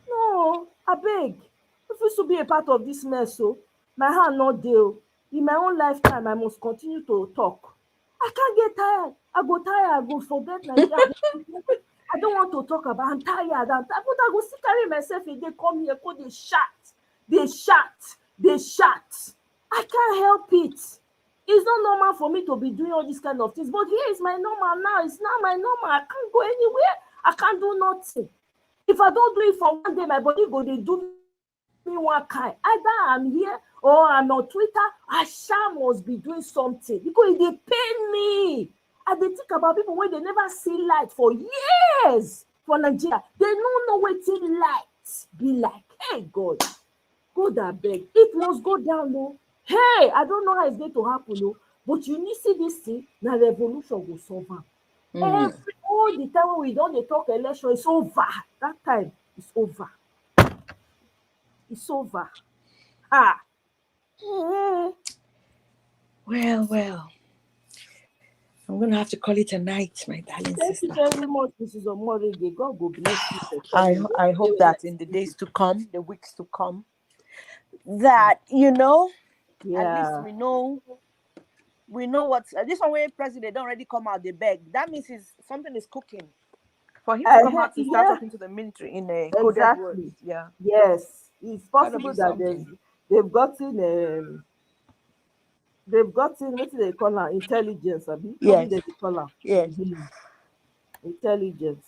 No, I beg. I refuse to be a part of this mess. So my hand not deal. In my own lifetime, I must continue to talk. I can't get tired. I go tired. I go forget Nigeria. I don't want to talk about. I'm tired. But I go still carry myself and they come here. They shout. I can't help it. It's not normal for me to be doing all these kind of things. But here is my normal now. It's not my normal. I can't go anywhere. I can't do nothing. If I don't do it for one day, my body go they do me one kind. Either I'm here or I'm on Twitter. I must be doing something because they pain me. And they think about people when they never see light for years for Nigeria. They don't know what light be like. Hey God, God I beg. It must go down, no. Hey, I don't know how it's going to happen, no. But you need to see this thing. Now revolution will solve them. All the time when we don't talk election, it's over. That time it's over. It's over. Well. I'm gonna have to call it a night, my darling Thank sister. you very much, Mrs. Omorige. God will bless you for I coming. hope that in the days to come, the weeks to come, that at least Yeah. we know what's this one where president don't already come out the beg. That means something is cooking for him to come out to start Yeah. talking to the military in a coded words. Exactly. Yeah. Yes. It's Gotta possible be that something. they've gotten what do they call her? Intelligence, abi? Yes. They call her. Yes. Intelligence.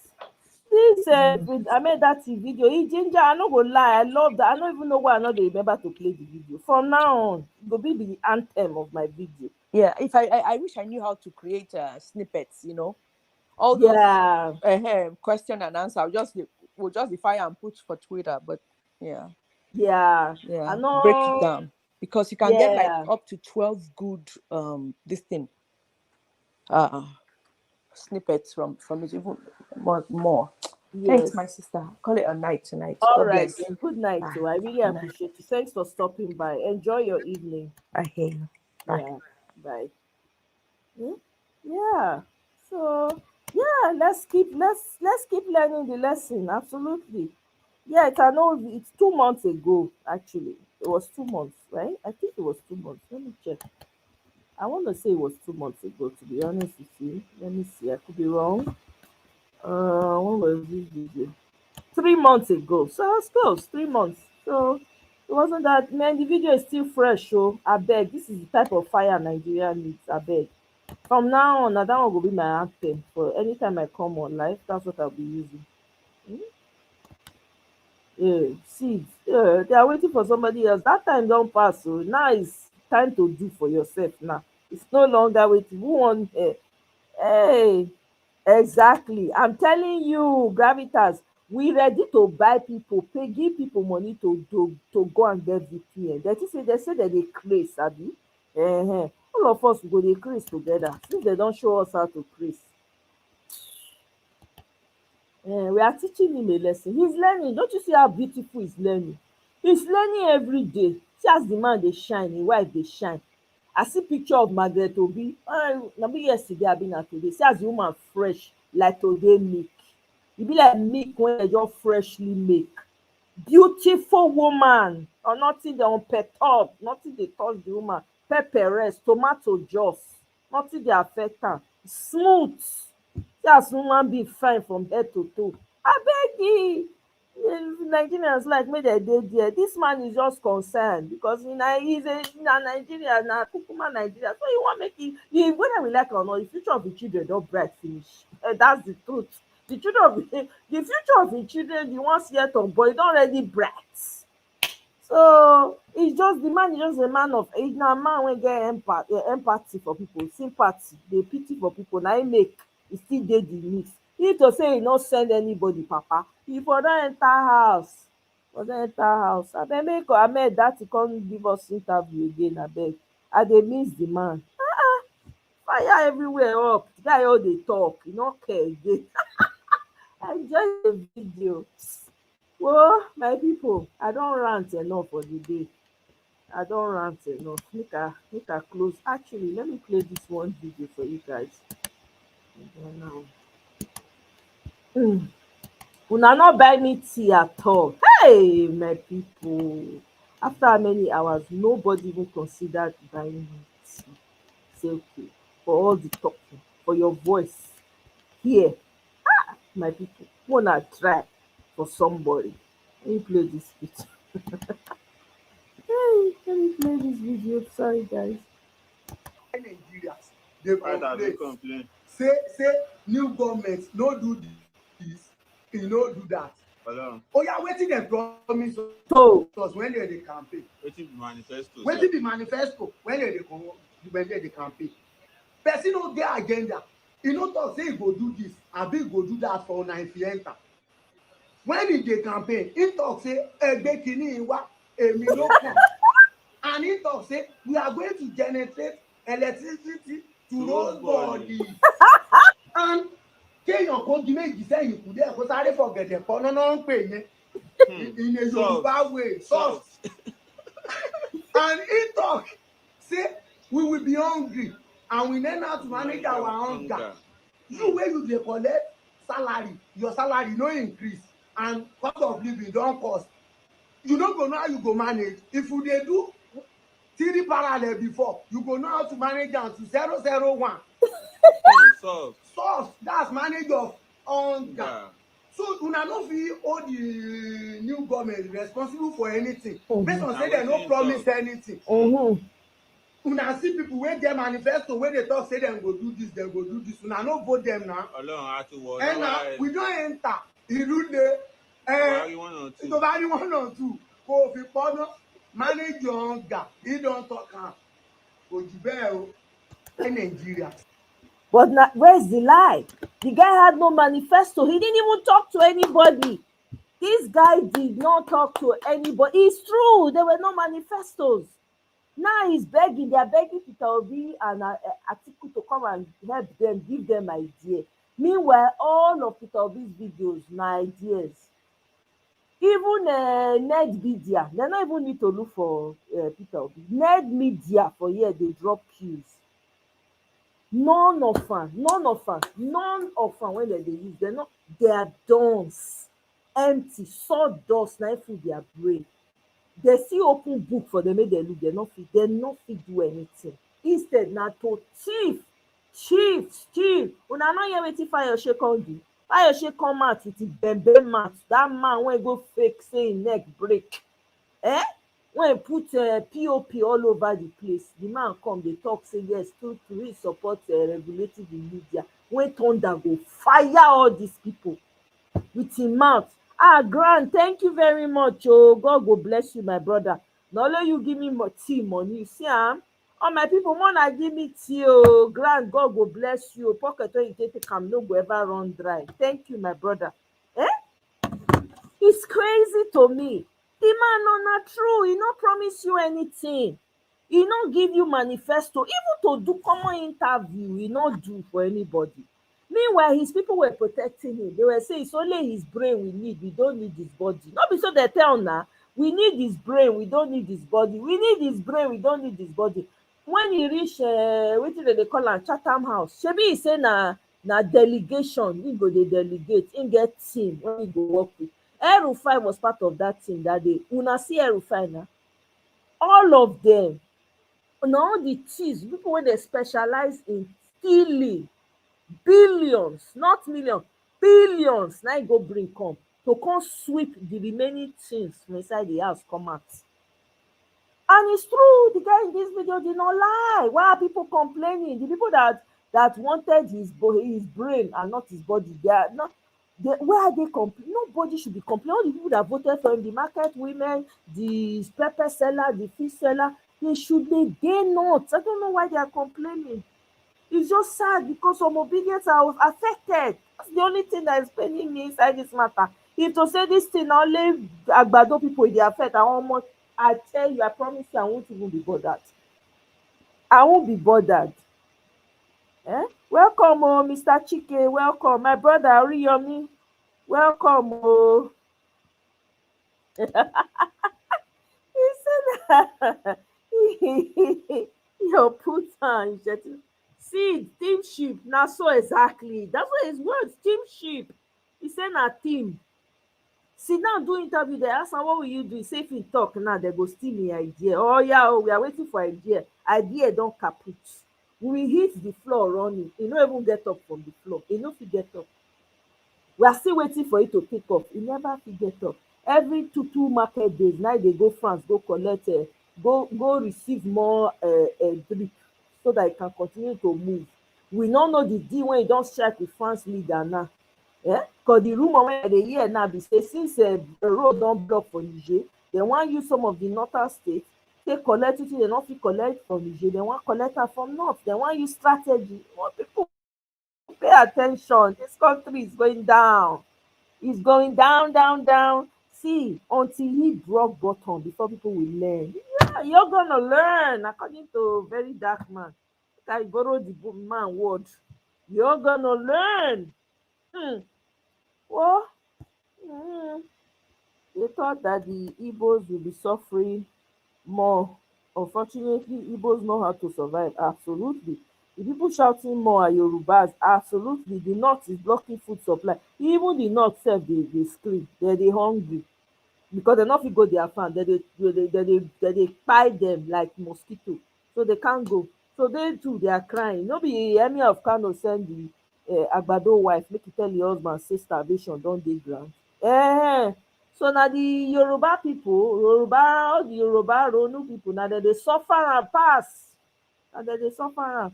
This I made that video. Ginger, I no go lie, I love that. I don't even know why I not dey remember to play the video. From now on, it go be the anthem of my video. Yeah, if I wish I knew how to create snippets, all those question and answer. We'll just fire and put for Twitter, but yeah, I know. break it down because you can get like Yeah. up to 12 good snippets from it, even more. Thanks, Yes. my sister. Call it a night tonight. All God right, bless. then. Good night, Bye. too. I really Good night. appreciate you. Thanks for stopping by. Enjoy your evening. I hear you. Bye. Yeah. Bye. Yeah. So yeah, let's keep learning the lesson. Absolutely. Yeah, it's 2 months ago, actually. It was 2 months, right? I think it was 2 months. Let me check. I want to say it was 2 months ago, to be honest with you. Let me see. I could be wrong. When was this video? 3 months ago. So I was close. 3 months. So it wasn't that, man. The video is still fresh. So I beg. This is the type of fire Nigeria needs. I beg. From now on, that one will be my anthem. For anytime I come on live, that's what I'll be using. See, they are waiting for somebody else. That time don't pass. So now it's time to do for yourself. Now it's no longer waiting. Who want? Hey, exactly. I'm telling you, gravitas. We ready to buy people, give people money to go and get VPN. They say that they craze, abi. All of us go dey craze together since they don't show us how to craze. We are teaching him a lesson. He's learning. Don't you see how beautiful he's learning? He's learning every day. See as the man dey shine, him wife dey shine. I see picture of Margaret Obi. Na be yesterday abi na today. See as the woman fresh like today milk. E be like milk wey dem just freshly make. Beautiful woman. Or nothing dey unperturbed. Nothing dey touch the woman. Pepper rest, tomato juice. Nothing dey affect am. Smooth. See as woman be fine from head to toe. Abeg Nigerians like make dem dey there. Dis man is just concerned because na Nigeria, na kukuma Nigeria. So he wan make whether we like am or not, the future of the children don bright finish. That's the truth. The future of the children, the ones yet unborn, e don already bright. So it's just the man is just a man of age. Na man wey get empathy for people, sympathy, dey pity for people. Na im make e still dey the mix. If to say e no send anybody papa, e for don enter house. Abeg make Ahmed Dati come give us interview again, abeg. I dey miss the man. Fire everywhere up. The guy all dey talk, e no care again. I enjoy the video. Well, my people, I don rant enough for the day. I don rant enough. Make I close. Actually, let me play this one video for you guys. Now. Una no buy me tea at all. Hey, my people. After how many hours, nobody even considered buying me tea. Say okay, for all the talking, for your voice here. My people, wanna try for somebody. Let me play this video. Hey, let me play this video. Sorry, guys. Nigerians dey complain say new government no do this, e no do that. Oya, wetin dem promise us when dem dey campaign? Wetin be manifesto when dem dey campaign? Person no get agenda. E no talk say e go do this abi e go do that for una if e enter. When e dey campaign, e talk say egbe kini iwa emi no come, and e talk say we are going to generate electricity to those bodies. And kéèyàn kó di méjì sẹ́yìn kù díẹ̀ kó sáré fọ̀gẹ̀dẹ̀ pọ̀ náà ń pè yẹn in a Yoruba way soft. And he talk say we will be hungry and we learn how to manage our hunger. You where you dey collect salary, your salary no increase, and cost of living don cost. You no go know how you go manage. If you dey do 3 parallel before, you go know how to manage am to 001. Source, that's manage of hunger. So una no fit hold the new government responsible for anything. Based on say dem no promise anything. Una see people wey get manifesto wey dey talk say dem go do this, dem go do this. Una no vote dem na. And now we don enter Irunde. To buy 1 or 2. Kò fi pọ́nà manage your hunger. He don talk am. Kò jù bẹ́ẹ̀ o. In Nigeria. But where's the lie? The guy had no manifesto. He didn't even talk to anybody. This guy did not talk to anybody. It's true. There were no manifestos. Now he's begging. They are begging Peter Obi and Atiku to come and help them, give them ideas. Meanwhile, all of Peter Obi's videos, na ideas. Even Ned Media, they don't even need to look for Peter Obi. Ned Media for here, they drop cues. None of them when they use, they are dons, empty, sawdust, na full their brain. They see open book for them, make they look, they not fit do anything. Instead, na to chief. Una no hear wetin Fayose come do. Fayose come out with his bembe mouth. That man when go fake say him neck break. When put POP all over the place, the man come, they talk, say yes, to he support regulating the media. When thunder go fire all these people with him mouth. Grant, thank you very much. Oh, God go bless you, my brother. Not only you give me more tea money, you see, all my people, wanna give me tea. Oh, Grant, God go bless you. Pocket when you take am no go ever run dry. Thank you, my brother. It's crazy to me. The man not true. He no promise you anything. He no give you manifesto. Even to do common interview, he no do for anybody. Meanwhile, his people were protecting him. They were saying it's only his brain we need. We don't need his body. Not be so they tell now. We need his brain. We don't need his body. We need his brain. We don't need his body. When he reach, what did they call am, Chatham House? Shebi he say na delegation. He go dey delegate. He get team when he go work with. El-Rufai was part of that team that day. Una see El-Rufai now. All of them. All the thieves, people when they specialize in stealing billions, not millions, billions. Now go bring come to come sweep the remaining things from inside the house come out. And it's true, the guy in this video did not lie. Why are people complaining? The people that wanted his brain and not his body, they are not. Where are they complaining? Nobody should be complaining. All the people that voted for him, the market women, the pepper seller, the fish seller, they not. I don't know why they are complaining. It's just sad because some obedience are affected. That's the only thing that is paining me inside this matter. If to say this thing only Agbado people they affect, I tell you, I promise you, I won't even be bothered. I won't be bothered. Welcome, Mr. Chike. Welcome, my brother Oriyomi. Welcome, He said that your put on. See, teamship. Now so exactly. That's what his words. Teamship. He said na team. Sit down, do interview. They ask him, what will you do? He say if he talk now, they go steal me idea. Oh yeah, we are waiting for idea. Idea don't kaput. We will hit the floor running. He no even get up from the floor. He no fit get up. We are still waiting for it to pick up. He never fit get up. Every two market days, now they go France, go collect, go receive more drip so that he can continue to move. We don't know the deal when he don't strike with France leader now. Because the rumor when they hear now be say since the road don't block for Niger, they want use some of the northern states, take collect it, they not fit collect from Niger, they want collect her from north, they want use strategy. More people pay attention. This country is going down. It's going down. See, until he broke bottom before people will learn. Yeah, you're gonna learn, according to very dark man. I borrow the man word. You're gonna learn. Well, they thought that the Igbos will be suffering more. Unfortunately, Igbos know how to survive. Absolutely. The people shouting more are Yorubas. Absolutely, the north is blocking food supply. Even the north sef dey scream, dey hungry because dem no fit go their farm. Dem dey kpai dem like mosquito, so they can't go. So they too they are crying. No be Emir of Kano send the Agbado wife make e tell the husband say starvation don dey ground. So na the Yoruba people, all the Yoruba Ronu people, na dem dey suffer am pass. Na dem dey suffer am.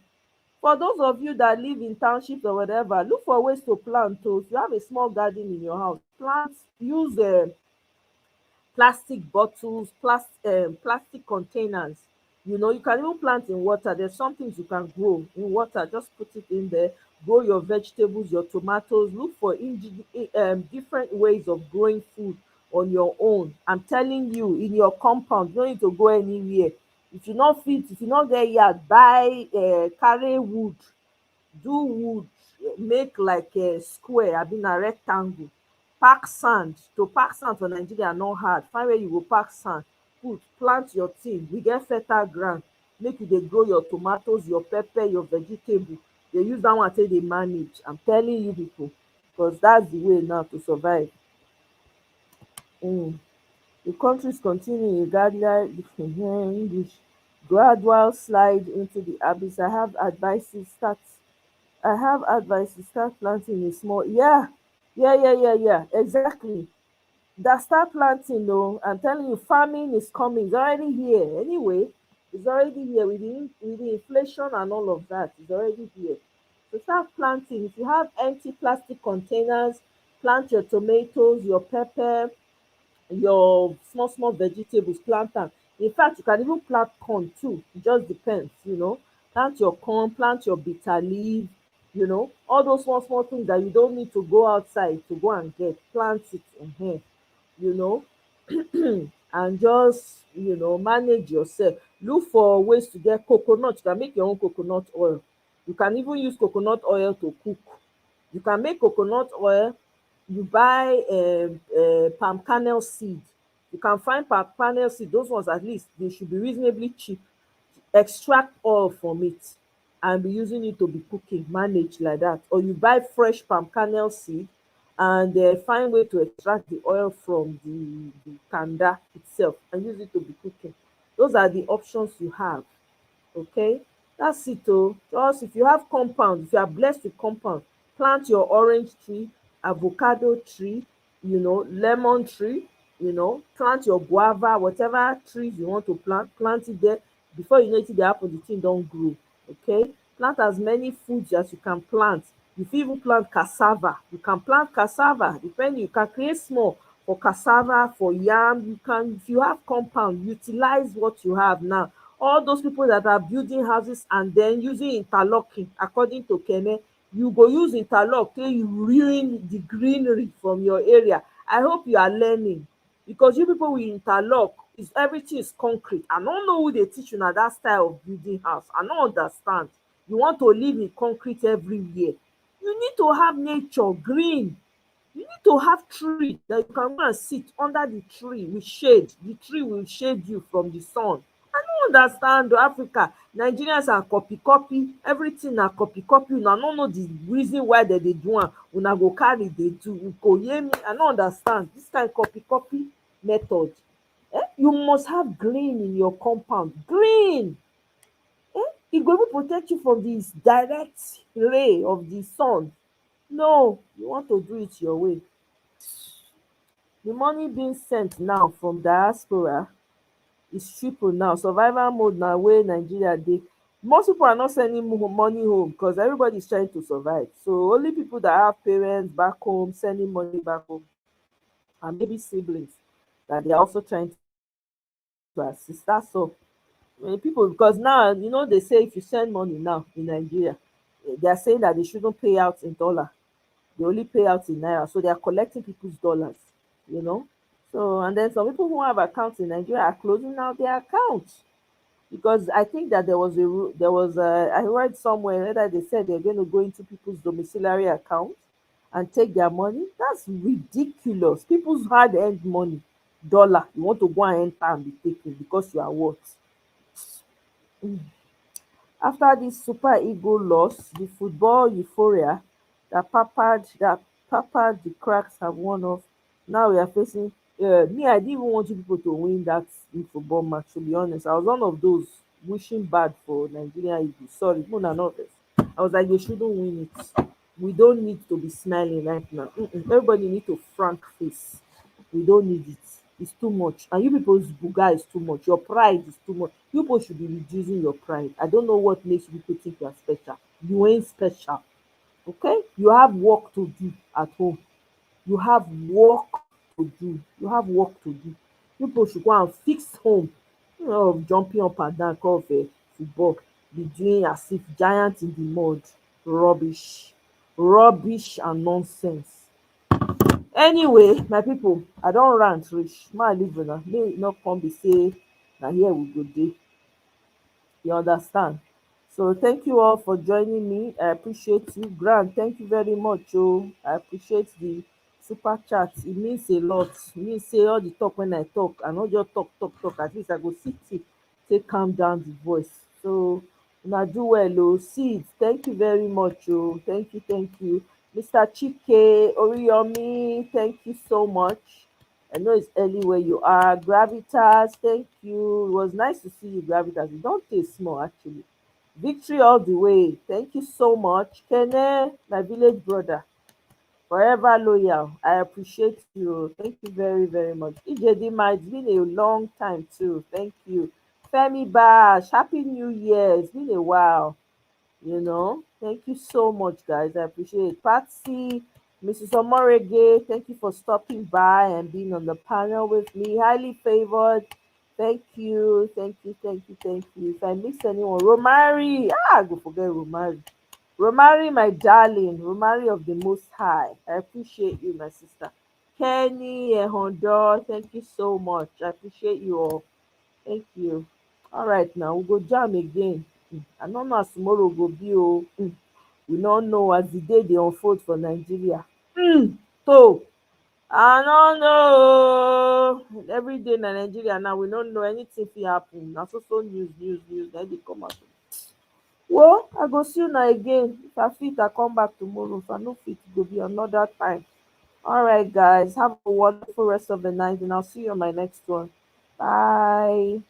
For those of you that live in townships or whatever, look for ways to plant too. If you have a small garden in your house, plant, use plastic bottles, plastic containers. You know, you can even plant in water. There's some things you can grow in water. Just put it in there. Grow your vegetables, your tomatoes. Look for different ways of growing food on your own. I'm telling you, in your compound, you don't need to go anywhere. If you not fit, if you not get yard, buy carry wood, do wood, make like a square, abi na rectangle. Pack sand. To pack sand for Nigeria not hard. Find where you go pack sand, put, plant your thing. We get fertile ground, make you dey grow your tomatoes, your pepper, your vegetable. Dey use that one take dey manage. I'm telling you people, because that's the way now to survive. The countries continue regardless English gradual slide into the abyss. I have advice to start planting a small. Yeah, exactly. That start planting though. I'm telling you, farming is coming. It's already here. Anyway, it's already here with the inflation and all of that. It's already here. So start planting. If you have empty plastic containers, plant your tomatoes, your pepper, your small vegetables, plant am. In fact, you can even plant corn too. It just depends, plant your corn, plant your bitter leaf, all those small things that you don't need to go outside to go and get, plant it in here, you know and just manage yourself. Look for ways to get coconut. You can make your own coconut oil. You can even use coconut oil to cook. You can make coconut oil. You buy palm kernel seed. You can find palm kernel seed. Those ones, at least they should be reasonably cheap. Extract oil from it and be using it to be cooking, manage like that. Or you buy fresh palm kernel seed and find way to extract the oil from the kanda itself and use it to be cooking. Those are the options you have. Okay, that's it. Just if you have compound, if you are blessed with compound, plant your orange tree, avocado tree, lemon tree, plant your guava, whatever trees you want to plant it there. Before you know it, the apple, the thing don't grow. Okay, plant as many foods as you can plant. You fit even plant cassava. You can plant cassava, depending. You can create small for cassava, for yam. You can, if you have compound, utilize what you have now. All those people that are building houses and then using interlocking, according to Kene, you go use interlock till you ruin the greenery from your area. I hope you are learning, because you people will interlock, is everything is concrete. I don't know who they teach you now that style of building house. I don't understand. You want to live in concrete everywhere. You need to have nature, green. You need to have tree that you can go and sit under the tree with shade. The tree will shade you from the sun. I don't understand Africa. Nigerians are copy, everything na copy. Una no know the reason why dem dey do am. Una go carry dey do. I no understand this kind copy method. You must have green in your compound. Green. E go even protect you from this direct ray of the sun. No, you want to do it your way. The money being sent now from diaspora is triple now. Survival mode na where Nigeria dey. Most people are not sending money home because everybody is trying to survive. So only people that have parents back home sending money back home, and maybe siblings that they are also trying to assist. That's all. People, because now they say if you send money now in Nigeria, they are saying that they shouldn't pay out in dollar. They only pay out in naira. So they are collecting people's dollars. So, and then some people who have accounts in Nigeria are closing out their accounts, because I think that there was I read somewhere that they said they're going to go into people's domiciliary accounts and take their money. That's ridiculous. People's hard-earned money, dollar, you want to go and enter and be taken because you are what? After this Super Eagle loss, the football euphoria that peppered the cracks have worn off. Now we are facing. Me, I didn't even want you people to win that in football match. To be honest, I was one of those wishing bad for Nigeria Eagles. Sorry, Mona Norris. I was like, they shouldn't win it. We don't need to be smiling right now. Everybody need to frank face. We don't need it. It's too much. And you people's buga is too much. Your pride is too much. You people should be reducing your pride. I don't know what makes you people think you are special. You ain't special. Okay? You have work to do at home. You have work to do. You have work to do. You people should go and fix home. Of jumping up and down call of football. Be doing as if giant in the mud. Rubbish. Rubbish and nonsense. Anyway, my people, I don rant reach. Make I leave una. Make e no come be say na here we go dey. You understand? So thank you all for joining me. I appreciate you. Grant, thank you very much. Oh, I appreciate the super chat. It means a lot. It means say all the talk when I talk, I not just talk. At least I go sit it, take calm down the voice. So una do well. Oh, Sid, thank you very much. Oh, thank you. Mr. Chike Oriyomi, thank you so much. I know it's early where you are. Gravitas, thank you. It was nice to see you, Gravitas. You don't taste small, actually. Victory all the way. Thank you so much. Kene, my village brother, forever loyal. I appreciate you. Thank you very, very much. Ijedima, it's been a long time too. Thank you. Femi Bash, Happy New Year. It's been a while. Thank you so much, guys. I appreciate it. Patsy, Mrs. Omorege, thank you for stopping by and being on the panel with me. Highly favored. Thank you. If I miss anyone, Romari. I go forget Romari. Romari, my darling. Romari of the Most High. I appreciate you, my sister. Kenny Hondo, thank you so much. I appreciate you all. Thank you. All right, now we go jam again. I no know as tomorrow go be o. We no know as the day dey unfold for Nigeria. So I no know o. Every day na Nigeria now, we no know anything fit happen. Na so news na dey come out. Well, I go see una again. If I fit, I come back tomorrow. If I no fit, e go be another time. All right, guys. Have a wonderful rest of the night, and I'll see you on my next one. Bye.